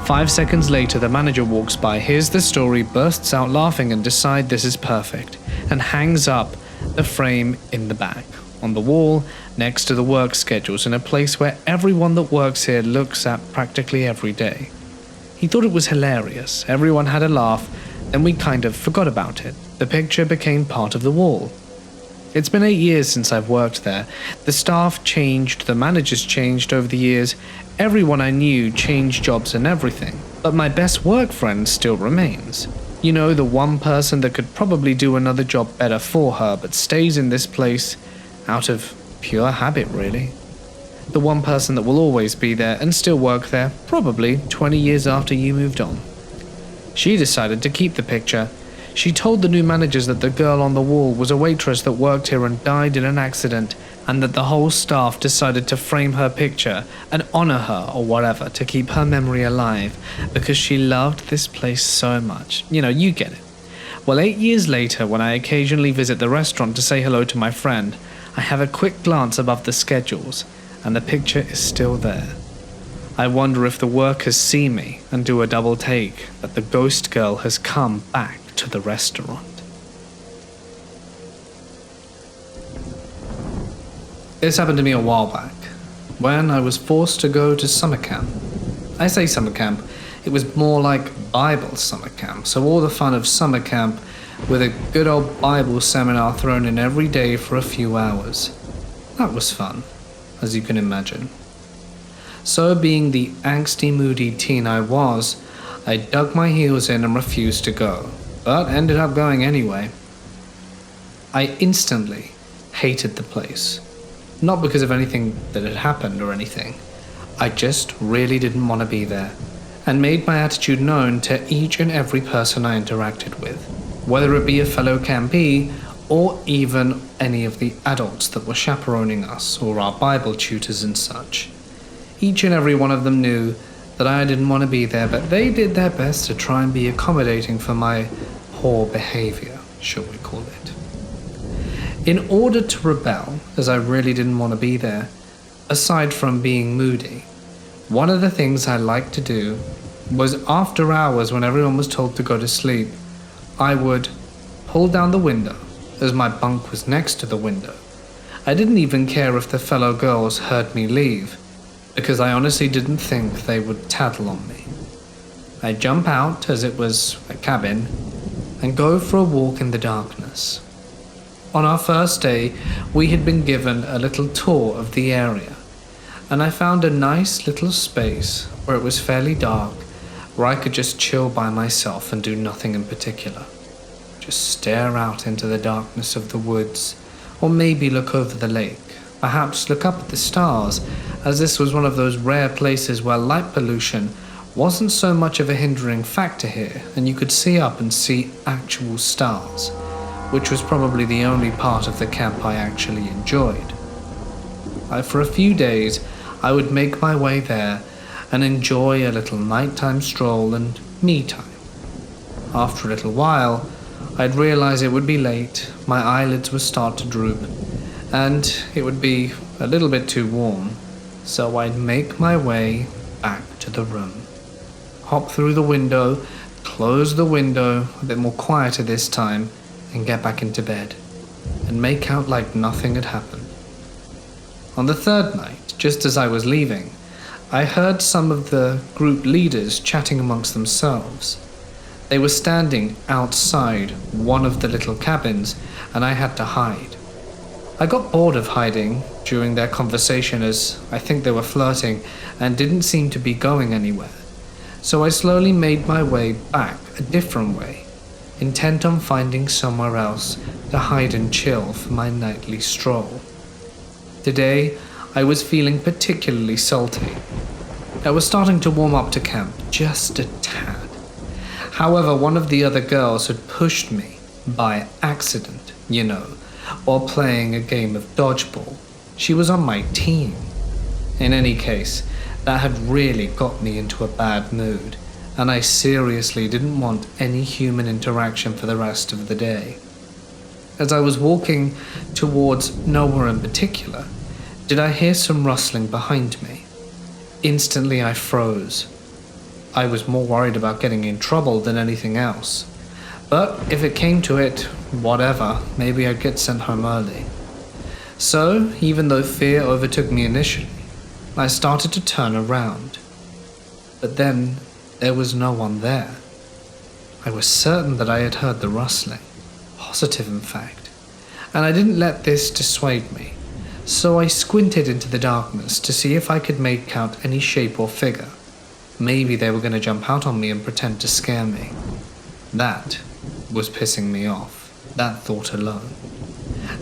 5 seconds later, the manager walks by, hears the story, bursts out laughing and decides this is perfect, and hangs up the frame in the back, on the wall, next to the work schedules, in a place where everyone that works here looks at practically every day. He thought it was hilarious. Everyone had a laugh, then we kind of forgot about it. The picture became part of the wall. It's been 8 years since I've worked there. The staff changed, the managers changed over the years. Everyone I knew changed jobs and everything. But my best work friend still remains. You know, the one person that could probably do another job better for her, but stays in this place out of pure habit, really. The one person that will always be there and still work there, probably 20 years after you moved on. She decided to keep the picture. She told the new managers that the girl on the wall was a waitress that worked here and died in an accident, and that the whole staff decided to frame her picture and honor her or whatever to keep her memory alive because she loved this place so much. You know, you get it. Well, 8 years later, when I occasionally visit the restaurant to say hello to my friend, I have a quick glance above the schedules, and the picture is still there. I wonder if the workers see me and do a double take, that the ghost girl has come back to the restaurant. This happened to me a while back, when I was forced to go to summer camp. I say summer camp, it was more like Bible summer camp, so all the fun of summer camp with a good old Bible seminar thrown in every day for a few hours. That was fun, as you can imagine. So being the angsty, moody teen I was, I dug my heels in and refused to go, but ended up going anyway. I instantly hated the place. Not because of anything that had happened or anything. I just really didn't want to be there, and made my attitude known to each and every person I interacted with, whether it be a fellow campee or even any of the adults that were chaperoning us or our Bible tutors and such. Each and every one of them knew that I didn't want to be there, but they did their best to try and be accommodating for my poor behavior, shall we call it. In order to rebel, as I really didn't want to be there, aside from being moody, one of the things I liked to do was after hours when everyone was told to go to sleep, I would pull down the window, as my bunk was next to the window. I didn't even care if the fellow girls heard me leave, because I honestly didn't think they would tattle on me. I'd jump out, as it was a cabin, and go for a walk in the darkness. On our first day, we had been given a little tour of the area. and I found a nice little space where it was fairly dark, where I could just chill by myself and do nothing in particular. Just stare out into the darkness of the woods, or maybe look over the lake, perhaps look up at the stars, as this was one of those rare places where light pollution wasn't so much of a hindering factor here, and you could see up and see actual stars, which was probably the only part of the camp I actually enjoyed. For a few days, I would make my way there and enjoy a little nighttime stroll and me time. After a little while, I'd realize it would be late, my eyelids would start to droop, and it would be a little bit too warm, so I'd make my way back to the room. Hop through the window, close the window, a bit more quieter this time, and get back into bed, and make out like nothing had happened. On the third night, just as I was leaving, I heard some of the group leaders chatting amongst themselves. They were standing outside one of the little cabins, and I had to hide. I got bored of hiding during their conversation, as I think they were flirting and didn't seem to be going anywhere. So I slowly made my way back a different way, intent on finding somewhere else to hide and chill for my nightly stroll. Today, I was feeling particularly salty. I was starting to warm up to camp just a tad. However, one of the other girls had pushed me by accident, while playing a game of dodgeball. She was on my team. In any case, that had really got me into a bad mood, and I seriously didn't want any human interaction for the rest of the day. As I was walking towards nowhere in particular, did I hear some rustling behind me. Instantly I froze. I was more worried about getting in trouble than anything else. But if it came to it, whatever, maybe I'd get sent home early. So, even though fear overtook me initially, I started to turn around. But then, there was no one there. I was certain that I had heard the rustling. Positive, in fact. And I didn't let this dissuade me. So I squinted into the darkness to see if I could make out any shape or figure. Maybe they were going to jump out on me and pretend to scare me. That was pissing me off, that thought alone.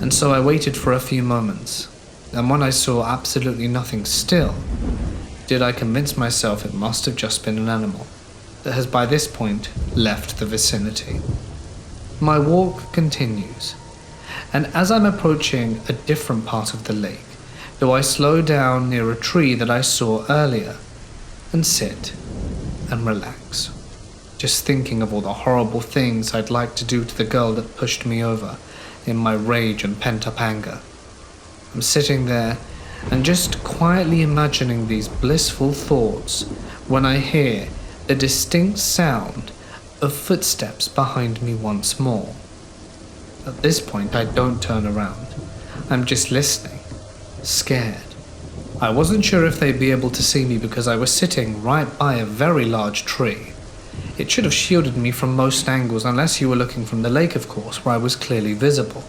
And so I waited for a few moments, and when I saw absolutely nothing still, did I convince myself it must have just been an animal that has by this point left the vicinity. My walk continues, and as I'm approaching a different part of the lake, do I slow down near a tree that I saw earlier and sit and relax, just thinking of all the horrible things I'd like to do to the girl that pushed me over in my rage and pent-up anger. I'm sitting there and just quietly imagining these blissful thoughts when I hear the distinct sound of footsteps behind me once more. At this point, I don't turn around. I'm just listening, scared. I wasn't sure if they'd be able to see me because I was sitting right by a very large tree. It should have shielded me from most angles unless you were looking from the lake, of course, where I was clearly visible.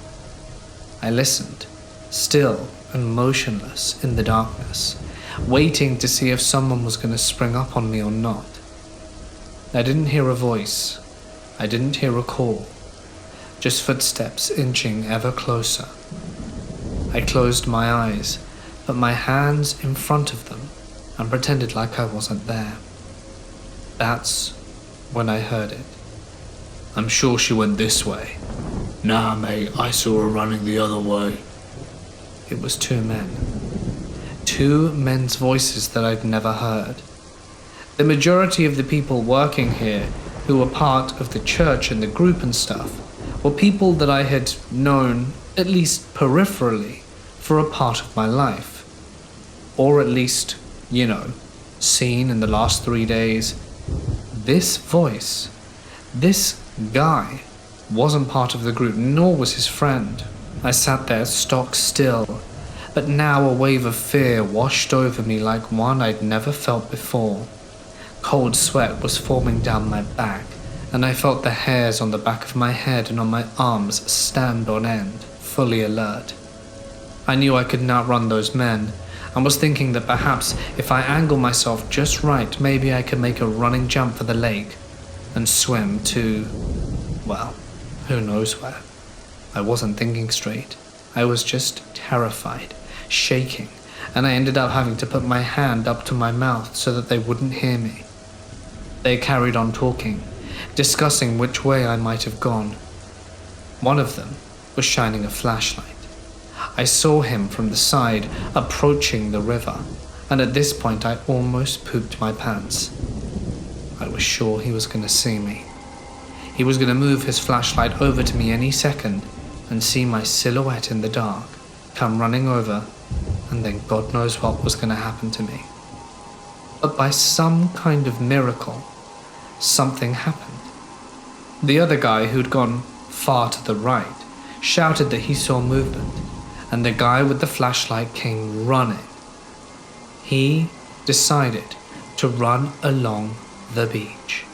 I listened, still and motionless in the darkness, waiting to see if someone was going to spring up on me or not. I didn't hear a voice. I didn't hear a call. Just footsteps inching ever closer. I closed my eyes, put my hands in front of them, and pretended like I wasn't there. That's when I heard it.
I'm sure she went this way. Nah, mate, I saw her running the other way.
It was two men. Two men's voices that I'd never heard. The majority of the people working here, who were part of the church and the group and stuff, were people that I had known, at least peripherally, for a part of my life. Or at least, seen in the last 3 days. This voice, this guy, wasn't part of the group, nor was his friend. I sat there stock still, but now a wave of fear washed over me like one I'd never felt before. Cold sweat was forming down my back, and I felt the hairs on the back of my head and on my arms stand on end, fully alert. I knew I could outrun those men, and was thinking that perhaps if I angle myself just right, maybe I could make a running jump for the lake and swim to, well, who knows where. I wasn't thinking straight. I was just terrified, shaking, and I ended up having to put my hand up to my mouth so that they wouldn't hear me. They carried on talking, discussing which way I might have gone. One of them was shining a flashlight. I saw him from the side, approaching the river, and at this point I almost pooped my pants. I was sure he was going to see me. He was going to move his flashlight over to me any second and see my silhouette in the dark, come running over, and then God knows what was going to happen to me. But by some kind of miracle, something happened. The other guy, who'd gone far to the right, shouted that he saw movement, and the guy with the flashlight came running. He decided to run along the beach,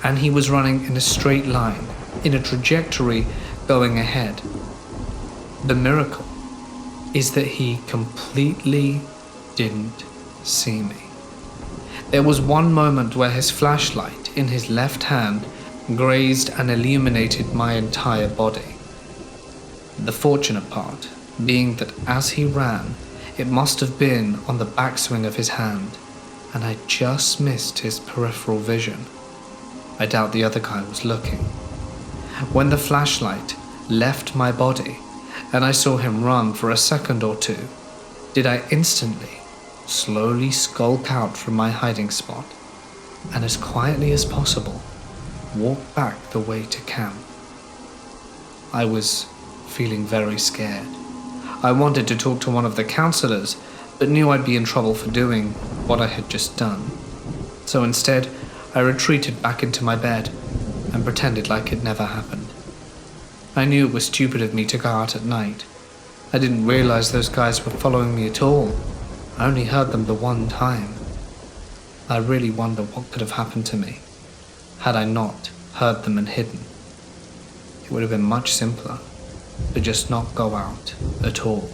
and he was running in a straight line, in a trajectory going ahead. The miracle is that he completely didn't see me. There was one moment where his flashlight in his left hand grazed and illuminated my entire body. The fortunate part being that as he ran, it must have been on the backswing of his hand, and I just missed his peripheral vision. I doubt the other guy was looking. When the flashlight left my body, and I saw him run for a second or two, did I instantly, slowly skulk out from my hiding spot, and as quietly as possible, walk back the way to camp. I was feeling very scared. I wanted to talk to one of the counselors, but knew I'd be in trouble for doing what I had just done. So instead, I retreated back into my bed and pretended like it never happened. I knew it was stupid of me to go out at night. I didn't realize those guys were following me at all. I only heard them the one time. I really wonder what could have happened to me had I not heard them and hidden. It would have been much simpler to just not go out at all.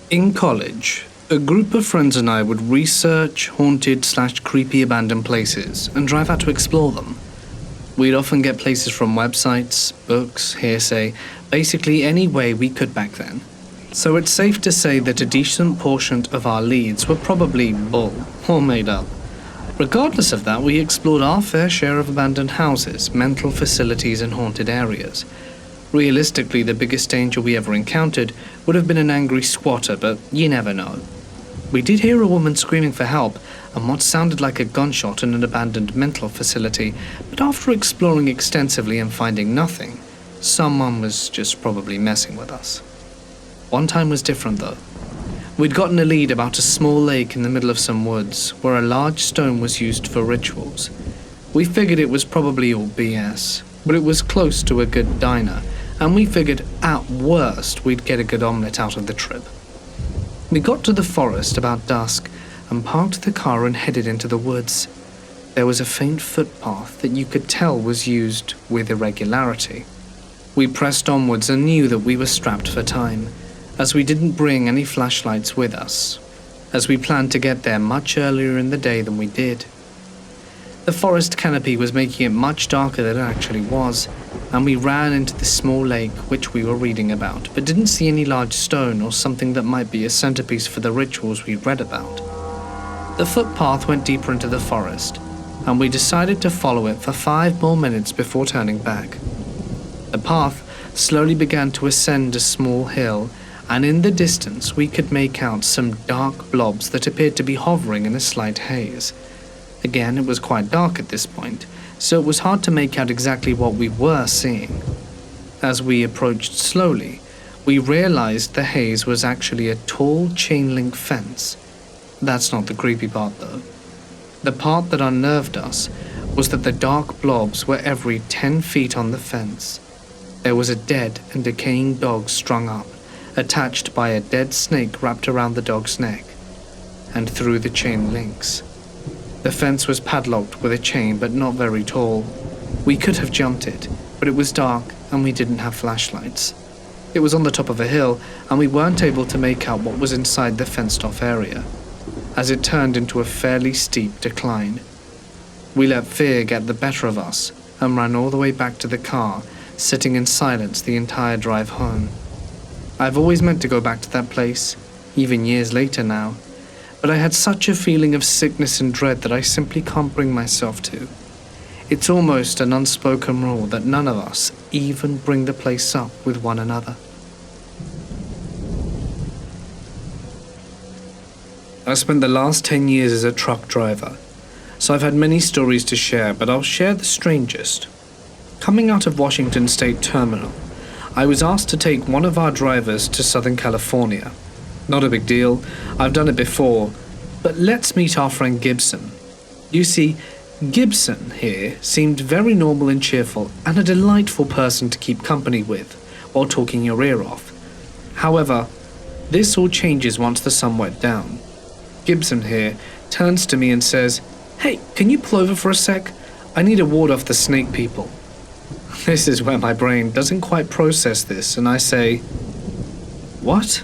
In college, a group of friends and I would research haunted/creepy abandoned places and drive out to explore them. We'd often get places from websites, books, hearsay, basically any way we could back then. So it's safe to say that a decent portion of our leads were probably bull or made up. Regardless of that, we explored our fair share of abandoned houses, mental facilities, and haunted areas. Realistically, the biggest danger we ever encountered would have been an angry squatter, but you never know. We did hear a woman screaming for help and what sounded like a gunshot in an abandoned mental facility, but after exploring extensively and finding nothing, someone was just probably messing with us. One time was different though. We'd gotten a lead about a small lake in the middle of some woods, where a large stone was used for rituals. We figured it was probably all BS, but it was close to a good diner, and we figured at worst we'd get a good omelette out of the trip. We got to the forest about dusk and parked the car and headed into the woods. There was a faint footpath that you could tell was used with irregularity. We pressed onwards and knew that we were strapped for time, as we didn't bring any flashlights with us, as we planned to get there much earlier in the day than we did. The forest canopy was making it much darker than it actually was, and we ran into the small lake which we were reading about, but didn't see any large stone or something that might be a centerpiece for the rituals we'd read about. The footpath went deeper into the forest, and we decided to follow it for 5 more minutes before turning back. The path slowly began to ascend a small hill, and in the distance we could make out some dark blobs that appeared to be hovering in a slight haze. Again, it was quite dark at this point, so it was hard to make out exactly what we were seeing. As we approached slowly, we realized the haze was actually a tall chain-link fence. That's not the creepy part though. The part that unnerved us was that the dark blobs were every 10 feet on the fence. There was a dead and decaying dog strung up, attached by a dead snake wrapped around the dog's neck, and through the chain links. The fence was padlocked with a chain, but not very tall. We could have jumped it, but it was dark and we didn't have flashlights. It was on the top of a hill, and we weren't able to make out what was inside the fenced-off area, as it turned into a fairly steep decline. We let fear get the better of us and ran all the way back to the car, sitting in silence the entire drive home. I've always meant to go back to that place, even years later now, but I had such a feeling of sickness and dread that I simply can't bring myself to. It's almost an unspoken rule that none of us even bring the place up with one another. I spent the last 10 years as a truck driver, so I've had many stories to share, but I'll share the strangest. Coming out of Washington State Terminal, I was asked to take one of our drivers to Southern California. Not a big deal, I've done it before, but let's meet our friend Gibson. You see, Gibson here seemed very normal and cheerful and a delightful person to keep company with while talking your ear off. However, this all changes once the sun went down. Gibson here turns to me and says, "Hey, can you pull over for a sec? I need to ward off the snake people." This is where my brain doesn't quite process this, and I say, "What?"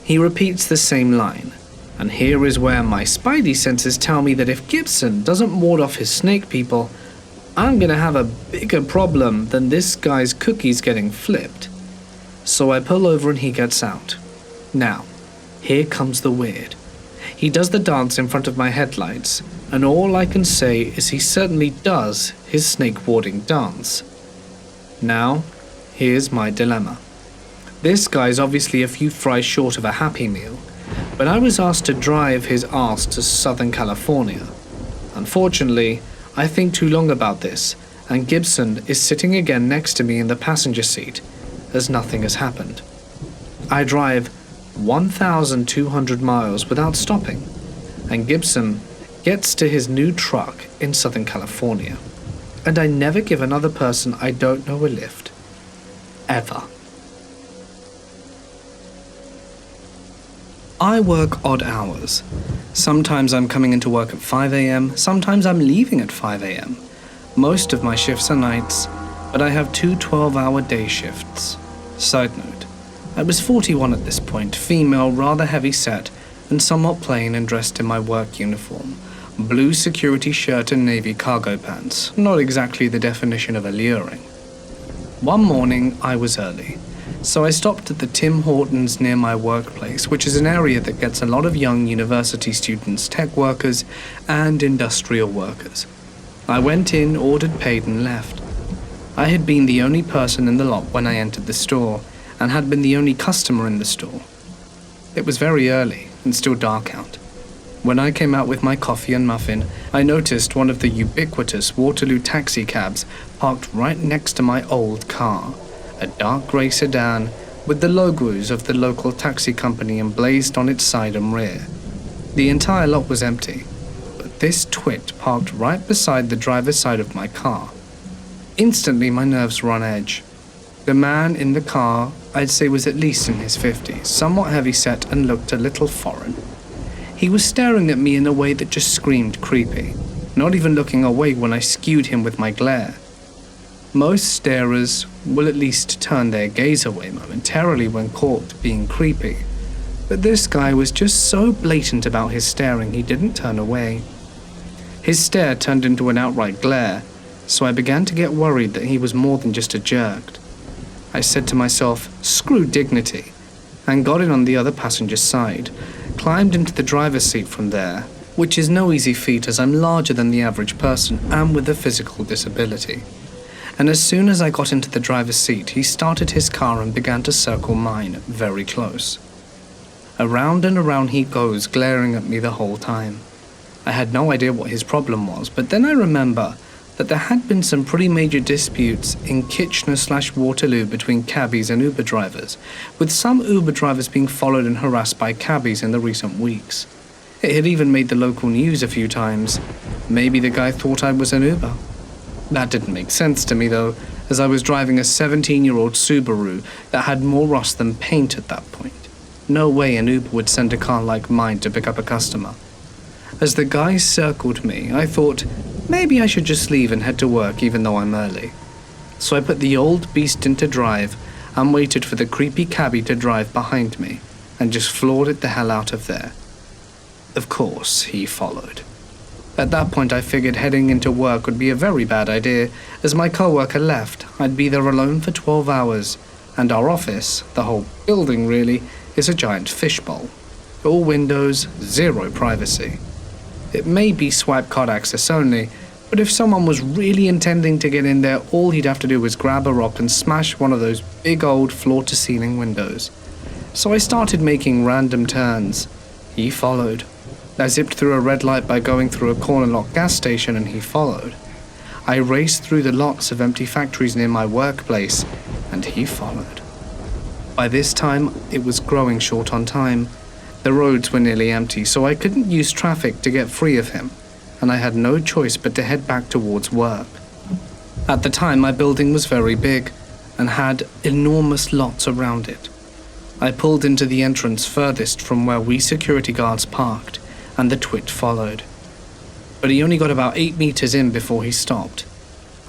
He repeats the same line, and here is where my spidey senses tell me that if Gibson doesn't ward off his snake people, I'm gonna have a bigger problem than this guy's cookies getting flipped. So I pull over and he gets out. Now, here comes the weird. He does the dance in front of my headlights, and all I can say is he certainly does his snake warding dance. Now, here's my dilemma. This guy's obviously a few fries short of a Happy Meal, but I was asked to drive his ass to Southern California. Unfortunately, I think too long about this, and Gibson is sitting again next to me in the passenger seat, as nothing has happened. I drive 1,200 miles without stopping, and Gibson gets to his new truck in Southern California, and I never give another person I don't know a lift. Ever. I work odd hours. Sometimes I'm coming into work at 5 a.m., sometimes I'm leaving at 5 a.m. Most of my shifts are nights, but I have two 12-hour day shifts. Side note, I was 41 at this point, female, rather heavy set, and somewhat plain and dressed in my work uniform. Blue security shirt and navy cargo pants, not exactly the definition of alluring. One morning, I was early, so I stopped at the Tim Hortons near my workplace, which is an area that gets a lot of young university students, tech workers, and industrial workers. I went in, ordered, paid, and left. I had been the only person in the lot when I entered the store, and had been the only customer in the store. It was very early, and still dark out. When I came out with my coffee and muffin, I noticed one of the ubiquitous Waterloo taxi cabs parked right next to my old car, a dark grey sedan with the logos of the local taxi company emblazoned on its side and rear. The entire lot was empty, but this twit parked right beside the driver's side of my car. Instantly, my nerves were on edge. The man in the car, I'd say, was at least in his 50s, somewhat heavy-set and looked a little foreign. He was staring at me in a way that just screamed creepy, not even looking away when I skewed him with my glare. Most starers will at least turn their gaze away momentarily when caught being creepy, but this guy was just so blatant about his staring he didn't turn away. His stare turned into an outright glare, so I began to get worried that he was more than just a jerk. I said to myself, screw dignity, and got in on the other passenger's side, climbed into the driver's seat from there, which is no easy feat as I'm larger than the average person and with a physical disability. And as soon as I got into the driver's seat, he started his car and began to circle mine very close. Around and around he goes, glaring at me the whole time. I had no idea what his problem was, but then I remember that there had been some pretty major disputes in Kitchener/Waterloo between cabbies and Uber drivers, with some Uber drivers being followed and harassed by cabbies in the recent weeks. It had even made the local news a few times. Maybe the guy thought I was an Uber. That didn't make sense to me though, as I was driving a 17-year-old Subaru that had more rust than paint at that point. No way an Uber would send a car like mine to pick up a customer. As the guy circled me, I thought, maybe I should just leave and head to work even though I'm early. So I put the old beast into drive and waited for the creepy cabbie to drive behind me, and just floored it the hell out of there. Of course, he followed. At that point, I figured heading into work would be a very bad idea. As my coworker left, I'd be there alone for 12 hours, and our office, the whole building really, is a giant fishbowl. All windows, zero privacy. It may be swipe card access only, but if someone was really intending to get in there, all he'd have to do was grab a rock and smash one of those big old floor-to-ceiling windows. So I started making random turns. He followed. I zipped through a red light by going through a corner lot gas station, and he followed. I raced through the lots of empty factories near my workplace, and he followed. By this time, it was growing short on time. The roads were nearly empty, so I couldn't use traffic to get free of him, and I had no choice but to head back towards work. At the time, my building was very big and had enormous lots around it. I pulled into the entrance furthest from where we security guards parked, and the twit followed. But he only got about 8 meters in before he stopped.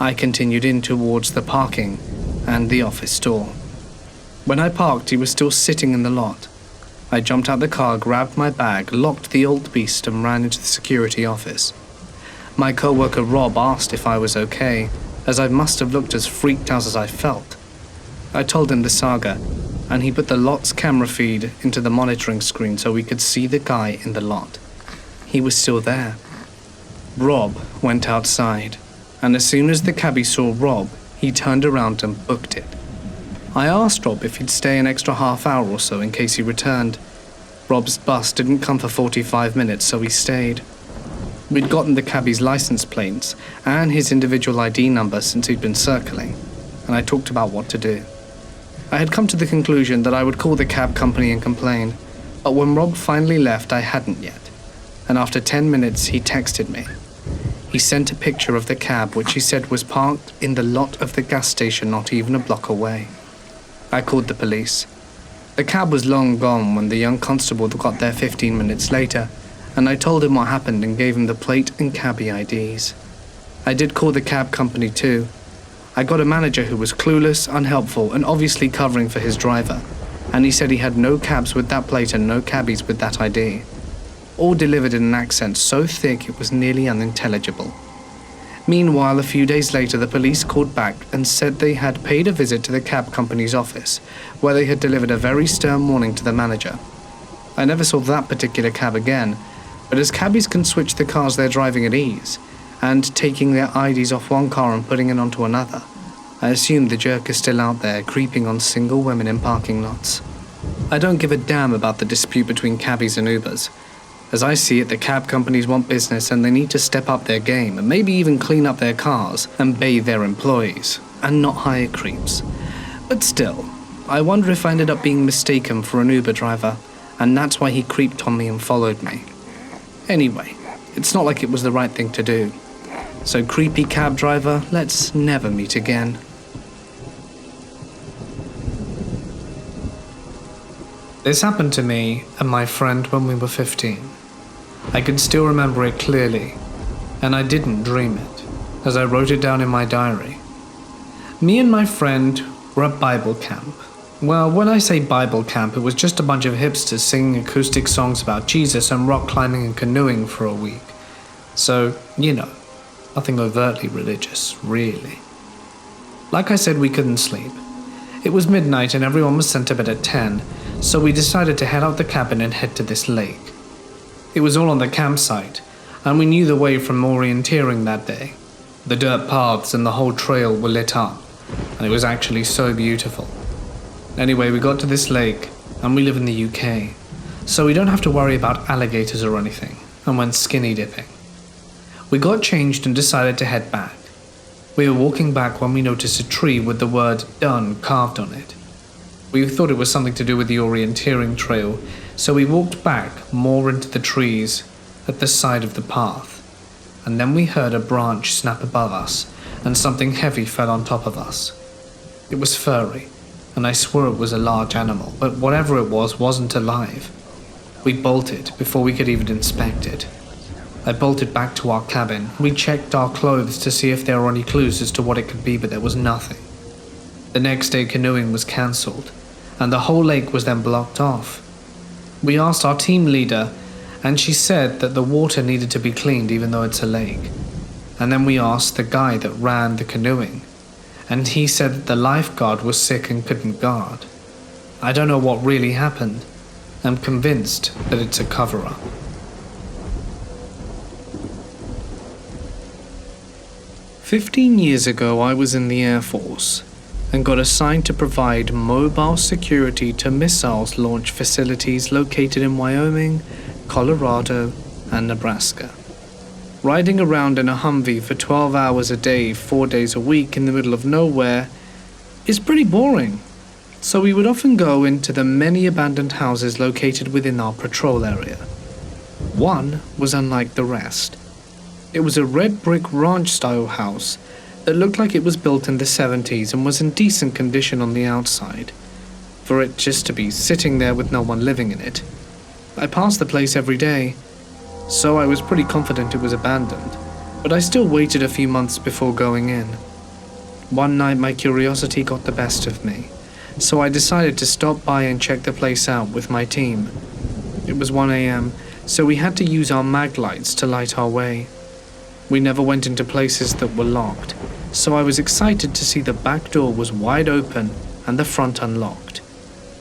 I continued in towards the parking and the office door. When I parked, he was still sitting in the lot. I jumped out the car, grabbed my bag, locked the old beast, and ran into the security office. My coworker Rob asked if I was okay, as I must have looked as freaked out as I felt. I told him the saga, and he put the lot's camera feed into the monitoring screen so we could see the guy in the lot. He was still there. Rob went outside, and as soon as the cabbie saw Rob, he turned around and booked it. I asked Rob if he'd stay an extra half hour or so in case he returned. Rob's bus didn't come for 45 minutes, so he stayed. We'd gotten the cabbie's license plates and his individual ID number since he'd been circling, and I talked about what to do. I had come to the conclusion that I would call the cab company and complain, but when Rob finally left, I hadn't yet, and after 10 minutes, he texted me. He sent a picture of the cab, which he said was parked in the lot of the gas station not even a block away. I called the police. The cab was long gone when the young constable got there 15 minutes later, and I told him what happened and gave him the plate and cabbie IDs. I did call the cab company too. I got a manager who was clueless, unhelpful, and obviously covering for his driver, and he said he had no cabs with that plate and no cabbies with that ID. All delivered in an accent so thick it was nearly unintelligible. Meanwhile, a few days later, the police called back and said they had paid a visit to the cab company's office, where they had delivered a very stern warning to the manager. I never saw that particular cab again, but as cabbies can switch the cars they're driving at ease, and taking their IDs off one car and putting it onto another, I assume the jerk is still out there creeping on single women in parking lots. I don't give a damn about the dispute between cabbies and Ubers. As I see it, the cab companies want business and they need to step up their game and maybe even clean up their cars and bathe their employees, and not hire creeps. But still, I wonder if I ended up being mistaken for an Uber driver, and that's why he creeped on me and followed me. Anyway, it's not like it was the right thing to do. So creepy cab driver, let's never meet again. This happened to me and my friend when we were 15. I can still remember it clearly, and I didn't dream it, as I wrote it down in my diary. Me and my friend were at Bible camp. Well, when I say Bible camp, it was just a bunch of hipsters singing acoustic songs about Jesus and rock climbing and canoeing for a week. So, nothing overtly religious, really. Like I said, we couldn't sleep. It was midnight and everyone was sent to bed at 10, so we decided to head out the cabin and head to this lake. It was all on the campsite, and we knew the way from orienteering that day. The dirt paths and the whole trail were lit up, and it was actually so beautiful. Anyway, we got to this lake, and we live in the UK, so we don't have to worry about alligators or anything, and went skinny dipping. We got changed and decided to head back. We were walking back when we noticed a tree with the word "done" carved on it. We thought it was something to do with the orienteering trail, so we walked back more into the trees at the side of the path, and then we heard a branch snap above us, and something heavy fell on top of us. It was furry, and I swore it was a large animal, but whatever it was wasn't alive. We bolted before we could even inspect it. I bolted back to our cabin. We checked our clothes to see if there were any clues as to what it could be, but there was nothing. The next day canoeing was cancelled, and the whole lake was then blocked off. We asked our team leader, and she said that the water needed to be cleaned even though it's a lake. And then we asked the guy that ran the canoeing, and he said that the lifeguard was sick and couldn't guard. I don't know what really happened. I'm convinced that it's a cover-up. "15 years ago, I was in the Air Force and got assigned to provide mobile security to missiles launch facilities located in Wyoming, Colorado, and Nebraska. Riding around in a Humvee for 12 hours a day, 4 days a week in the middle of nowhere is pretty boring, so we would often go into the many abandoned houses located within our patrol area. One was unlike the rest. It was a red brick ranch-style house that looked like it was built in the 70s and was in decent condition on the outside, for it just to be sitting there with no one living in it. I passed the place every day, so I was pretty confident it was abandoned, but I still waited a few months before going in. One night my curiosity got the best of me, so I decided to stop by and check the place out with my team. It was 1 a.m., so we had to use our mag lights to light our way. We never went into places that were locked, so I was excited to see the back door was wide open and the front unlocked.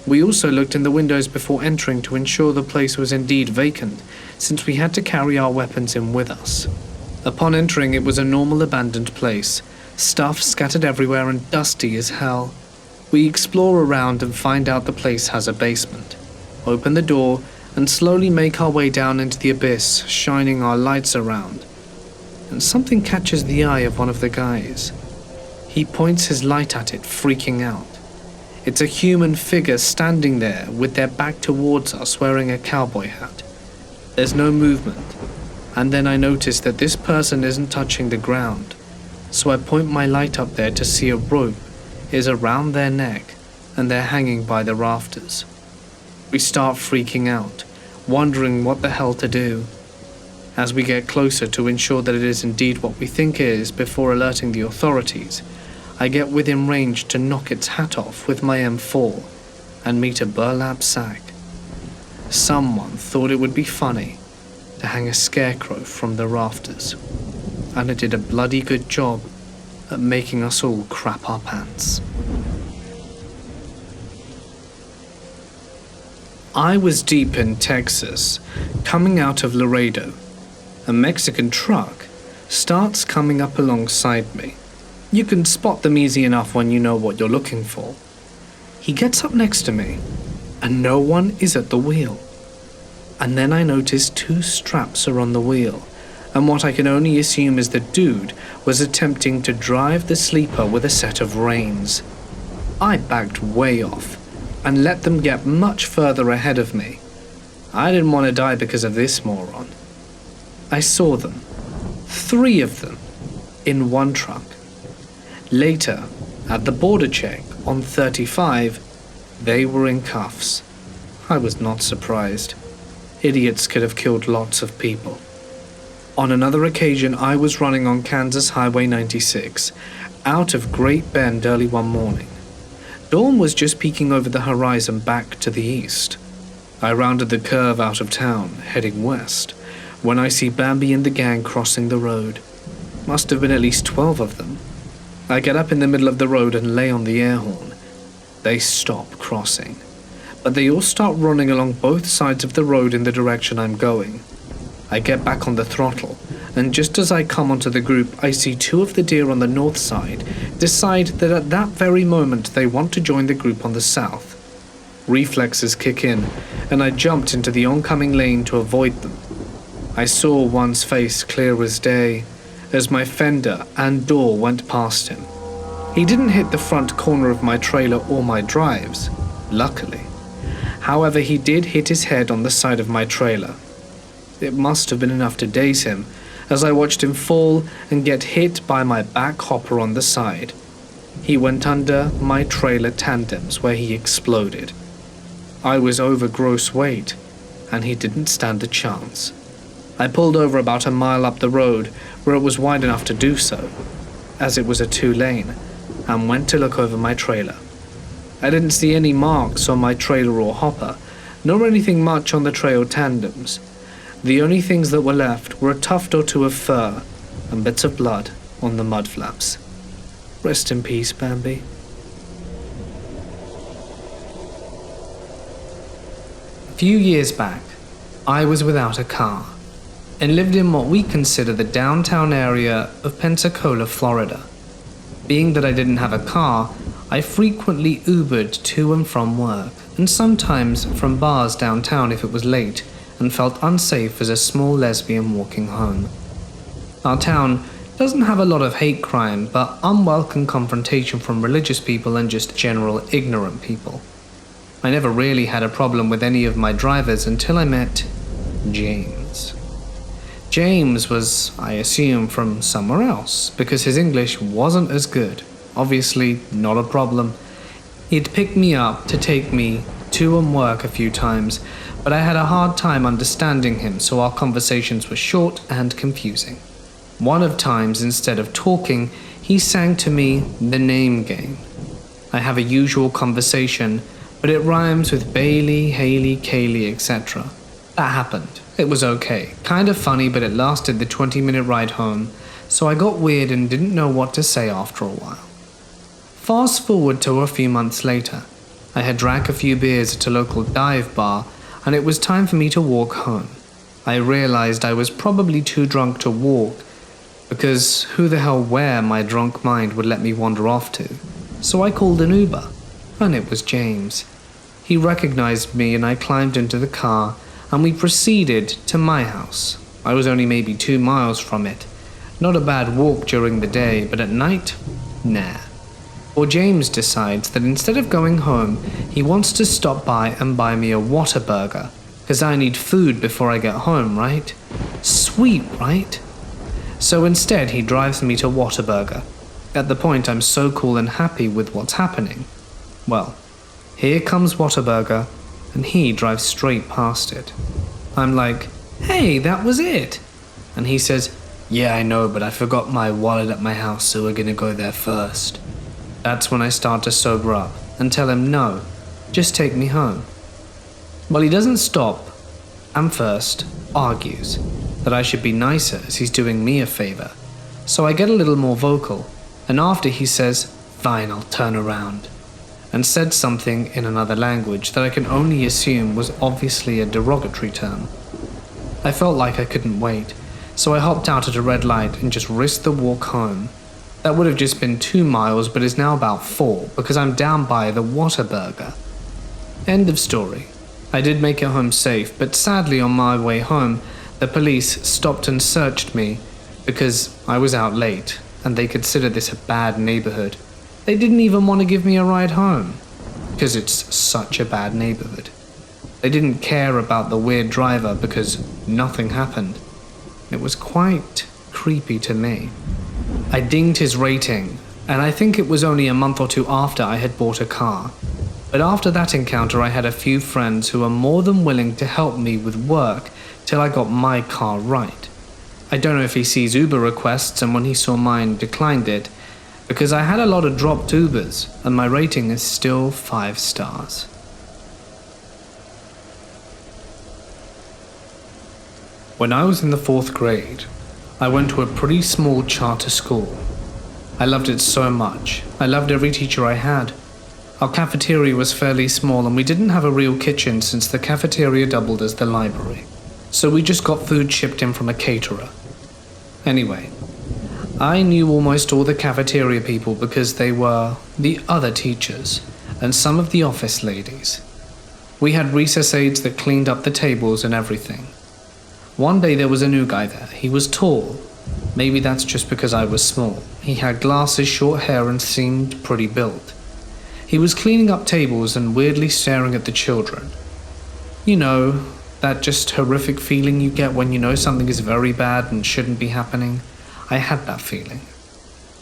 We also looked in the windows before entering to ensure the place was indeed vacant, since we had to carry our weapons in with us. Upon entering, it was a normal abandoned place, stuff scattered everywhere and dusty as hell. We explore around and find out the place has a basement, open the door, and slowly make our way down into the abyss, shining our lights around. And something catches the eye of one of the guys. He points his light at it, freaking out. It's a human figure standing there with their back towards us wearing a cowboy hat. There's no movement, and then I notice that this person isn't touching the ground, so I point my light up there to see a rope is around their neck and they're hanging by the rafters. We start freaking out, wondering what the hell to do. As we get closer to ensure that it is indeed what we think it is before alerting the authorities, I get within range to knock its hat off with my M4 and meet a burlap sack. Someone thought it would be funny to hang a scarecrow from the rafters, and it did a bloody good job at making us all crap our pants. I was deep in Texas, coming out of Laredo. A Mexican truck starts coming up alongside me. You can spot them easy enough when you know what you're looking for. He gets up next to me, and no one is at the wheel. And then I notice 2 straps are on the wheel, and what I can only assume is the dude was attempting to drive the sleeper with a set of reins. I backed way off, and let them get much further ahead of me. I didn't want to die because of this moron. I saw them, 3 of them, in one truck. Later, at the border check on 35, they were in cuffs. I was not surprised. Idiots could have killed lots of people. On another occasion, I was running on Kansas Highway 96, out of Great Bend early one morning. Dawn was just peeking over the horizon back to the east. I rounded the curve out of town, heading west, when I see Bambi and the gang crossing the road. Must have been at least 12 of them. I get up in the middle of the road and lay on the air horn. They stop crossing, but they all start running along both sides of the road in the direction I'm going. I get back on the throttle, and just as I come onto the group, I see 2 of the deer on the north side decide that at that very moment they want to join the group on the south. Reflexes kick in, and I jumped into the oncoming lane to avoid them. I saw one's face clear as day, as my fender and door went past him. He didn't hit the front corner of my trailer or my drives, luckily. However, he did hit his head on the side of my trailer. It must have been enough to daze him, as I watched him fall and get hit by my back hopper on the side. He went under my trailer tandems where he exploded. I was over gross weight, and he didn't stand a chance. I pulled over about a mile up the road where it was wide enough to do so, as it was a 2-lane, and went to look over my trailer. I didn't see any marks on my trailer or hopper, nor anything much on the trail tandems. The only things that were left were a tuft or two of fur and bits of blood on the mud flaps. Rest in peace, Bambi. A few years back, I was without a car and lived in what we consider the downtown area of Pensacola, Florida. Being that I didn't have a car, I frequently Ubered to and from work, and sometimes from bars downtown if it was late, and felt unsafe as a small lesbian walking home. Our town doesn't have a lot of hate crime, but unwelcome confrontation from religious people and just general ignorant people. I never really had a problem with any of my drivers until I met James. James was, I assume, from somewhere else, because his English wasn't as good. Obviously, not a problem. He'd picked me up to take me to and work a few times, but I had a hard time understanding him, so our conversations were short and confusing. One of times, instead of talking, he sang to me the name game. I have a usual conversation, but it rhymes with Bailey, Haley, Kaylee, etc. That happened. It was okay. Kind of funny, but it lasted the 20-minute ride home, so I got weird and didn't know what to say after a while. Fast forward to a few months later. I had drank a few beers at a local dive bar, and it was time for me to walk home. I realized I was probably too drunk to walk, because who the hell where my drunk mind would let me wander off to? So I called an Uber, and it was James. He recognized me and I climbed into the car, and we proceeded to my house. I was only maybe 2 miles from it. Not a bad walk during the day, but at night, nah. Or James decides that instead of going home, he wants to stop by and buy me a Whataburger, because I need food before I get home, right? Sweet, right? So instead he drives me to Whataburger. At the point I'm so cool and happy with what's happening. Well, here comes Whataburger, and he drives straight past it. I'm like, hey, that was it. And he says, yeah, I know, but I forgot my wallet at my house, so we're gonna go there first. That's when I start to sober up and tell him no, just take me home. Well, he doesn't stop, and first argues that I should be nicer as he's doing me a favor. So I get a little more vocal, and after he says, fine, I'll turn around, and said something in another language that I can only assume was obviously a derogatory term. I felt like I couldn't wait, so I hopped out at a red light and just risked the walk home. That would have just been 2 miles, but is now about 4, because I'm down by the Whataburger. End of story. I did make it home safe, but sadly on my way home, the police stopped and searched me because I was out late, and they considered this a bad neighborhood. They didn't even want to give me a ride home, because it's such a bad neighborhood. They didn't care about the weird driver because nothing happened. It was quite creepy to me. I dinged his rating, and I think it was only a month or 2 after I had bought a car. But after that encounter I had a few friends who were more than willing to help me with work till I got my car right. I don't know if he sees Uber requests and when he saw mine declined it, because I had a lot of dropped Ubers and my rating is still 5 stars. When I was in the 4th grade, I went to a pretty small charter school. I loved it so much. I loved every teacher I had. Our cafeteria was fairly small and we didn't have a real kitchen since the cafeteria doubled as the library. So we just got food shipped in from a caterer. Anyway, I knew almost all the cafeteria people because they were the other teachers and some of the office ladies. We had recess aides that cleaned up the tables and everything. One day there was a new guy there. He was tall. Maybe that's just because I was small. He had glasses, short hair, and seemed pretty built. He was cleaning up tables and weirdly staring at the children. You know, that just horrific feeling you get when you know something is very bad and shouldn't be happening. I had that feeling.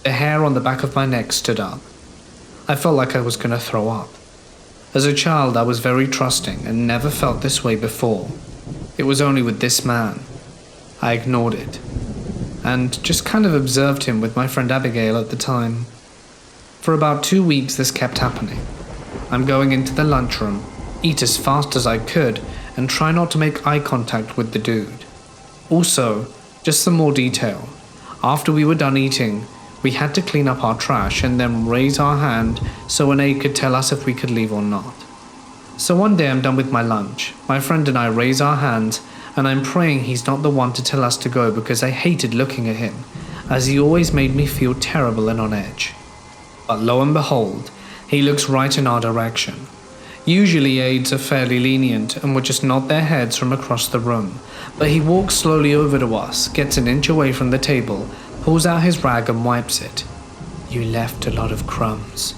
The hair on the back of my neck stood up. I felt like I was going to throw up. As a child, I was very trusting and never felt this way before. It was only with this man. I ignored it, and just kind of observed him with my friend Abigail at the time. For about 2 weeks this kept happening. I'm going into the lunchroom, eat as fast as I could, and try not to make eye contact with the dude. Also, just some more detail. After we were done eating, we had to clean up our trash and then raise our hand so an aide could tell us if we could leave or not. So one day I'm done with my lunch. My friend and I raise our hands, and I'm praying he's not the one to tell us to go because I hated looking at him, as he always made me feel terrible and on edge. But lo and behold, he looks right in our direction. Usually aides are fairly lenient and would just nod their heads from across the room, but he walks slowly over to us, gets an inch away from the table, pulls out his rag and wipes it. "You left a lot of crumbs."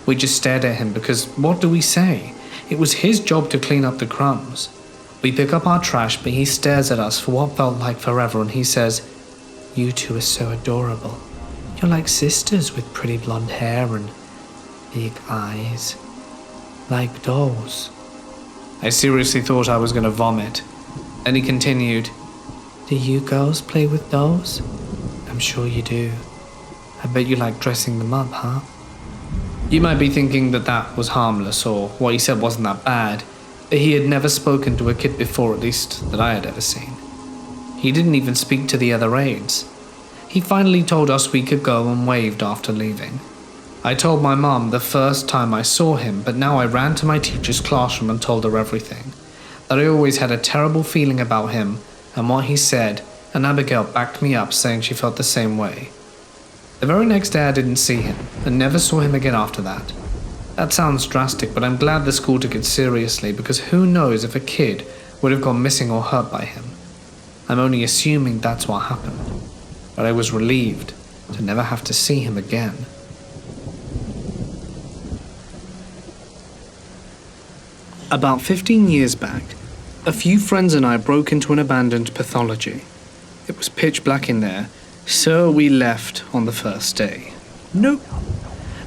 We just stared at him because what do we say? It was his job to clean up the crumbs. We pick up our trash, but he stares at us for what felt like forever and he says, "You two are so adorable. You're like sisters with pretty blonde hair and big eyes. Like dolls." I seriously thought I was going to vomit. Then he continued, "Do you girls play with dolls? I'm sure you do. I bet you like dressing them up, huh?" You might be thinking that that was harmless or what he said wasn't that bad, but he had never spoken to a kid before, at least that I had ever seen. He didn't even speak to the other aides. He finally told us we could go and waved after leaving. I told my mum the first time I saw him, but now I ran to my teacher's classroom and told her everything. That I always had a terrible feeling about him and what he said, and Abigail backed me up saying she felt the same way. The very next day I didn't see him, and never saw him again after that. That sounds drastic, but I'm glad the school took it seriously because who knows if a kid would have gone missing or hurt by him. I'm only assuming that's what happened, but I was relieved to never have to see him again. About 15 years back, a few friends and I broke into an abandoned pathology. It was pitch black in there, so we left on the first day. Nope.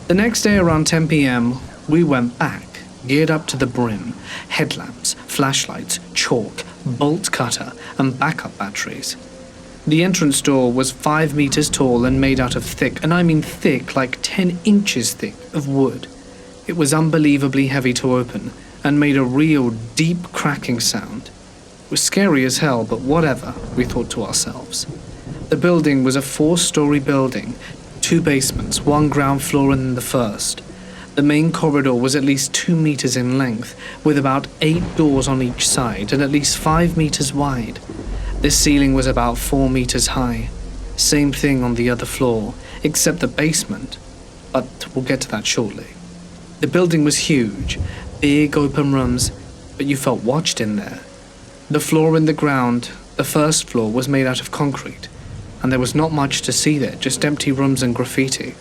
The next day around 10 p.m, we went back, geared up to the brim, headlamps, flashlights, chalk, bolt cutter, and backup batteries. The entrance door was 5 meters tall and made out of thick, and I mean thick, like 10 inches thick, of wood. It was unbelievably heavy to open, and made a real deep cracking sound. It was scary as hell, but whatever, we thought to ourselves. The building was a 4-story building, 2 basements, 1 ground floor and the first. The main corridor was at least 2 meters in length, with about 8 doors on each side and at least 5 meters wide. The ceiling was about 4 meters high. Same thing on the other floor, except the basement, but we'll get to that shortly. The building was huge, big open rooms, but you felt watched in there. The floor in the ground, the first floor, was made out of concrete, and there was not much to see there, just empty rooms and graffiti.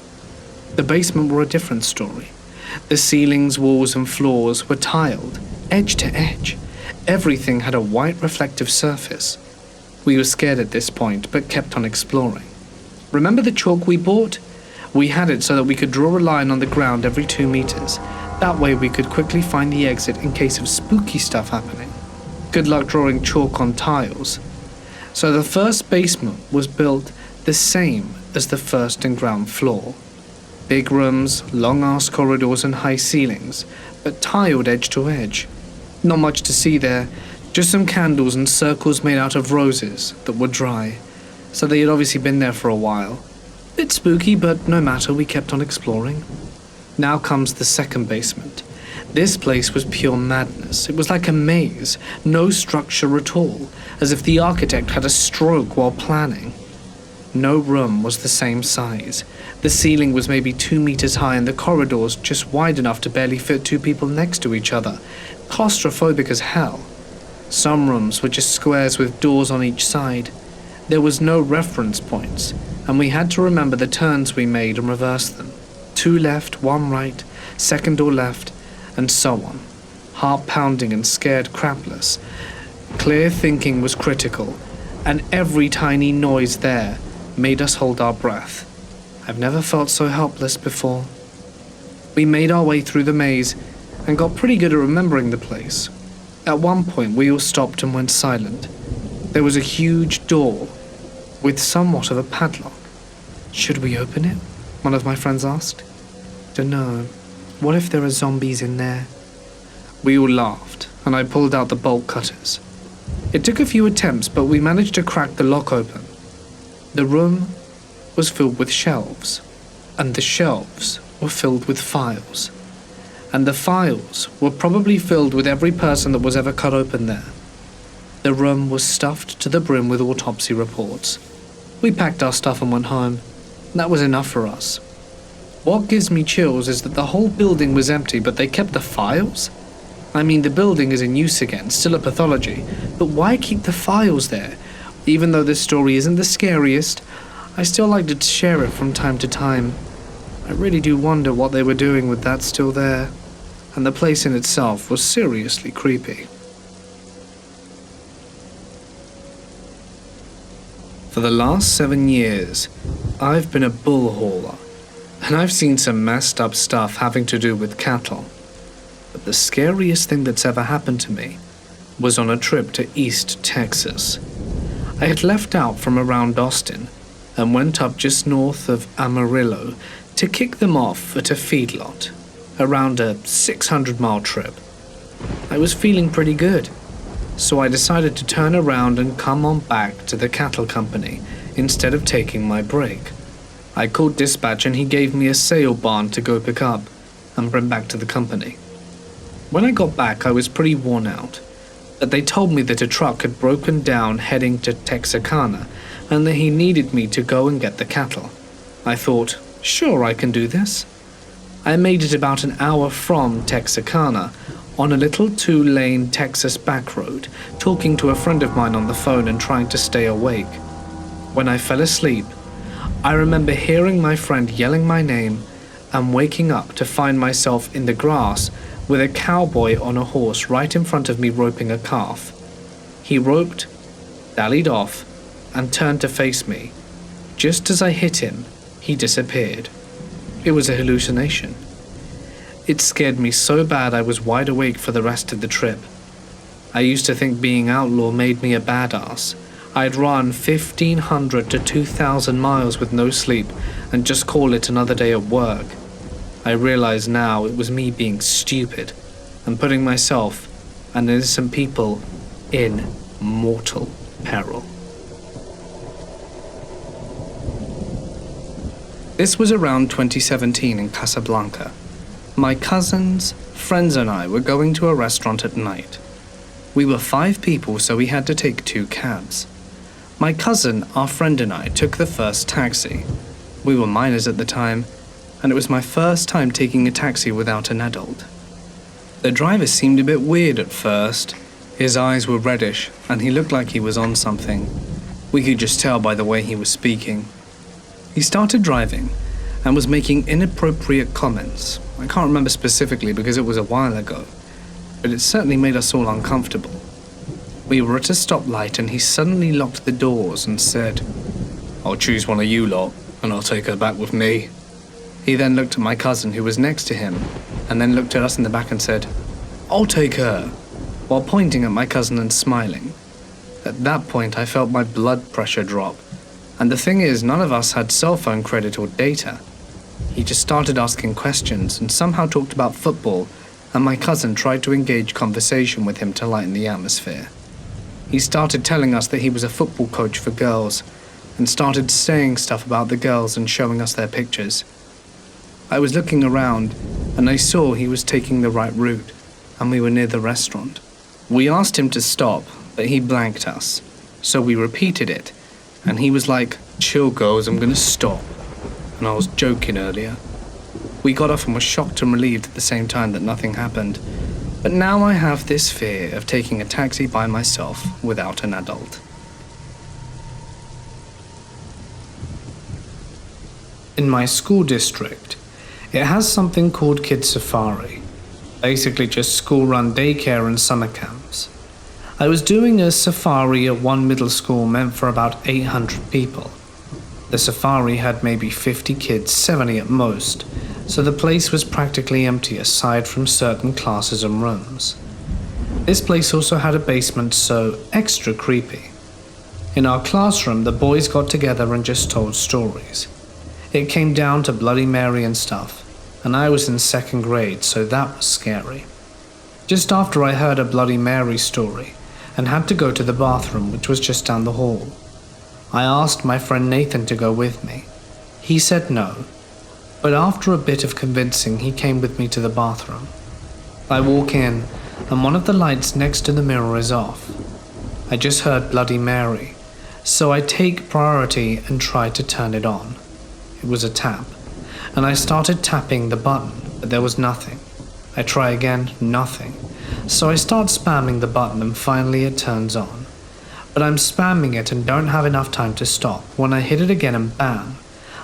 The basement were a different story. The ceilings, walls, and floors were tiled, edge to edge. Everything had a white reflective surface. We were scared at this point, but kept on exploring. Remember the chalk we bought? We had it so that we could draw a line on the ground every 2 meters. That way we could quickly find the exit in case of spooky stuff happening. Good luck drawing chalk on tiles. So the first basement was built the same as the first and ground floor. Big rooms, long-ass corridors and high ceilings, but tiled edge to edge. Not much to see there, just some candles and circles made out of roses that were dry, so they had obviously been there for a while. Bit spooky, but no matter, we kept on exploring. Now comes the second basement. This place was pure madness. It was like a maze, no structure at all, as if the architect had a stroke while planning. No room was the same size. The ceiling was maybe 2 meters high and the corridors just wide enough to barely fit 2 people next to each other. Claustrophobic as hell. Some rooms were just squares with doors on each side. There was no reference points, and we had to remember the turns we made and reverse them. 2 left, 1 right, second door left, and so on. Heart pounding and scared crapless. Clear thinking was critical, and every tiny noise there made us hold our breath. I've never felt so helpless before. We made our way through the maze and got pretty good at remembering the place. At one point we all stopped and went silent. There was a huge door with somewhat of a padlock. "Should we open it?" one of my friends asked. Dunno. What if there are zombies in there? We all laughed, and I pulled out the bolt cutters. It took a few attempts, but we managed to crack the lock open. The room was filled with shelves, and the shelves were filled with files. And the files were probably filled with every person that was ever cut open there. The room was stuffed to the brim with autopsy reports. We packed our stuff and went home. That was enough for us. What gives me chills is that the whole building was empty, but they kept the files? I mean, the building is in use again, still a pathology, but why keep the files there? Even though this story isn't the scariest, I still like to share it from time to time. I really do wonder what they were doing with that still there, and the place in itself was seriously creepy. For the last 7 years, I've been a bull hauler, and I've seen some messed up stuff having to do with cattle. But the scariest thing that's ever happened to me was on a trip to East Texas. I had left out from around Austin and went up just north of Amarillo to kick them off at a feedlot, around a 600-mile trip. I was feeling pretty good, so I decided to turn around and come on back to the cattle company instead of taking my break. I called dispatch and he gave me a sale barn to go pick up and bring back to the company. When I got back, I was pretty worn out, but they told me that a truck had broken down heading to Texarkana and that he needed me to go and get the cattle. I thought, sure, I can do this. I made it about an hour from Texarkana on a little 2-lane Texas back road, talking to a friend of mine on the phone and trying to stay awake. When I fell asleep, I remember hearing my friend yelling my name and waking up to find myself in the grass with a cowboy on a horse right in front of me roping a calf. He roped, dallied off, and turned to face me. Just as I hit him, he disappeared. It was a hallucination. It scared me so bad I was wide awake for the rest of the trip. I used to think being outlaw made me a badass. I'd run 1,500 to 2,000 miles with no sleep and just call it another day at work. I realize now it was me being stupid and putting myself and innocent people in mortal peril. This was around 2017 in Casablanca. My cousins, friends and I were going to a restaurant at night. We were 5 people, so we had to take 2 cabs. My cousin, our friend and I took the first taxi. We were minors at the time, and it was my first time taking a taxi without an adult. The driver seemed a bit weird at first. His eyes were reddish, and he looked like he was on something. We could just tell by the way he was speaking. He started driving and was making inappropriate comments. I can't remember specifically because it was a while ago, but it certainly made us all uncomfortable. We were at a stoplight and he suddenly locked the doors and said, "I'll choose one of you lot and I'll take her back with me." He then looked at my cousin who was next to him and then looked at us in the back and said, "I'll take her," while pointing at my cousin and smiling. At that point I felt my blood pressure drop. And the thing is, none of us had cell phone credit or data. He just started asking questions and somehow talked about football, and my cousin tried to engage conversation with him to lighten the atmosphere. He started telling us that he was a football coach for girls, and started saying stuff about the girls and showing us their pictures. I was looking around, and I saw he was taking the right route, and we were near the restaurant. We asked him to stop, but he blanked us, so we repeated it. And he was like, "Chill girls, I'm gonna stop." And I was joking earlier. We got off and were shocked and relieved at the same time that nothing happened. But now I have this fear of taking a taxi by myself without an adult. In my school district, it has something called Kids Safari. Basically just school-run daycare and summer camps. I was doing a safari at one middle school meant for about 800 people. The safari had maybe 50 kids, 70 at most, so the place was practically empty aside from certain classes and rooms. This place also had a basement, so extra creepy. In our classroom, the boys got together and just told stories. It came down to Bloody Mary and stuff, and I was in second grade, so that was scary. Just after I heard a Bloody Mary story and had to go to the bathroom, which was just down the hall. I asked my friend Nathan to go with me. He said no, but after a bit of convincing, he came with me to the bathroom. I walk in, and one of the lights next to the mirror is off. I just heard Bloody Mary, so I take priority and try to turn it on. It was a tap, and I started tapping the button, but there was nothing. I try again, nothing. So I start spamming the button and finally it turns on. But I'm spamming it and don't have enough time to stop when I hit it again and bam.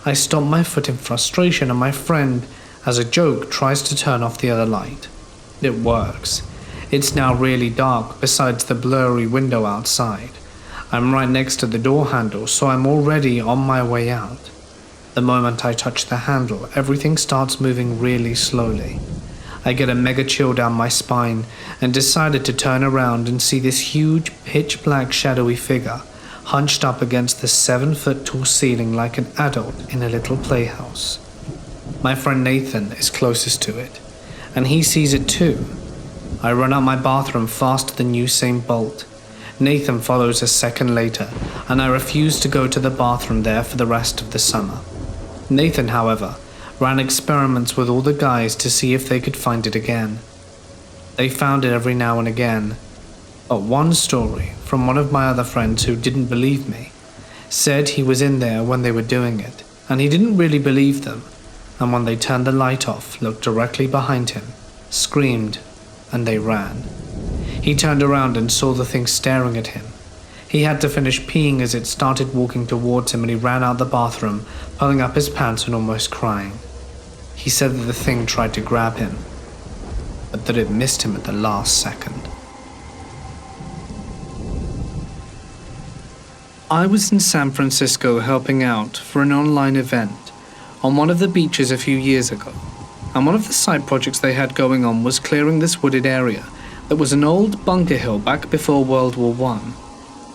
I stomp my foot in frustration and my friend, as a joke, tries to turn off the other light. It works. It's now really dark besides the blurry window outside. I'm right next to the door handle, so I'm already on my way out. The moment I touch the handle, everything starts moving really slowly. I get a mega chill down my spine and decided to turn around and see this huge pitch black shadowy figure hunched up against the 7-foot tall ceiling like an adult in a little playhouse. My friend Nathan is closest to it, and he sees it too. I run out my bathroom faster than Usain Bolt. Nathan follows a second later, and I refuse to go to the bathroom there for the rest of the summer. Nathan, however, ran experiments with all the guys to see if they could find it again. They found it every now and again, but one story from one of my other friends who didn't believe me said he was in there when they were doing it, and he didn't really believe them, and when they turned the light off, looked directly behind him, screamed, and they ran. He turned around and saw the thing staring at him. He had to finish peeing as it started walking towards him, and he ran out the bathroom, pulling up his pants and almost crying. He said that the thing tried to grab him, but that it missed him at the last second. I was in San Francisco helping out for an online event on one of the beaches a few years ago, and one of the side projects they had going on was clearing this wooded area that was an old bunker hill back before World War I,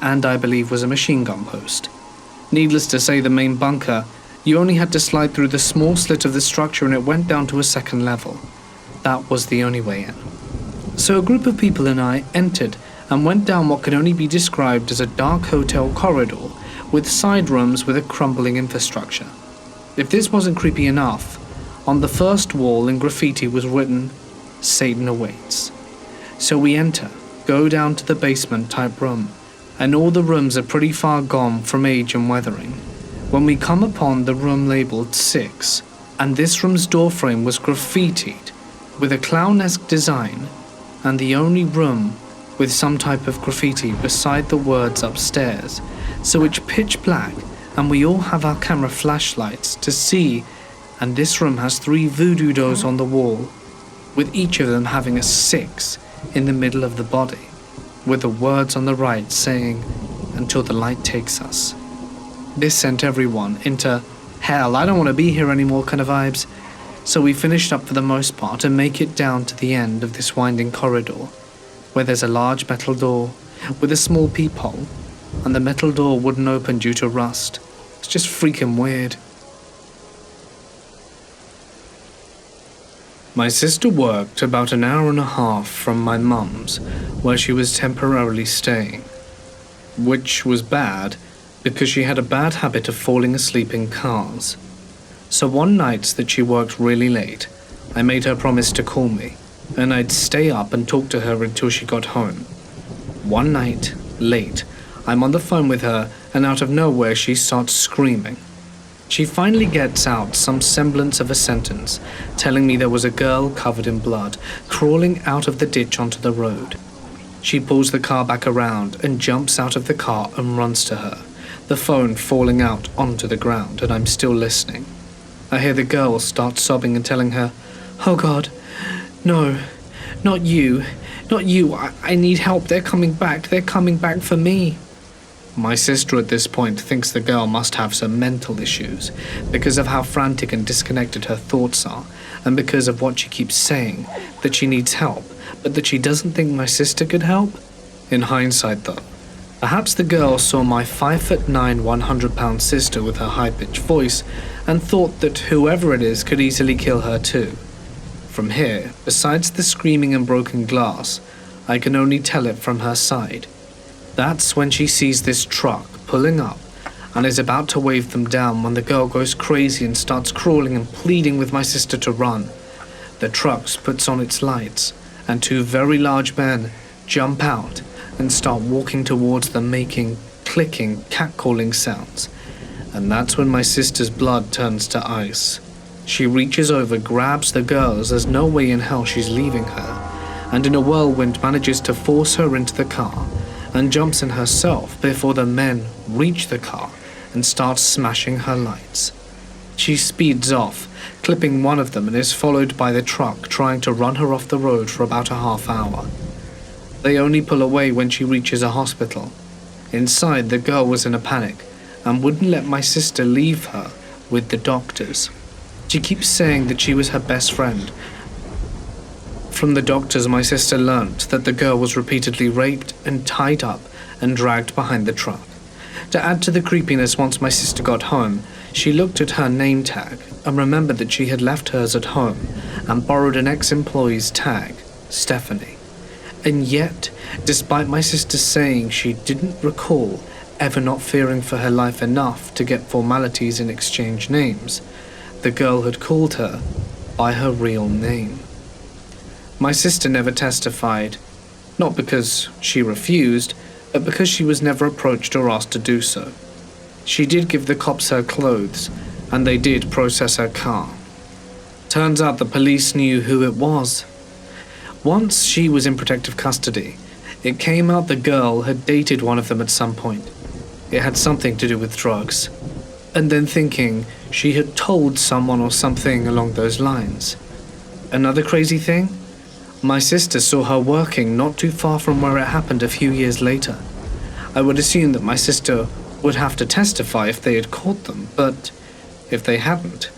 and I believe was a machine gun post. Needless to say, the main bunker, you only had to slide through the small slit of the structure and it went down to a second level. That was the only way in. So a group of people and I entered and went down what could only be described as a dark hotel corridor with side rooms with a crumbling infrastructure. If this wasn't creepy enough, on the first wall in graffiti was written, "Satan awaits." So we enter, go down to the basement type room, and all the rooms are pretty far gone from age and weathering, when we come upon the room labelled 6, and this room's doorframe was graffitied with a clownesque design, and the only room with some type of graffiti beside the words upstairs, so it's pitch black, and we all have our camera flashlights to see, and this room has 3 voodoo dolls on the wall, with each of them having a 6 in the middle of the body, with the words on the right saying, "Until the light takes us." This sent everyone into, "Hell, I don't want to be here anymore" kind of vibes, so we finished up for the most part and make it down to the end of this winding corridor, where there's a large metal door with a small peephole, and the metal door wouldn't open due to rust. It's just freaking weird. My sister worked about an hour and a half from my mum's, where she was temporarily staying, which was bad because she had a bad habit of falling asleep in cars. So one night that she worked really late, I made her promise to call me, and I'd stay up and talk to her until she got home. One night, late, I'm on the phone with her, and out of nowhere she starts screaming. She finally gets out some semblance of a sentence, telling me there was a girl covered in blood, crawling out of the ditch onto the road. She pulls the car back around and jumps out of the car and runs to her, the phone falling out onto the ground, and I'm still listening. I hear the girl start sobbing and telling her, "Oh God, no, not you, I need help, they're coming back for me." My sister at this point thinks the girl must have some mental issues because of how frantic and disconnected her thoughts are, and because of what she keeps saying, that she needs help, but that she doesn't think my sister could help. In hindsight though, perhaps the girl saw my 5'9", 100-pound sister with her high-pitched voice and thought that whoever it is could easily kill her too. From here, besides the screaming and broken glass, I can only tell it from her side. That's when she sees this truck pulling up and is about to wave them down when the girl goes crazy and starts crawling and pleading with my sister to run. The truck puts on its lights, and two very large men jump out and start walking towards them, making clicking, catcalling sounds. And that's when my sister's blood turns to ice. She reaches over, grabs the girl as there's no way in hell she's leaving her, and in a whirlwind manages to force her into the car and jumps in herself before the men reach the car and start smashing her lights. She speeds off, clipping one of them, and is followed by the truck trying to run her off the road for about a half hour. They only pull away when she reaches a hospital. Inside, the girl was in a panic and wouldn't let my sister leave her with the doctors. She keeps saying that she was her best friend. From the doctors, my sister learnt that the girl was repeatedly raped and tied up and dragged behind the truck. To add to the creepiness, once my sister got home, she looked at her name tag and remembered that she had left hers at home and borrowed an ex-employee's tag, Stephanie. And yet, despite my sister saying she didn't recall ever not fearing for her life enough to get formalities and exchange names, the girl had called her by her real name. My sister never testified, not because she refused, but because she was never approached or asked to do so. She did give the cops her clothes, and they did process her car. Turns out the police knew who it was. Once she was in protective custody, it came out the girl had dated one of them at some point. It had something to do with drugs. And then thinking she had told someone or something along those lines. Another crazy thing? My sister saw her working not too far from where it happened a few years later. I would assume that my sister would have to testify if they had caught them, but if they hadn't,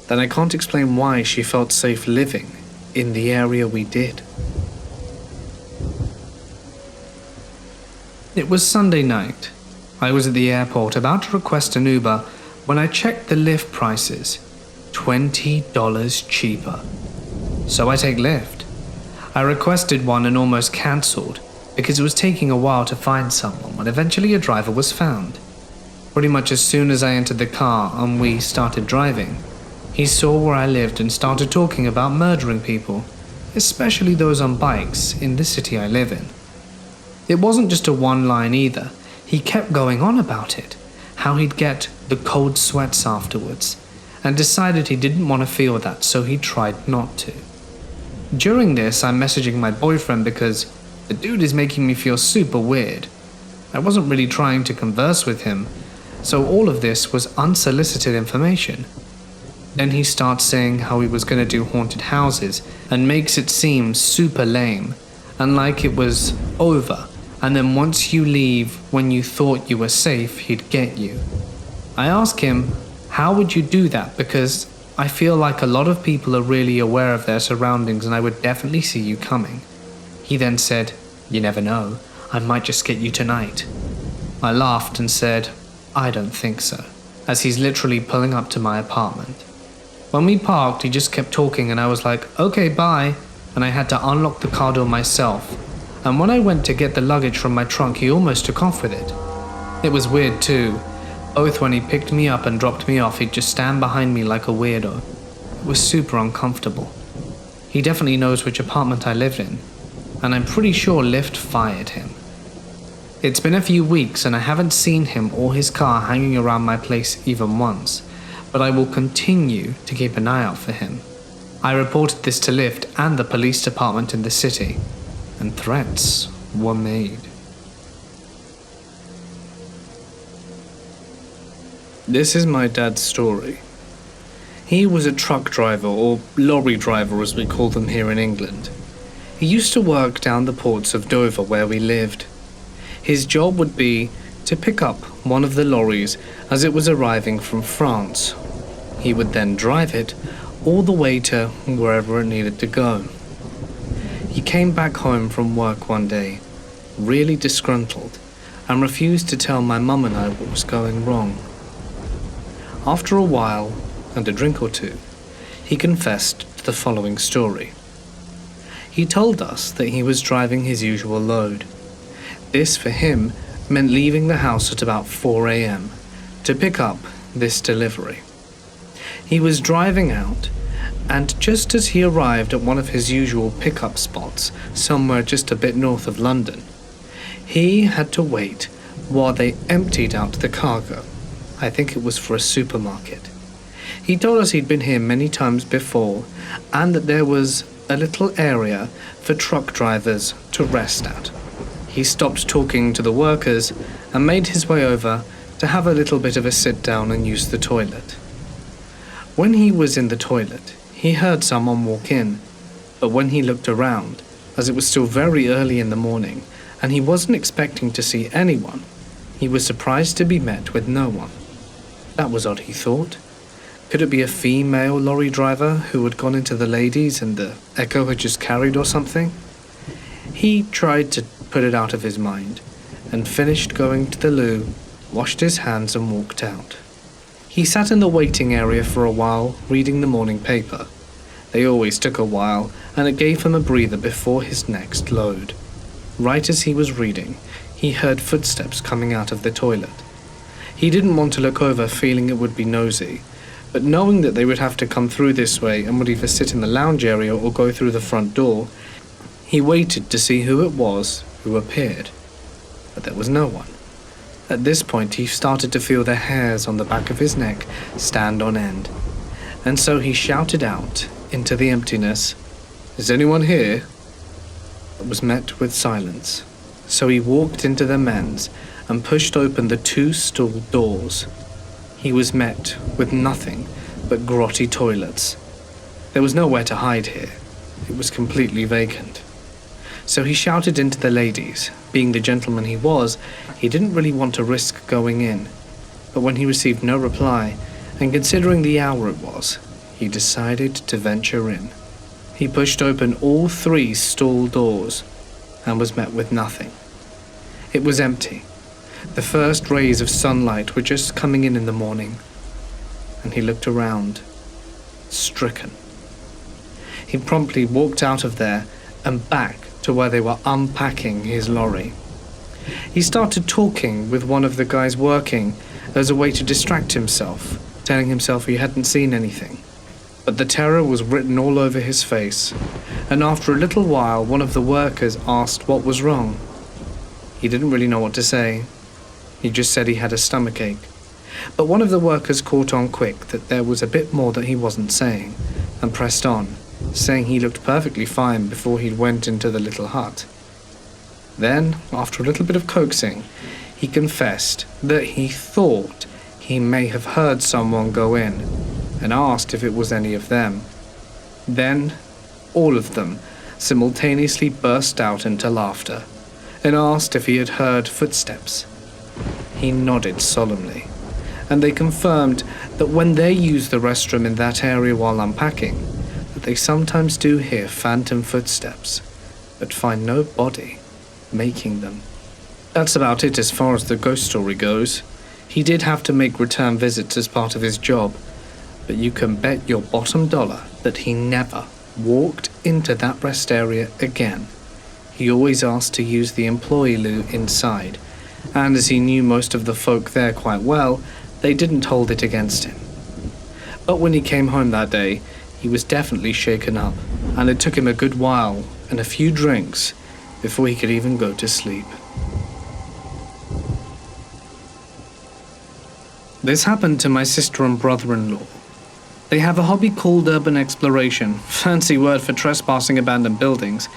then I can't explain why she felt safe living in the area we did. It was Sunday night. I was at the airport about to request an Uber when I checked the Lyft prices. $20 cheaper. So I take Lyft. I requested one and almost cancelled because it was taking a while to find someone, but eventually a driver was found. Pretty much as soon as I entered the car and we started driving, he saw where I lived and started talking about murdering people, especially those on bikes in the city I live in. It wasn't just a one line either. He kept going on about it, how he'd get the cold sweats afterwards, and decided he didn't want to feel that, so he tried not to. During this, I'm messaging my boyfriend because the dude is making me feel super weird. I wasn't really trying to converse with him, so all of this was unsolicited information. Then he starts saying how he was going to do haunted houses and makes it seem super lame and like it was over, and then once you leave when you thought you were safe, he'd get you. I ask him, how would you do that? Because I feel like a lot of people are really aware of their surroundings and I would definitely see you coming. He then said, you never know, I might just get you tonight. I laughed and said, I don't think so, as he's literally pulling up to my apartment. When we parked, he just kept talking and I was like, okay, bye, and I had to unlock the car door myself. And when I went to get the luggage from my trunk, he almost took off with it. It was weird too. Both when he picked me up and dropped me off, he'd just stand behind me like a weirdo. It was super uncomfortable. He definitely knows which apartment I lived in, and I'm pretty sure Lyft fired him. It's been a few weeks and I haven't seen him or his car hanging around my place even once, but I will continue to keep an eye out for him. I reported this to Lyft and the police department in the city, and threats were made. This is my dad's story. He was a truck driver, or lorry driver as we call them here in England. He used to work down the ports of Dover where we lived. His job would be to pick up one of the lorries as it was arriving from France. He would then drive it all the way to wherever it needed to go. He came back home from work one day, really disgruntled, and refused to tell my mum and I what was going wrong. After a while, and a drink or two, he confessed to the following story. He told us that he was driving his usual load. This, for him, meant leaving the house at about 4 a.m. to pick up this delivery. He was driving out, and just as he arrived at one of his usual pickup spots, somewhere just a bit north of London, he had to wait while they emptied out the cargo. I think it was for a supermarket. He told us he'd been here many times before, and that there was a little area for truck drivers to rest at. He stopped talking to the workers and made his way over to have a little bit of a sit down and use the toilet. When he was in the toilet, he heard someone walk in, but when he looked around, as it was still very early in the morning and he wasn't expecting to see anyone, he was surprised to be met with no one. That was odd, he thought. Could it be a female lorry driver who had gone into the ladies and the echo had just carried or something? He tried to put it out of his mind and finished going to the loo, washed his hands and walked out. He sat in the waiting area for a while, reading the morning paper. They always took a while, and it gave him a breather before his next load. Right as he was reading, he heard footsteps coming out of the toilet. He didn't want to look over, feeling it would be nosy, but knowing that they would have to come through this way and would either sit in the lounge area or go through the front door, he waited to see who it was who appeared. But there was no one. At this point, he started to feel the hairs on the back of his neck stand on end, and so he shouted out into the emptiness, "Is anyone here?" But was met with silence. So he walked into the men's and pushed open the 2 stall doors. He was met with nothing but grotty toilets. There was nowhere to hide here. It was completely vacant. So he shouted into the ladies. Being the gentleman he was, he didn't really want to risk going in. But when he received no reply, and considering the hour it was, he decided to venture in. He pushed open all 3 stall doors and was met with nothing. It was empty. The first rays of sunlight were just coming in the morning, and he looked around, stricken. He promptly walked out of there and back to where they were unpacking his lorry. He started talking with one of the guys working as a way to distract himself, telling himself he hadn't seen anything. But the terror was written all over his face, and after a little while one of the workers asked what was wrong. He didn't really know what to say. He just said he had a stomachache. But one of the workers caught on quick that there was a bit more that he wasn't saying, and pressed on, saying he looked perfectly fine before he went into the little hut. Then, after a little bit of coaxing, he confessed that he thought he may have heard someone go in, and asked if it was any of them. Then, all of them simultaneously burst out into laughter, and asked if he had heard footsteps. He nodded solemnly, and they confirmed that when they use the restroom in that area while unpacking, that they sometimes do hear phantom footsteps, but find no body making them. That's about it as far as the ghost story goes. He did have to make return visits as part of his job, but you can bet your bottom dollar that he never walked into that rest area again. He always asked to use the employee loo inside, and as he knew most of the folk there quite well, they didn't hold it against him. But when he came home that day, he was definitely shaken up, and it took him a good while and a few drinks before he could even go to sleep. This happened to my sister and brother-in-law. They have a hobby called urban exploration, fancy word for trespassing abandoned buildings.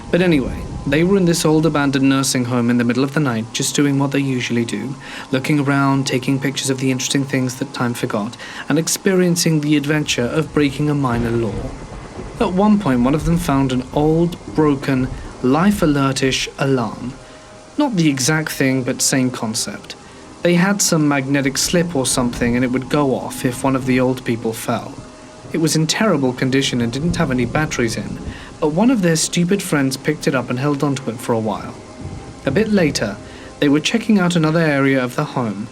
But anyway, they were in this old abandoned nursing home in the middle of the night, just doing what they usually do, looking around, taking pictures of the interesting things that time forgot, and experiencing the adventure of breaking a minor law. At one point, one of them found an old, broken, life alert-ish alarm. Not the exact thing, but same concept. They had some magnetic slip or something and it would go off if one of the old people fell. It was in terrible condition and didn't have any batteries in, but one of their stupid friends picked it up and held onto it for a while. A bit later, they were checking out another area of the home,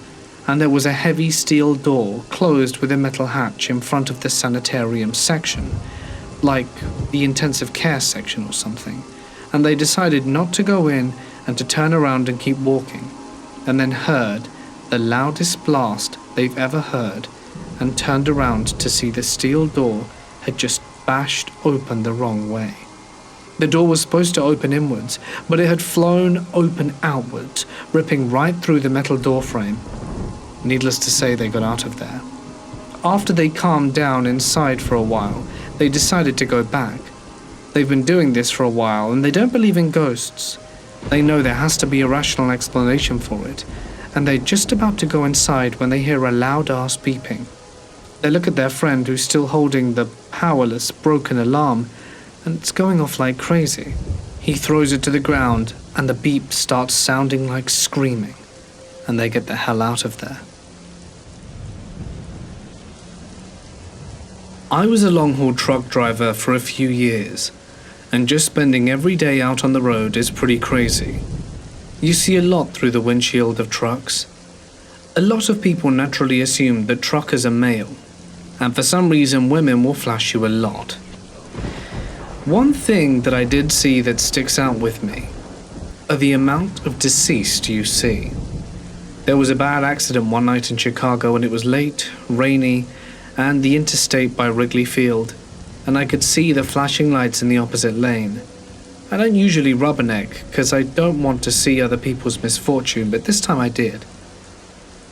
and there was a heavy steel door closed with a metal hatch in front of the sanitarium section, like the intensive care section or something, and they decided not to go in and to turn around and keep walking, and then heard the loudest blast they've ever heard and turned around to see the steel door had just bashed open the wrong way. The door was supposed to open inwards, but it had flown open outwards, ripping right through the metal door frame. Needless to say, they got out of there. After they calmed down inside for a while, they decided to go back. They've been doing this for a while, and they don't believe in ghosts. They know there has to be a rational explanation for it, and they're just about to go inside when they hear a loud-ass beeping. They look at their friend who's still holding the powerless, broken alarm, and it's going off like crazy. He throws it to the ground, and the beep starts sounding like screaming, and they get the hell out of there. I was a long-haul truck driver for a few years, and just spending every day out on the road is pretty crazy. You see a lot through the windshield of trucks. A lot of people naturally assume that truckers are male, and for some reason women will flash you a lot. One thing that I did see that sticks out with me are the amount of deceased you see. There was a bad accident one night in Chicago, and it was late, rainy, and the interstate by Wrigley Field, and I could see the flashing lights in the opposite lane. I don't usually rubberneck because I don't want to see other people's misfortune, but this time I did.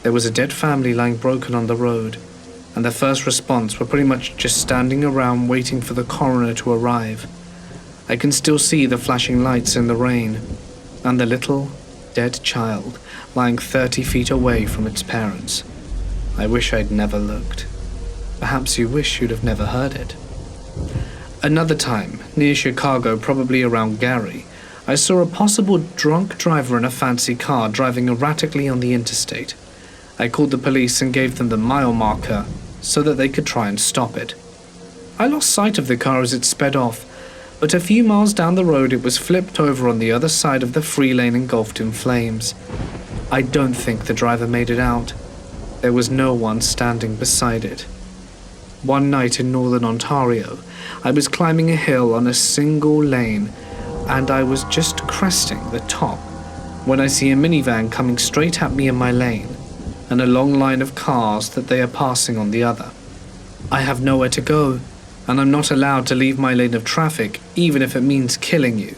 There was a dead family lying broken on the road, and the first response were pretty much just standing around waiting for the coroner to arrive. I can still see the flashing lights in the rain, and the little, dead child lying 30 feet away from its parents. I wish I'd never looked. Perhaps you wish you'd have never heard it. Another time, near Chicago, probably around Gary, I saw a possible drunk driver in a fancy car driving erratically on the interstate. I called the police and gave them the mile marker so that they could try and stop it. I lost sight of the car as it sped off, but a few miles down the road it was flipped over on the other side of the free lane engulfed in flames. I don't think the driver made it out. There was no one standing beside it. One night in northern Ontario, I was climbing a hill on a single lane, and I was just cresting the top when I see a minivan coming straight at me in my lane, and a long line of cars that they are passing on the other. I have nowhere to go, and I'm not allowed to leave my lane of traffic, even if it means killing you.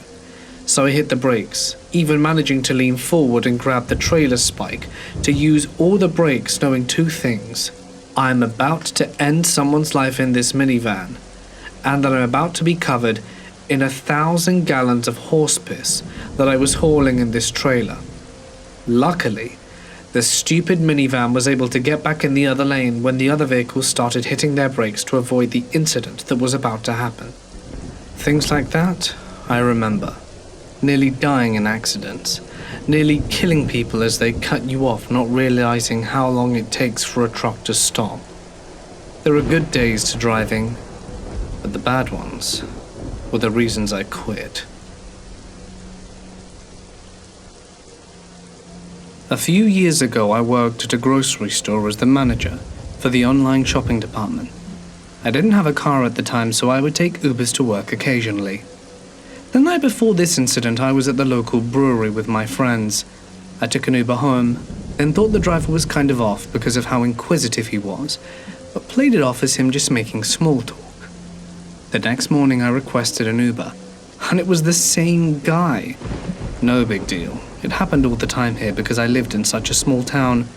So I hit the brakes, even managing to lean forward and grab the trailer spike to use all the brakes, knowing two things. I am about to end someone's life in this minivan, and that I'm about to be covered in 1,000 gallons of horse piss that I was hauling in this trailer. Luckily, the stupid minivan was able to get back in the other lane when the other vehicles started hitting their brakes to avoid the incident that was about to happen. Things like that, I remember. Nearly dying in accidents, nearly killing people as they cut you off, not realizing how long it takes for a truck to stop. There are good days to driving, but the bad ones were the reasons I quit. A few years ago, I worked at a grocery store as the manager for the online shopping department. I didn't have a car at the time, so I would take Ubers to work occasionally. The night before this incident, I was at the local brewery with my friends. I took an Uber home, then thought the driver was kind of off because of how inquisitive he was, but played it off as him just making small talk. The next morning, I requested an Uber, and it was the same guy. No big deal. It happened all the time here because I lived in such a small town.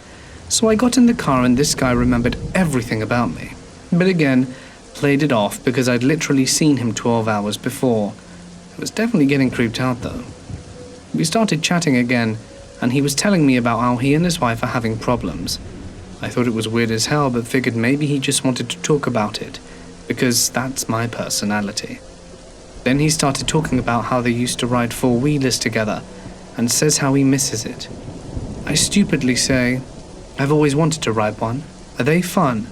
So I got in the car and this guy remembered everything about me. But again, played it off because I'd literally seen him 12 hours before. I was definitely getting creeped out though. We started chatting again, and he was telling me about how he and his wife are having problems. I thought it was weird as hell, but figured maybe he just wanted to talk about it, because that's my personality. Then he started talking about how they used to ride four-wheelers together, and says how he misses it. I stupidly say, I've always wanted to ride one. Are they fun?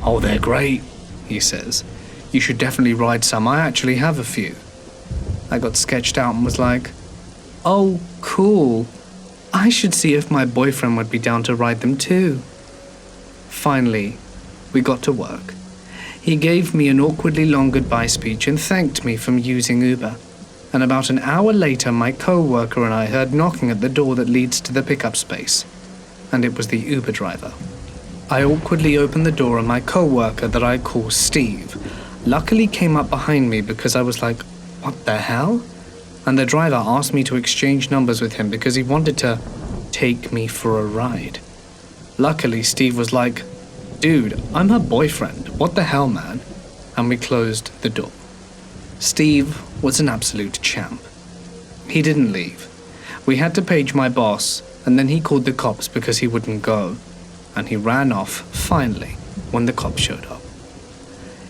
Oh, they're great, he says. You should definitely ride some. I actually have a few. I got sketched out and was like, oh, cool. I should see if my boyfriend would be down to ride them too. Finally, we got to work. He gave me an awkwardly long goodbye speech and thanked me for using Uber. And about an hour later, my co-worker and I heard knocking at the door that leads to the pickup space. And it was the Uber driver. I awkwardly opened the door and my co-worker, that I call Steve, luckily came up behind me because I was like, what the hell? And the driver asked me to exchange numbers with him because he wanted to take me for a ride. Luckily, Steve was like, dude, I'm her boyfriend. What the hell, man? And we closed the door. Steve was an absolute champ. He didn't leave. We had to page my boss, and then he called the cops because he wouldn't go. And he ran off, finally, when the cops showed up.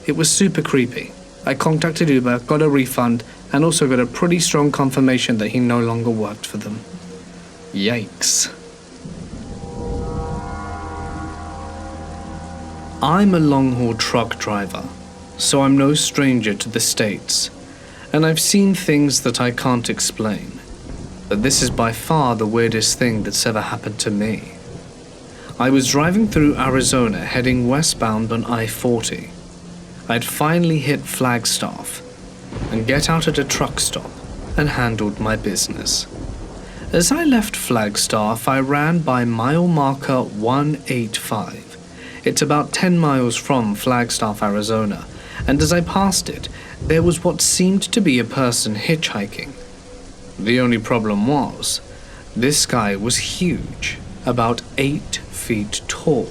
It was super creepy. I contacted Uber, got a refund, and also got a pretty strong confirmation that he no longer worked for them. Yikes. I'm a long-haul truck driver, so I'm no stranger to the States, and I've seen things that I can't explain. But this is by far the weirdest thing that's ever happened to me. I was driving through Arizona heading westbound on I-40. I'd finally hit Flagstaff and get out at a truck stop and handled my business. As I left Flagstaff, I ran by mile marker 185. It's about 10 miles from Flagstaff, Arizona, and as I passed it, there was what seemed to be a person hitchhiking. The only problem was, this guy was huge, about 8 feet tall,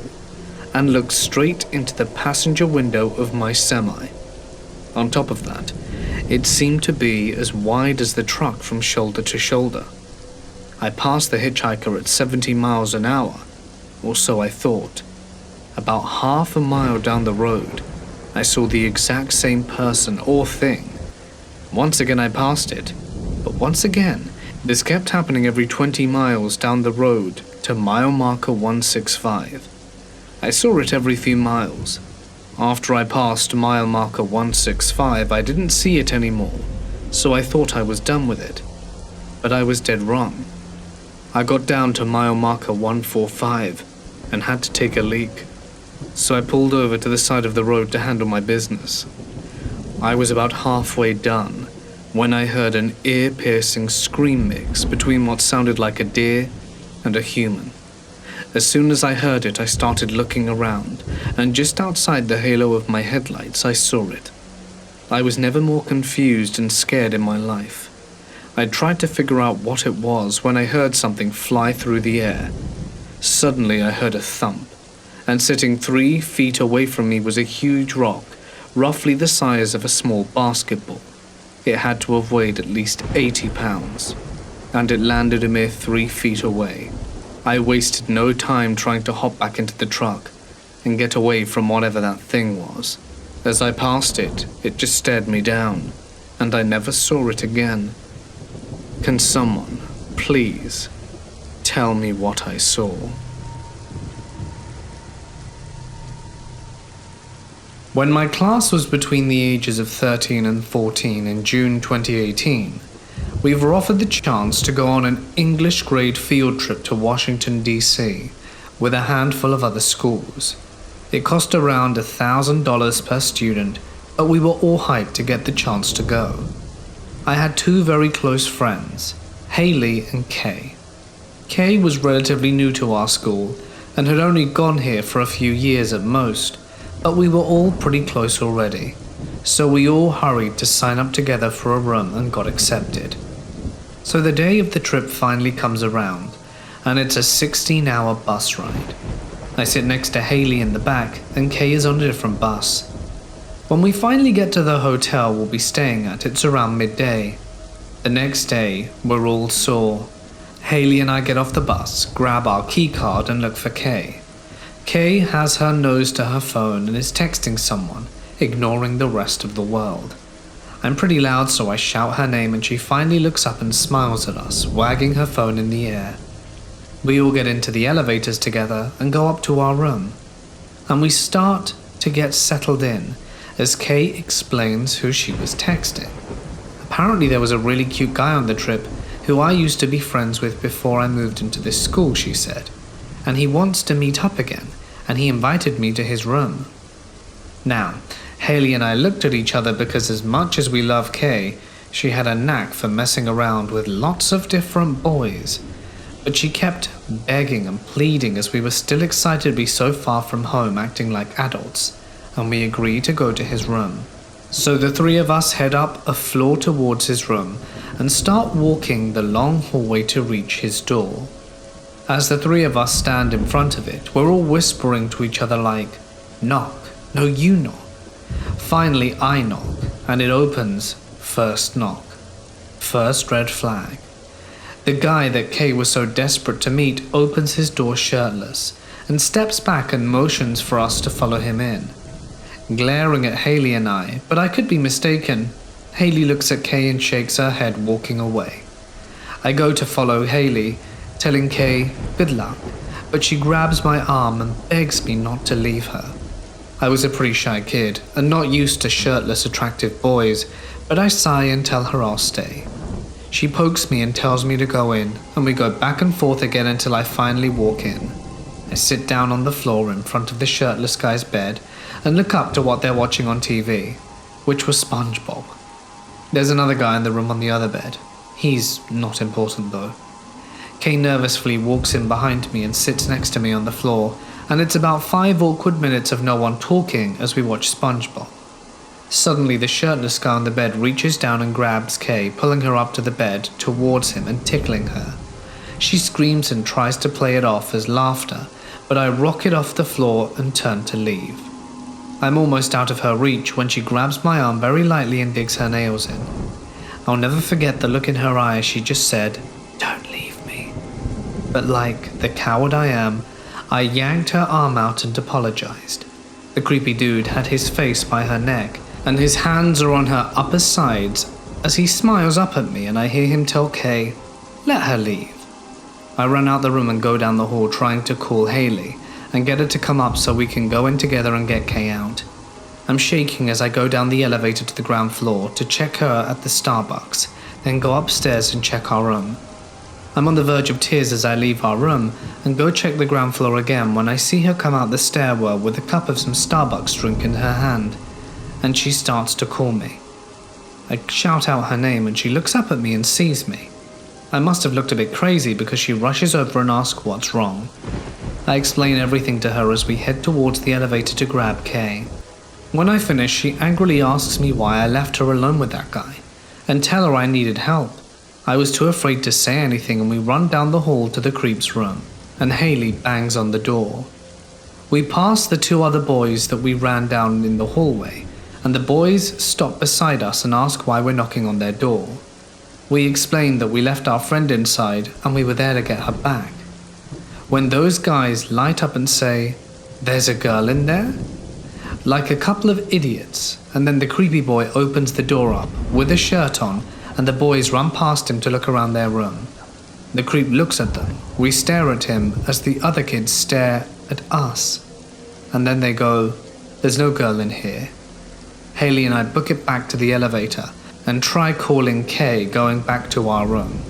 and looked straight into the passenger window of my semi. On top of that, it seemed to be as wide as the truck from shoulder to shoulder. I passed the hitchhiker at 70 miles an hour, or so I thought. About half a mile down the road, I saw the exact same person or thing. Once again I passed it, but once again, this kept happening every 20 miles down the road to mile marker 165. I saw it every few miles. After I passed mile marker 165, I didn't see it anymore, so I thought I was done with it. But I was dead wrong. I got down to mile marker 145 and had to take a leak, so I pulled over to the side of the road to handle my business. I was about halfway done when I heard an ear-piercing scream mix between what sounded like a deer and a human. As soon as I heard it, I started looking around, and just outside the halo of my headlights, I saw it. I was never more confused and scared in my life. I tried to figure out what it was when I heard something fly through the air. Suddenly, I heard a thump, and sitting 3 feet away from me was a huge rock, roughly the size of a small basketball. It had to have weighed at least 80 pounds, and it landed a mere 3 feet away. I wasted no time trying to hop back into the truck and get away from whatever that thing was. As I passed it, it just stared me down, and I never saw it again. Can someone, please, tell me what I saw? When my class was between the ages of 13 and 14 in June 2018, we were offered the chance to go on an English grade field trip to Washington, D.C. with a handful of other schools. It cost around $1,000 per student, but we were all hyped to get the chance to go. I had 2 very close friends, Haley and Kay. Kay was relatively new to our school and had only gone here for a few years at most, but we were all pretty close already, so we all hurried to sign up together for a room and got accepted. So the day of the trip finally comes around, and it's a 16-hour bus ride. I sit next to Haley in the back, and Kay is on a different bus. When we finally get to the hotel we'll be staying at, it's around midday. The next day, we're all sore. Haley and I get off the bus, grab our key card, and look for Kay. Kay has her nose to her phone and is texting someone, ignoring the rest of the world. I'm pretty loud, so I shout her name and she finally looks up and smiles at us, wagging her phone in the air. We all get into the elevators together and go up to our room. And we start to get settled in as Kay explains who she was texting. Apparently there was a really cute guy on the trip who I used to be friends with before I moved into this school, she said, and he wants to meet up again, and he invited me to his room. Now, Haley and I looked at each other because as much as we love Kay, she had a knack for messing around with lots of different boys. But she kept begging and pleading as we were still excited to be so far from home acting like adults, and we agreed to go to his room. So the three of us head up a floor towards his room and start walking the long hallway to reach his door. As the three of us stand in front of it, we're all whispering to each other like, "Knock, no you knock." Finally I knock, and it opens. First knock. First red flag. The guy that Kay was so desperate to meet opens his door shirtless and steps back and motions for us to follow him in. Glaring at Haley and I, but I could be mistaken. Haley looks at Kay and shakes her head, walking away. I go to follow Haley, telling Kay good luck, but she grabs my arm and begs me not to leave her. I was a pretty shy kid and not used to shirtless attractive boys, but I sigh and tell her I'll stay. She pokes me and tells me to go in, and we go back and forth again until I finally walk in. I sit down on the floor in front of the shirtless guy's bed and look up to what they're watching on TV, which was SpongeBob. There's another guy in the room on the other bed. He's not important though. Kay nervously walks in behind me and sits next to me on the floor, and it's about 5 awkward minutes of no one talking as we watch SpongeBob. Suddenly the shirtless guy on the bed reaches down and grabs Kay, pulling her up to the bed towards him and tickling her. She screams and tries to play it off as laughter, but I rock it off the floor and turn to leave. I'm almost out of her reach when she grabs my arm very lightly and digs her nails in. I'll never forget the look in her eye as she just said, "Don't leave me." But like the coward I am, I yanked her arm out and apologized. The creepy dude had his face by her neck, and his hands are on her upper sides as he smiles up at me, and I hear him tell Kay, "Let her leave." I run out the room and go down the hall trying to call Haley and get her to come up so we can go in together and get Kay out. I'm shaking as I go down the elevator to the ground floor to check her at the Starbucks, then go upstairs and check our room. I'm on the verge of tears as I leave our room and go check the ground floor again when I see her come out the stairwell with a cup of some Starbucks drink in her hand, and she starts to call me. I shout out her name and she looks up at me and sees me. I must have looked a bit crazy because she rushes over and asks what's wrong. I explain everything to her as we head towards the elevator to grab Kay. When I finish, she angrily asks me why I left her alone with that guy, and tell her I needed help. I was too afraid to say anything, and we run down the hall to the creep's room, and Haley bangs on the door. We pass the 2 other boys that we ran down in the hallway, and the boys stop beside us and ask why we're knocking on their door. We explain that we left our friend inside and we were there to get her back. When those guys light up and say, "There's a girl in there?" Like a couple of idiots, and then the creepy boy opens the door up with a shirt on, and the boys run past him to look around their room. The creep looks at them. We stare at him as the other kids stare at us. And then they go, "There's no girl in here." Haley and I book it back to the elevator and try calling Kay going back to our room.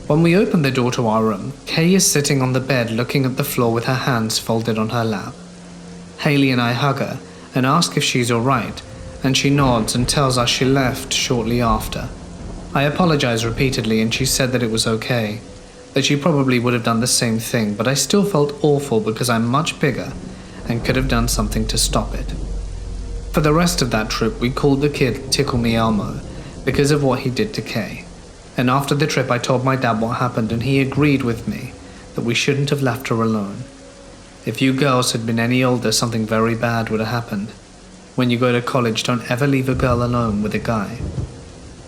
When we open the door to our room, Kay is sitting on the bed looking at the floor with her hands folded on her lap. Haley and I hug her and ask if she's alright, and she nods and tells us she left shortly after. I apologize repeatedly and she said that it was okay, that she probably would have done the same thing, but I still felt awful because I'm much bigger and could have done something to stop it. For the rest of that trip, we called the kid Tickle Me Elmo because of what he did to Kay. And after the trip, I told my dad what happened, and he agreed with me that we shouldn't have left her alone. If you girls had been any older, something very bad would have happened. When you go to college, don't ever leave a girl alone with a guy.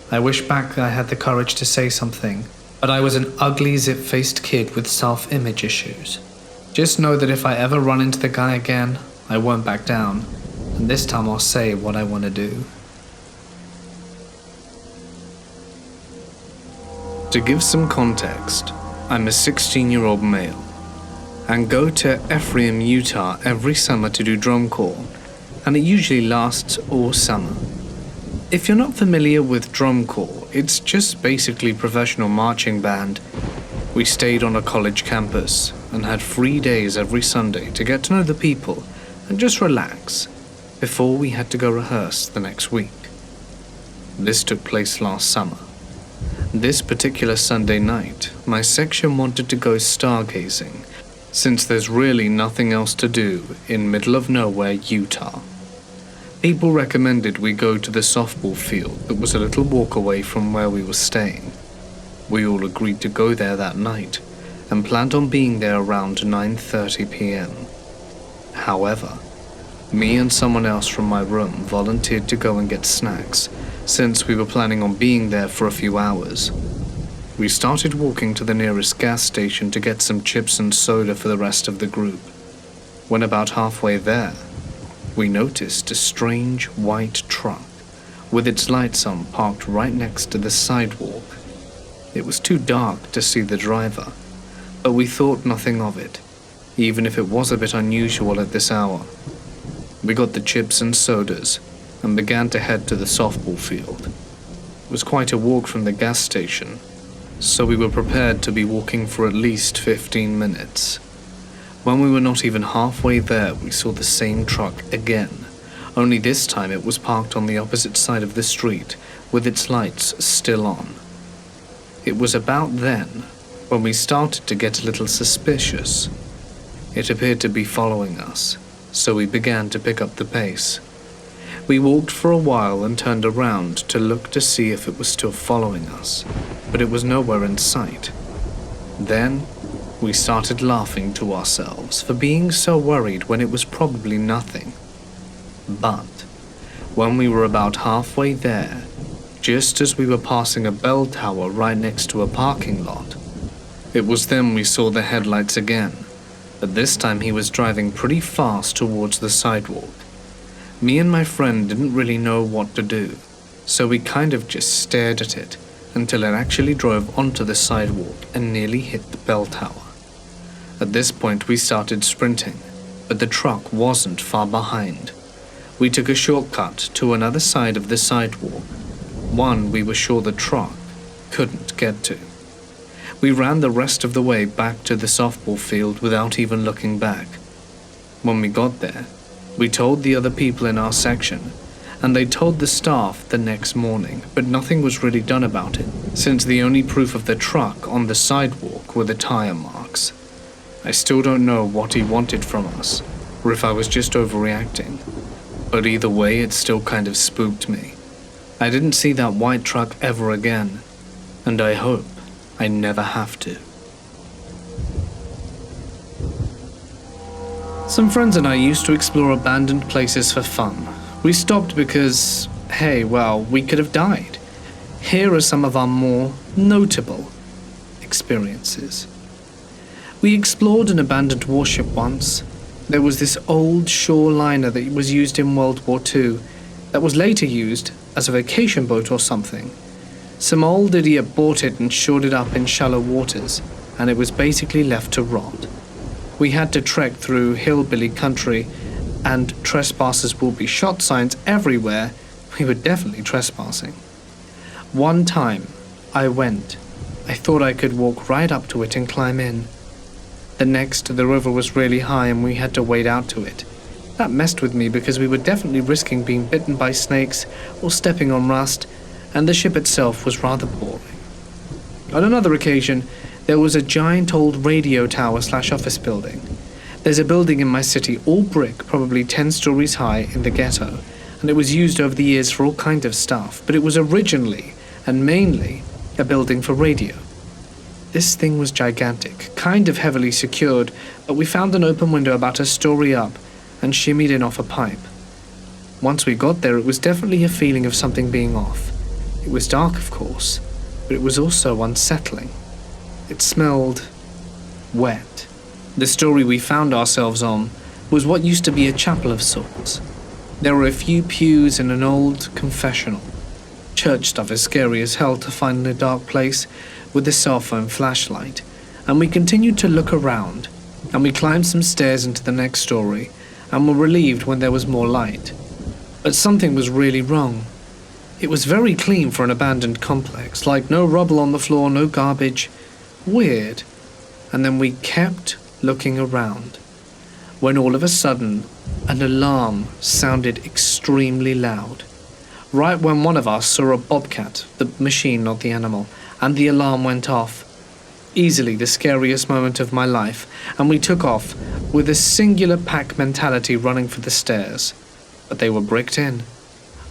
I wish back I had the courage to say something, but I was an ugly, zip-faced kid with self-image issues. Just know that if I ever run into the guy again, I won't back down, and this time I'll say what I want to do. To give some context, I'm a 16-year-old male and go to Ephraim, Utah every summer to do drum corps, and it usually lasts all summer. If you're not familiar with drum corps, It's just basically professional marching band. We stayed on a college campus and had 3 days every Sunday to get to know the people and just relax before we had to go rehearse the next week. This took place last summer. This particular Sunday night, my section wanted to go stargazing, since there's really nothing else to do in middle of nowhere, Utah. People recommended we go to the softball field that was a little walk away from where we were staying. We all agreed to go there that night and planned on being there around 9:30 p.m. However, me and someone else from my room volunteered to go and get snacks, since we were planning on being there for a few hours. We started walking to the nearest gas station to get some chips and soda for the rest of the group. When about halfway there, we noticed a strange white truck with its lights on parked right next to the sidewalk. It was too dark to see the driver, but we thought nothing of it, even if it was a bit unusual at this hour. We got the chips and sodas and began to head to the softball field. It was quite a walk from the gas station, so we were prepared to be walking for at least 15 minutes. When we were not even halfway there, we saw the same truck again, only this time it was parked on the opposite side of the street with its lights still on. It was about then when we started to get a little suspicious. It appeared to be following us, so we began to pick up the pace. We walked for a while and turned around to look to see if it was still following us, but it was nowhere in sight. Then, we started laughing to ourselves for being so worried when it was probably nothing. But, when we were about halfway there, just as we were passing a bell tower right next to a parking lot, it was then we saw the headlights again, but this time he was driving pretty fast towards the sidewalk. Me and my friend didn't really know what to do, so we kind of just stared at it until it actually drove onto the sidewalk and nearly hit the bell tower. At this point we started sprinting, but the truck wasn't far behind. We took a shortcut to another side of the sidewalk, one we were sure the truck couldn't get to. We ran the rest of the way back to the softball field without even looking back. When we got there, we told the other people in our section, and they told the staff the next morning, but nothing was really done about it, since the only proof of the truck on the sidewalk were the tire marks. I still don't know what he wanted from us, or if I was just overreacting, but either way it still kind of spooked me. I didn't see that white truck ever again, and I hope I never have to. Some friends and I used to explore abandoned places for fun. We stopped because, hey, well, we could have died. Here are some of our more notable experiences. We explored an abandoned warship once. There was this old shore liner that was used in World War II that was later used as a vacation boat or something. Some old idiot bought it and shored it up in shallow waters, and it was basically left to rot. We had to trek through hillbilly country, and trespassers will be shot signs everywhere. We were definitely trespassing. One time, I thought I could walk right up to it and climb in. The next, the river was really high and we had to wade out to it. That messed with me because we were definitely risking being bitten by snakes or stepping on rust, and the ship itself was rather boring. On another occasion, there was a giant old radio tower/office building. There's a building in my city, all brick, probably 10 stories high in the ghetto, and it was used over the years for all kinds of stuff, but it was originally and mainly a building for radio. This thing was gigantic, kind of heavily secured, but we found an open window about a story up and shimmied in off a pipe. Once we got there, it was definitely a feeling of something being off. It was dark, of course, but it was also unsettling. It smelled wet. The story we found ourselves on was what used to be a chapel of sorts. There were a few pews and an old confessional. Church stuff is scary as hell to find in a dark place with a cell phone flashlight, and we continued to look around, and we climbed some stairs into the next story, and were relieved when there was more light. But something was really wrong. It was very clean for an abandoned complex, like no rubble on the floor, no garbage. Weird. And then we kept looking around, when all of a sudden, an alarm sounded extremely loud. Right when one of us saw a bobcat, the machine, not the animal, and the alarm went off. Easily the scariest moment of my life, and we took off with a singular pack mentality running for the stairs. But they were bricked in.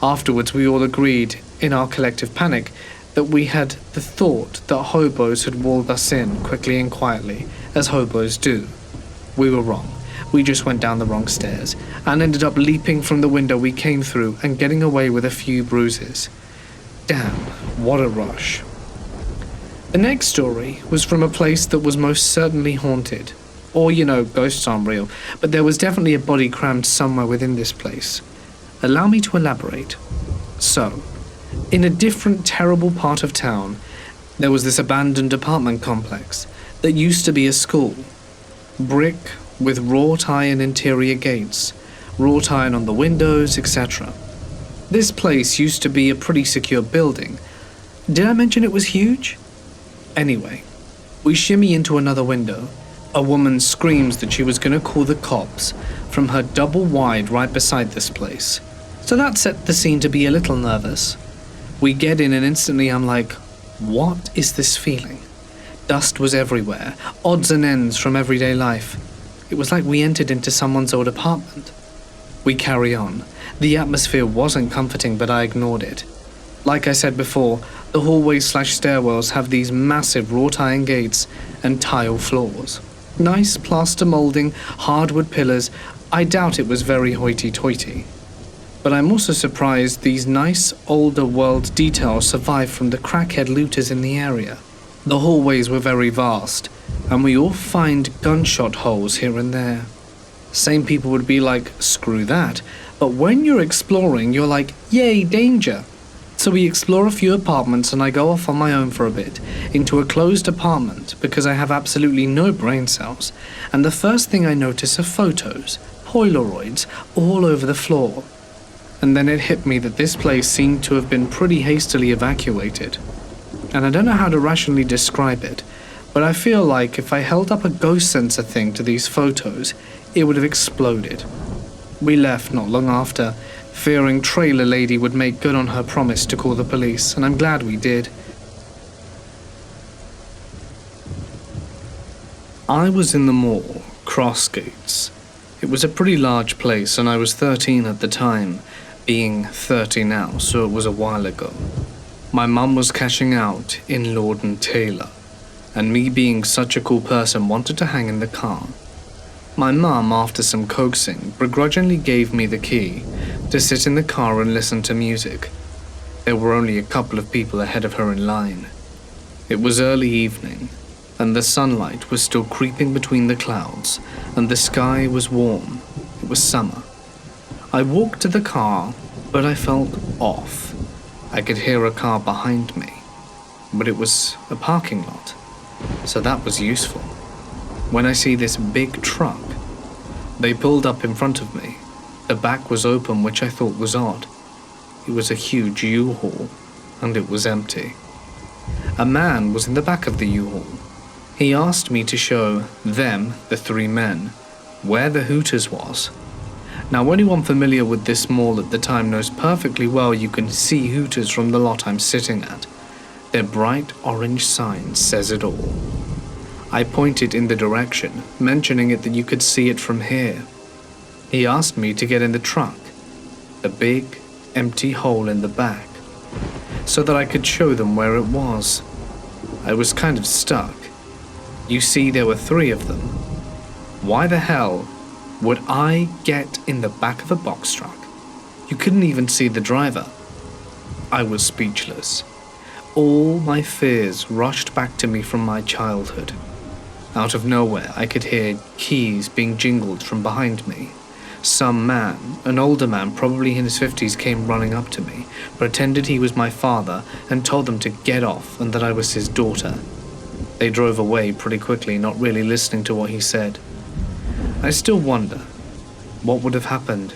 Afterwards we all agreed, in our collective panic, that we had the thought that hobos had walled us in quickly and quietly, as hobos do. We were wrong. We just went down the wrong stairs, and ended up leaping from the window we came through and getting away with a few bruises. Damn, what a rush. The next story was from a place that was most certainly haunted. Or, ghosts aren't real, but there was definitely a body crammed somewhere within this place. Allow me to elaborate. So, in a different terrible part of town, there was this abandoned apartment complex that used to be a school. Brick with wrought iron interior gates, wrought iron on the windows, etc. This place used to be a pretty secure building. Did I mention it was huge? Anyway, we shimmy into another window. A woman screams that she was going to call the cops from her double wide right beside this place. So that set the scene to be a little nervous. We get in and instantly I'm like, what is this feeling? Dust was everywhere, odds and ends from everyday life. It was like we entered into someone's old apartment. We carry on. The atmosphere wasn't comforting, but I ignored it. Like I said before, the hallways/stairwells have these massive wrought iron gates and tile floors. Nice plaster molding, hardwood pillars. I doubt it was very hoity-toity. But I'm also surprised these nice, older world details survived from the crackhead looters in the area. The hallways were very vast, and we all find gunshot holes here and there. Same people would be like, screw that, but when you're exploring, you're like, yay, danger. So we explore a few apartments and I go off on my own for a bit, into a closed apartment because I have absolutely no brain cells, and the first thing I notice are photos, Polaroids, all over the floor. And then it hit me that this place seemed to have been pretty hastily evacuated. And I don't know how to rationally describe it, but I feel like if I held up a ghost sensor thing to these photos, it would have exploded. We left not long after, fearing Trailer Lady would make good on her promise to call the police, and I'm glad we did. I was in the mall, Crossgates. It was a pretty large place, and I was 13 at the time, being 30 now, so it was a while ago. My mum was cashing out in Lord & Taylor, and me being such a cool person wanted to hang in the car. My mum, after some coaxing, begrudgingly gave me the key to sit in the car and listen to music. There were only a couple of people ahead of her in line. It was early evening, and the sunlight was still creeping between the clouds, and the sky was warm. It was summer. I walked to the car, but I felt off. I could hear a car behind me, but it was a parking lot, so that was useful. When I see this big truck, they pulled up in front of me. The back was open, which I thought was odd. It was a huge U-Haul, and it was empty. A man was in the back of the U-Haul. He asked me to show them, the three men, where the Hooters was. Now, anyone familiar with this mall at the time knows perfectly well you can see Hooters from the lot I'm sitting at. Their bright orange sign says it all. I pointed in the direction, mentioning it that you could see it from here. He asked me to get in the truck, the big, empty hole in the back, so that I could show them where it was. I was kind of stuck. You see, there were three of them. Why the hell would I get in the back of a box truck? You couldn't even see the driver. I was speechless. All my fears rushed back to me from my childhood. Out of nowhere, I could hear keys being jingled from behind me. Some man, an older man, probably in his 50s, came running up to me, pretended he was my father, and told them to get off and that I was his daughter. They drove away pretty quickly, not really listening to what he said. I still wonder what would have happened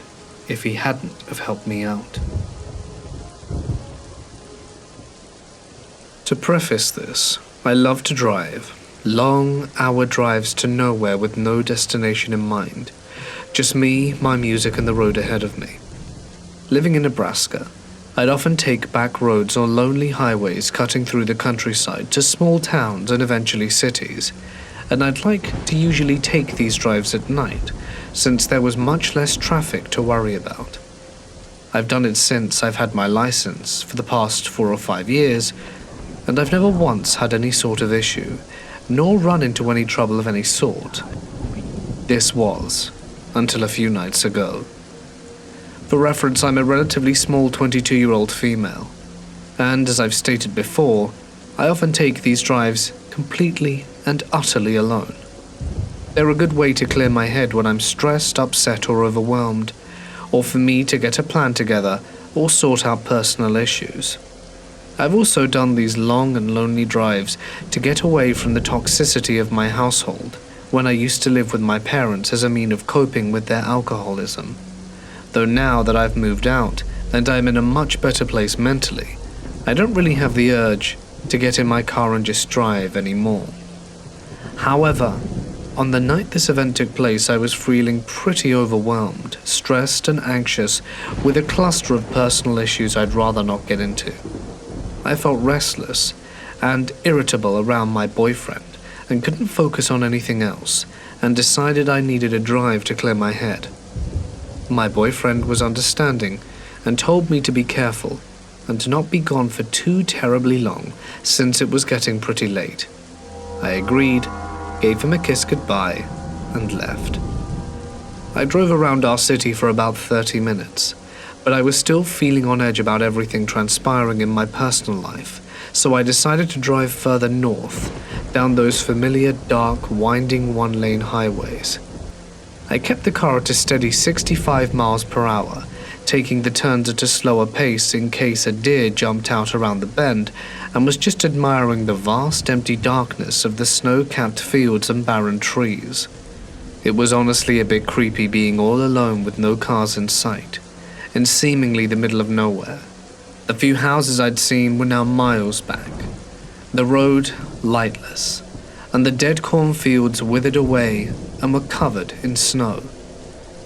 if he hadn't have helped me out. To preface this, I love to drive. Long hour drives to nowhere with no destination in mind. Just me, my music, and the road ahead of me. Living in Nebraska, I'd often take back roads or lonely highways cutting through the countryside to small towns and eventually cities, and I'd like to usually take these drives at night, since there was much less traffic to worry about. I've done it since I've had my license for the past 4 or 5 years, and I've never once had any sort of issue, nor run into any trouble of any sort. This was, until a few nights ago. For reference, I'm a relatively small 22-year-old female, and as I've stated before, I often take these drives completely and utterly alone. They're a good way to clear my head when I'm stressed, upset, or overwhelmed, or for me to get a plan together or sort out personal issues. I've also done these long and lonely drives to get away from the toxicity of my household when I used to live with my parents as a means of coping with their alcoholism. Though now that I've moved out and I'm in a much better place mentally, I don't really have the urge to get in my car and just drive anymore. However, on the night this event took place, I was feeling pretty overwhelmed, stressed and anxious with a cluster of personal issues I'd rather not get into. I felt restless and irritable around my boyfriend and couldn't focus on anything else, and decided I needed a drive to clear my head. My boyfriend was understanding and told me to be careful and to not be gone for too terribly long since it was getting pretty late. I agreed, gave him a kiss goodbye, and left. I drove around our city for about 30 minutes, but I was still feeling on edge about everything transpiring in my personal life, so I decided to drive further north, down those familiar, dark, winding one-lane highways. I kept the car at a steady 65 miles per hour, taking the turns at a slower pace in case a deer jumped out around the bend, and was just admiring the vast empty darkness of the snow-capped fields and barren trees. It was honestly a bit creepy being all alone with no cars in sight, in seemingly the middle of nowhere. The few houses I'd seen were now miles back, the road lightless, and the dead cornfields withered away and were covered in snow.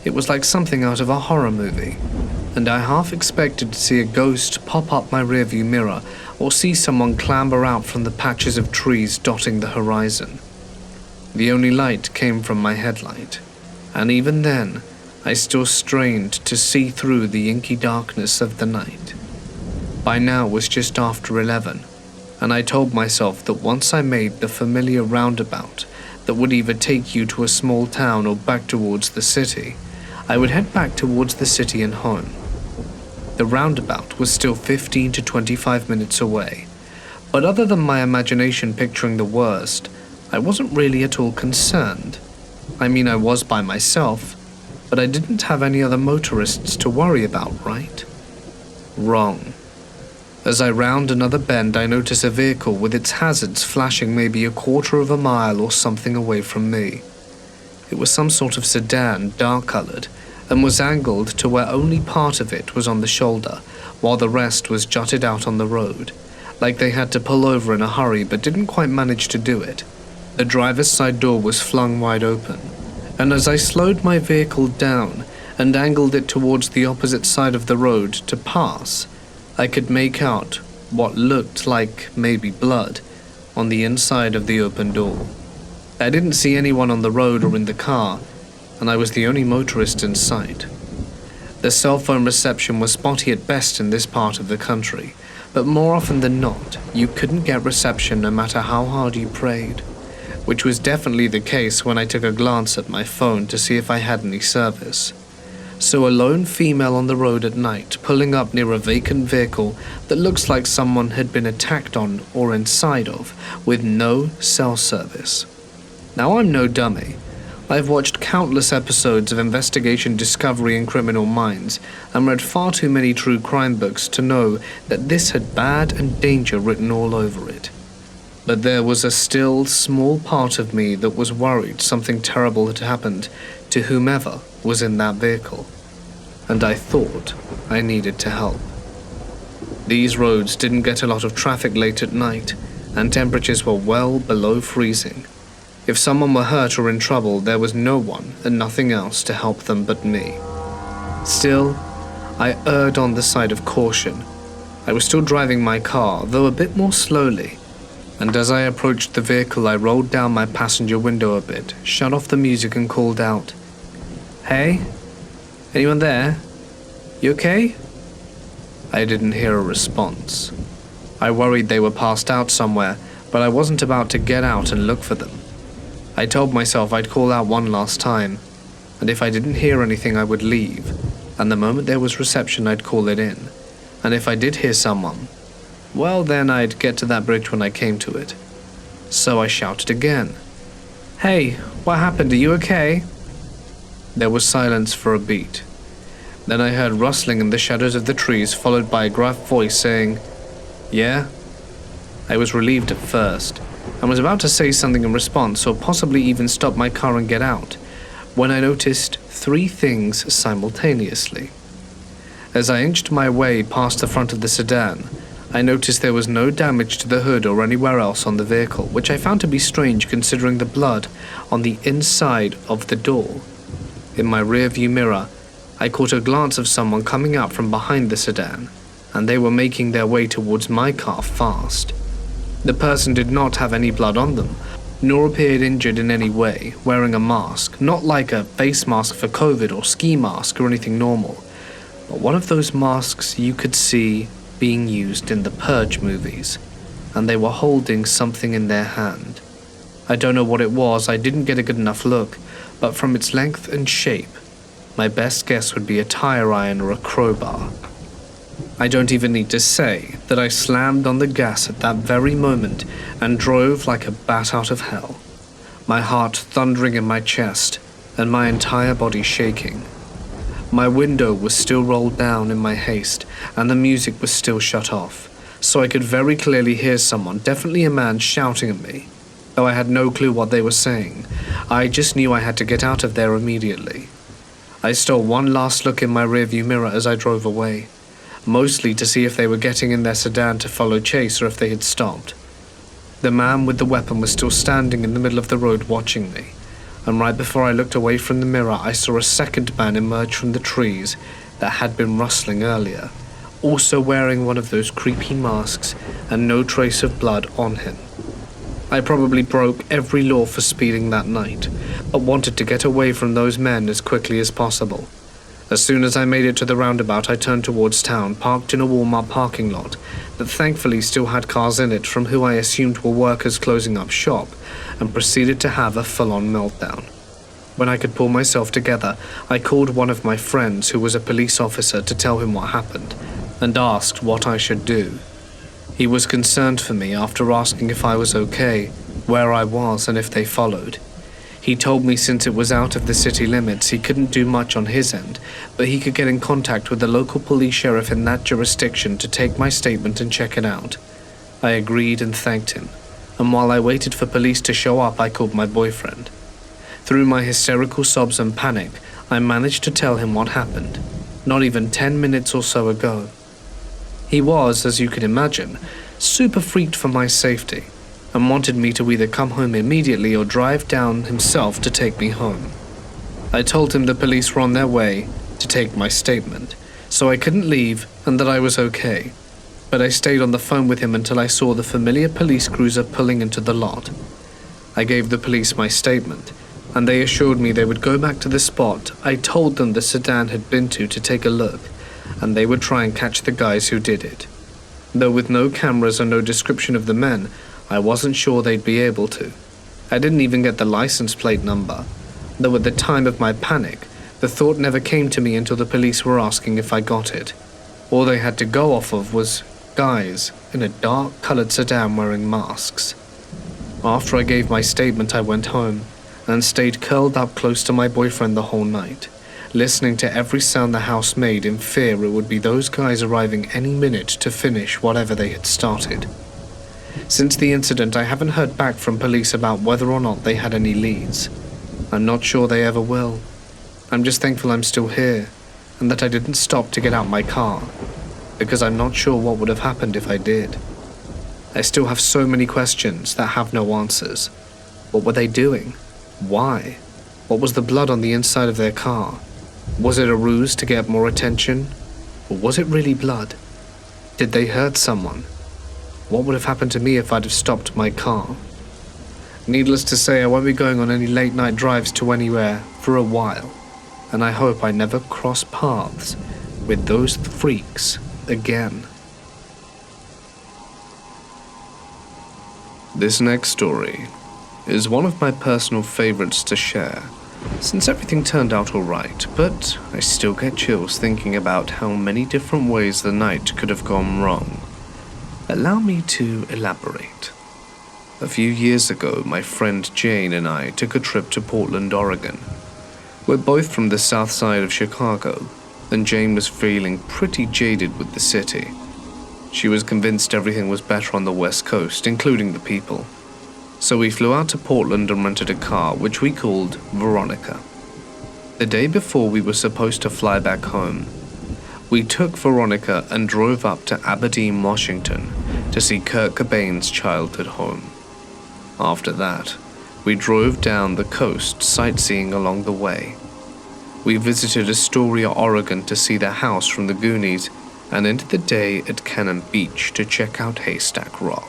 It was like something out of a horror movie, and I half expected to see a ghost pop up my rearview mirror or see someone clamber out from the patches of trees dotting the horizon. The only light came from my headlight, and even then, I still strained to see through the inky darkness of the night. By now it was just after 11, and I told myself that once I made the familiar roundabout that would either take you to a small town or back towards the city, I would head back towards the city and home. The roundabout was still 15 to 25 minutes away, but other than my imagination picturing the worst, I wasn't really at all concerned. I mean, I was by myself, but I didn't have any other motorists to worry about, right? Wrong. As I round another bend, I notice a vehicle with its hazards flashing maybe a quarter of a mile or something away from me. It was some sort of sedan, dark-colored, and was angled to where only part of it was on the shoulder, while the rest was jutted out on the road, like they had to pull over in a hurry but didn't quite manage to do it. The driver's side door was flung wide open, and as I slowed my vehicle down and angled it towards the opposite side of the road to pass, I could make out what looked like maybe blood on the inside of the open door. I didn't see anyone on the road or in the car, and I was the only motorist in sight. The cell phone reception was spotty at best in this part of the country, but more often than not, you couldn't get reception no matter how hard you prayed, which was definitely the case when I took a glance at my phone to see if I had any service. So a lone female on the road at night, pulling up near a vacant vehicle that looks like someone had been attacked on or inside of, with no cell service. Now, I'm no dummy. I've watched countless episodes of Investigation Discovery and Criminal Minds, and read far too many true crime books to know that this had bad and danger written all over it. But there was a still, small part of me that was worried something terrible had happened to whomever was in that vehicle, and I thought I needed to help. These roads didn't get a lot of traffic late at night, and temperatures were well below freezing. If someone were hurt or in trouble, there was no one and nothing else to help them but me. Still, I erred on the side of caution. I was still driving my car, though a bit more slowly, and as I approached the vehicle, I rolled down my passenger window a bit, shut off the music and called out, "Hey? Anyone there? You okay?" I didn't hear a response. I worried they were passed out somewhere, but I wasn't about to get out and look for them. I told myself I'd call out one last time, and if I didn't hear anything I would leave, and the moment there was reception I'd call it in, and if I did hear someone, well then I'd get to that bridge when I came to it. So I shouted again, "Hey, what happened? Are you okay?" There was silence for a beat. Then I heard rustling in the shadows of the trees, followed by a gruff voice saying, "Yeah?" I was relieved at first, and was about to say something in response, or possibly even stop my car and get out, when I noticed three things simultaneously. As I inched my way past the front of the sedan, I noticed there was no damage to the hood or anywhere else on the vehicle, which I found to be strange considering the blood on the inside of the door. In my rearview mirror, I caught a glance of someone coming out from behind the sedan, and they were making their way towards my car fast. The person did not have any blood on them, nor appeared injured in any way, wearing a mask, not like a face mask for COVID or ski mask or anything normal, but one of those masks you could see being used in the Purge movies, and they were holding something in their hand. I don't know what it was, I didn't get a good enough look, but from its length and shape, my best guess would be a tire iron or a crowbar. I don't even need to say that I slammed on the gas at that very moment and drove like a bat out of hell, my heart thundering in my chest and my entire body shaking. My window was still rolled down in my haste, and the music was still shut off, so I could very clearly hear someone, definitely a man, shouting at me. Though I had no clue what they were saying, I just knew I had to get out of there immediately. I stole one last look in my rearview mirror as I drove away, mostly to see if they were getting in their sedan to follow chase or if they had stopped. The man with the weapon was still standing in the middle of the road watching me, and right before I looked away from the mirror, I saw a second man emerge from the trees that had been rustling earlier, also wearing one of those creepy masks and no trace of blood on him. I probably broke every law for speeding that night, but wanted to get away from those men as quickly as possible. As soon as I made it to the roundabout, I turned towards town, parked in a Walmart parking lot that thankfully still had cars in it from who I assumed were workers closing up shop, and proceeded to have a full-on meltdown. When I could pull myself together, I called one of my friends who was a police officer to tell him what happened, and asked what I should do. He was concerned for me after asking if I was okay, where I was, and if they followed. He told me since it was out of the city limits, he couldn't do much on his end, but he could get in contact with the local police sheriff in that jurisdiction to take my statement and check it out. I agreed and thanked him, and while I waited for police to show up, I called my boyfriend. Through my hysterical sobs and panic, I managed to tell him what happened, not even 10 minutes or so ago. He was, as you can imagine, super freaked for my safety, and wanted me to either come home immediately or drive down himself to take me home. I told him the police were on their way to take my statement, so I couldn't leave and that I was okay, but I stayed on the phone with him until I saw the familiar police cruiser pulling into the lot. I gave the police my statement, and they assured me they would go back to the spot I told them the sedan had been to take a look, and they would try and catch the guys who did it. Though with no cameras or no description of the men, I wasn't sure they'd be able to. I didn't even get the license plate number, though at the time of my panic, the thought never came to me until the police were asking if I got it. All they had to go off of was guys in a dark-colored sedan wearing masks. After I gave my statement, I went home and stayed curled up close to my boyfriend the whole night, listening to every sound the house made in fear it would be those guys arriving any minute to finish whatever they had started. Since the incident, I haven't heard back from police about whether or not they had any leads. I'm not sure they ever will. I'm just thankful I'm still here, and that I didn't stop to get out my car. because I'm not sure what would have happened if I did. I still have so many questions that have no answers. What were they doing? Why? What was the blood on the inside of their car? Was it a ruse to get more attention? Or was it really blood? Did they hurt someone? What would have happened to me if I'd have stopped my car? Needless to say, I won't be going on any late night drives to anywhere for a while, and I hope I never cross paths with those freaks again. This next story is one of my personal favorites to share, since everything turned out alright, but I still get chills thinking about how many different ways the night could have gone wrong. Allow me to elaborate. A few years ago, my friend Jane and I took a trip to Portland, Oregon. We're both from the south side of Chicago, and Jane was feeling pretty jaded with the city. She was convinced everything was better on the West Coast, including the people. So we flew out to Portland and rented a car, which we called Veronica. The day before we were supposed to fly back home, we took Veronica and drove up to Aberdeen, Washington, to see Kurt Cobain's childhood home. After that, we drove down the coast, sightseeing along the way. We visited Astoria, Oregon to see the house from the Goonies, and ended the day at Cannon Beach to check out Haystack Rock.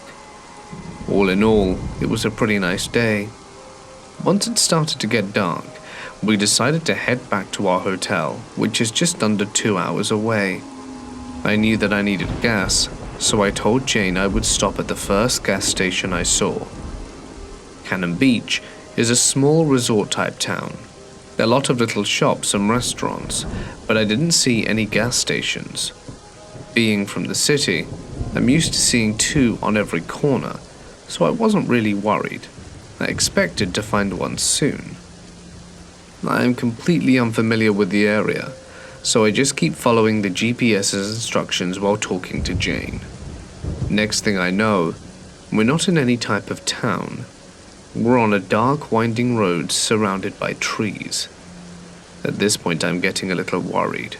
All in all, it was a pretty nice day. Once it started to get dark, we decided to head back to our hotel, which is just under 2 hours away. I knew that I needed gas, so I told Jane I would stop at the first gas station I saw. Cannon Beach is a small resort-type town. There are a lot of little shops and restaurants, but I didn't see any gas stations. Being from the city, I'm used to seeing 2 on every corner, so I wasn't really worried. I expected to find one soon. I am completely unfamiliar with the area, so I just keep following the GPS's instructions while talking to Jane. Next thing I know, we're not in any type of town. We're on a dark, winding road surrounded by trees. At this point, I'm getting a little worried.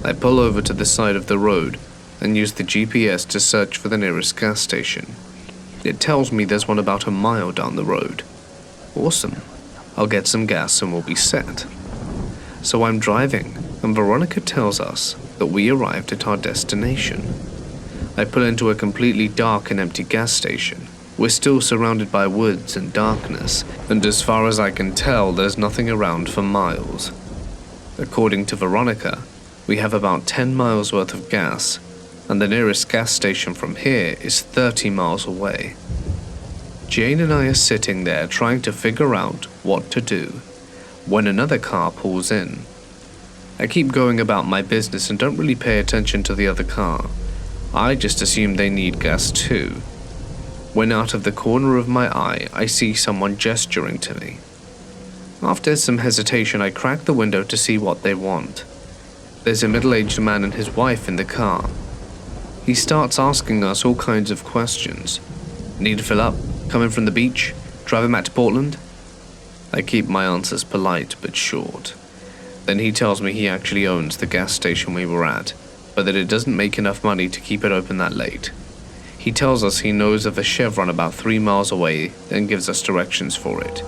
I pull over to the side of the road and use the GPS to search for the nearest gas station. It tells me there's one about a mile down the road. Awesome. I'll get some gas and we'll be set. So I'm driving, and Veronica tells us that we arrived at our destination. I pull into a completely dark and empty gas station. We're still surrounded by woods and darkness, and as far as I can tell, there's nothing around for miles. According to Veronica, we have about 10 miles worth of gas, and the nearest gas station from here is 30 miles away. Jane and I are sitting there trying to figure out what to do, when another car pulls in. I keep going about my business and don't really pay attention to the other car. I just assume they need gas too. When out of the corner of my eye, I see someone gesturing to me. After some hesitation, I crack the window to see what they want. There's a middle-aged man and his wife in the car. He starts asking us all kinds of questions. Need to fill up? Coming from the beach? Driving back to Portland? I keep my answers polite but short. Then he tells me he actually owns the gas station we were at, but that it doesn't make enough money to keep it open that late. He tells us he knows of a Chevron about 3 miles away and gives us directions for it.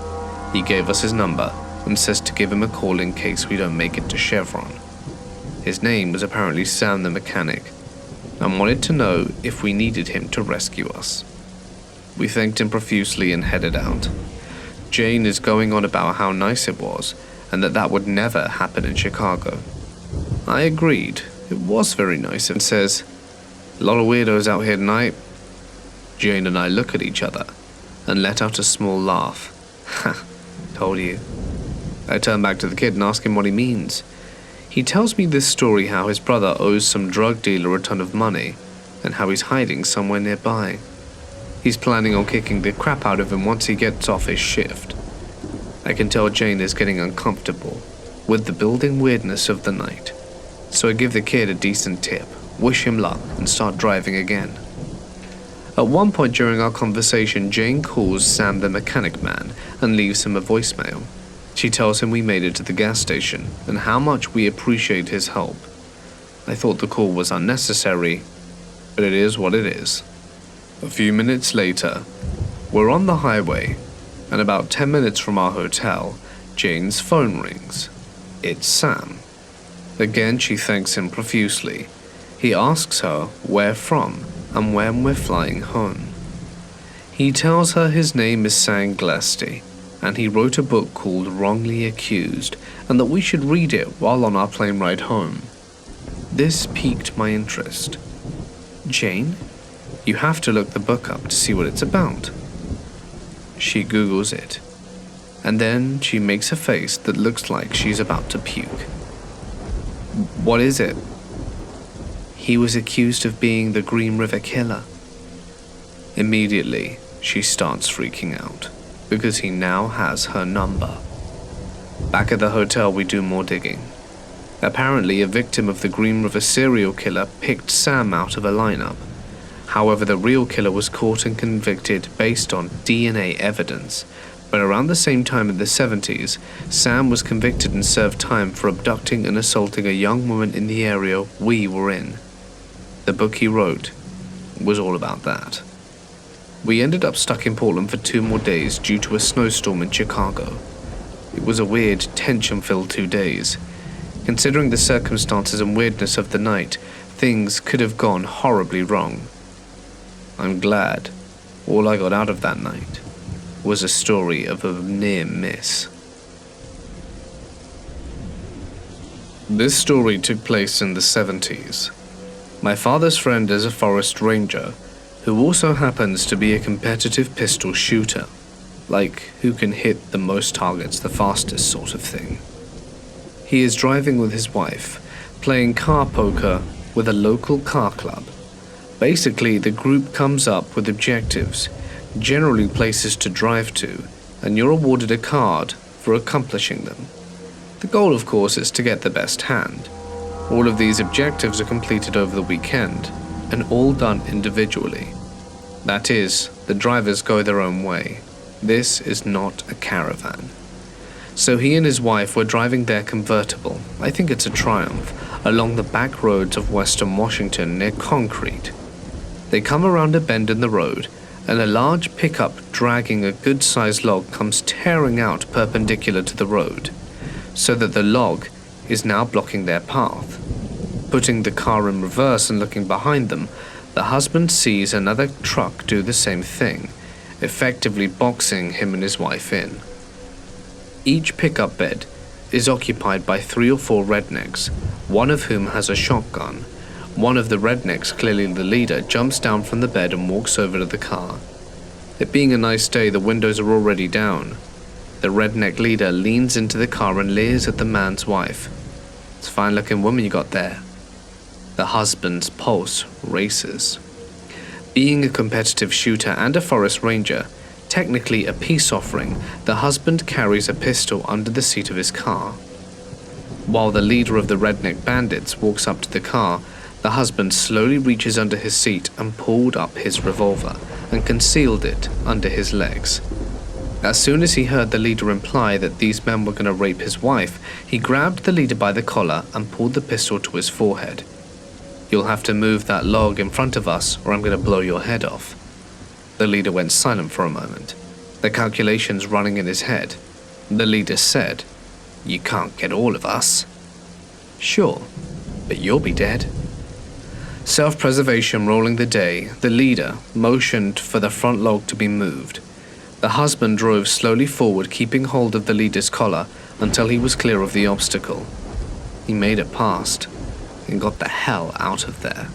He gave us his number and says to give him a call in case we don't make it to Chevron. His name was apparently Sam the mechanic, and wanted to know if we needed him to rescue us. We thanked him profusely and headed out. Jane is going on about how nice it was, and that would never happen in Chicago. I agreed, it was very nice, and says, "A lot of weirdos out here tonight." Jane and I look at each other and let out a small laugh. Ha, told you. I turn back to the kid and ask him what he means. He tells me this story how his brother owes some drug dealer a ton of money and how he's hiding somewhere nearby. He's planning on kicking the crap out of him once he gets off his shift. I can tell Jane is getting uncomfortable with the building weirdness of the night, so I give the kid a decent tip, wish him luck, and start driving again. At one point during our conversation, Jane calls Sam the mechanic man and leaves him a voicemail. She tells him we made it to the gas station and how much we appreciate his help.
I thought the call was unnecessary, but it is what it is. A few minutes later, we're on the highway, and about 10 minutes from our hotel, Jane's phone rings. It's Sam. Again, she thanks him profusely. He asks her where from and when we're flying home. He tells her his name is Sam Glasty, and he wrote a book called Wrongly Accused, and that we should read it while on our plane ride home. This piqued my interest. Jane, you have to look the book up to see what it's about. She Googles it, and then she makes a face that looks like she's about to puke. What is it? He was accused of being the Green River Killer. Immediately, she starts freaking out, because he now has her number. Back at the hotel, we do more digging. Apparently, a victim of the Green River serial killer picked Sam out of a lineup. However, the real killer was caught and convicted based on DNA evidence. But around the same time in the 70s, Sam was convicted and served time for abducting and assaulting a young woman in the area we were in. The book he wrote was all about that. We ended up stuck in Portland for 2 more days due to a snowstorm in Chicago. It was a weird, tension-filled 2 days. Considering the circumstances and weirdness of the night, things could have gone horribly wrong. I'm glad all I got out of that night was a story of a near miss. This story took place in the 70s. My father's friend is a forest ranger who also happens to be a competitive pistol shooter, like who can hit the most targets the fastest sort of thing. He is driving with his wife, playing car poker with a local car club. Basically, the group comes up with objectives, generally places to drive to, and you're awarded a card for accomplishing them. The goal, of course, is to get the best hand. All of these objectives are completed over the weekend, and all done individually. That is, the drivers go their own way. This is not a caravan. So he and his wife were driving their convertible, I think it's a Triumph, along the back roads of western Washington near Concrete. They come around a bend in the road, and a large pickup dragging a good-sized log comes tearing out perpendicular to the road, so that the log is now blocking their path. Putting the car in reverse and looking behind them, the husband sees another truck do the same thing, effectively boxing him and his wife in. Each pickup bed is occupied by 3 or 4 rednecks, one of whom has a shotgun. One of the rednecks, clearly the leader, jumps down from the bed and walks over to the car. It being a nice day, the windows are already down. The redneck leader leans into the car and leers at the man's wife. "It's a fine-looking woman you got there." The husband's pulse races. Being a competitive shooter and a forest ranger, technically a peace offering, the husband carries a pistol under the seat of his car. While the leader of the redneck bandits walks up to the car, the husband slowly reaches under his seat and pulled up his revolver and concealed it under his legs. As soon as he heard the leader imply that these men were going to rape his wife, he grabbed the leader by the collar and pulled the pistol to his forehead. "You'll have to move that log in front of us or I'm going to blow your head off." The leader went silent for a moment, the calculations running in his head. The leader said, "You can't get all of us." "Sure, but you'll be dead." Self-preservation rolling the day, the leader motioned for the front log to be moved. The husband drove slowly forward, keeping hold of the leader's collar until he was clear of the obstacle. He made it past and got the hell out of there.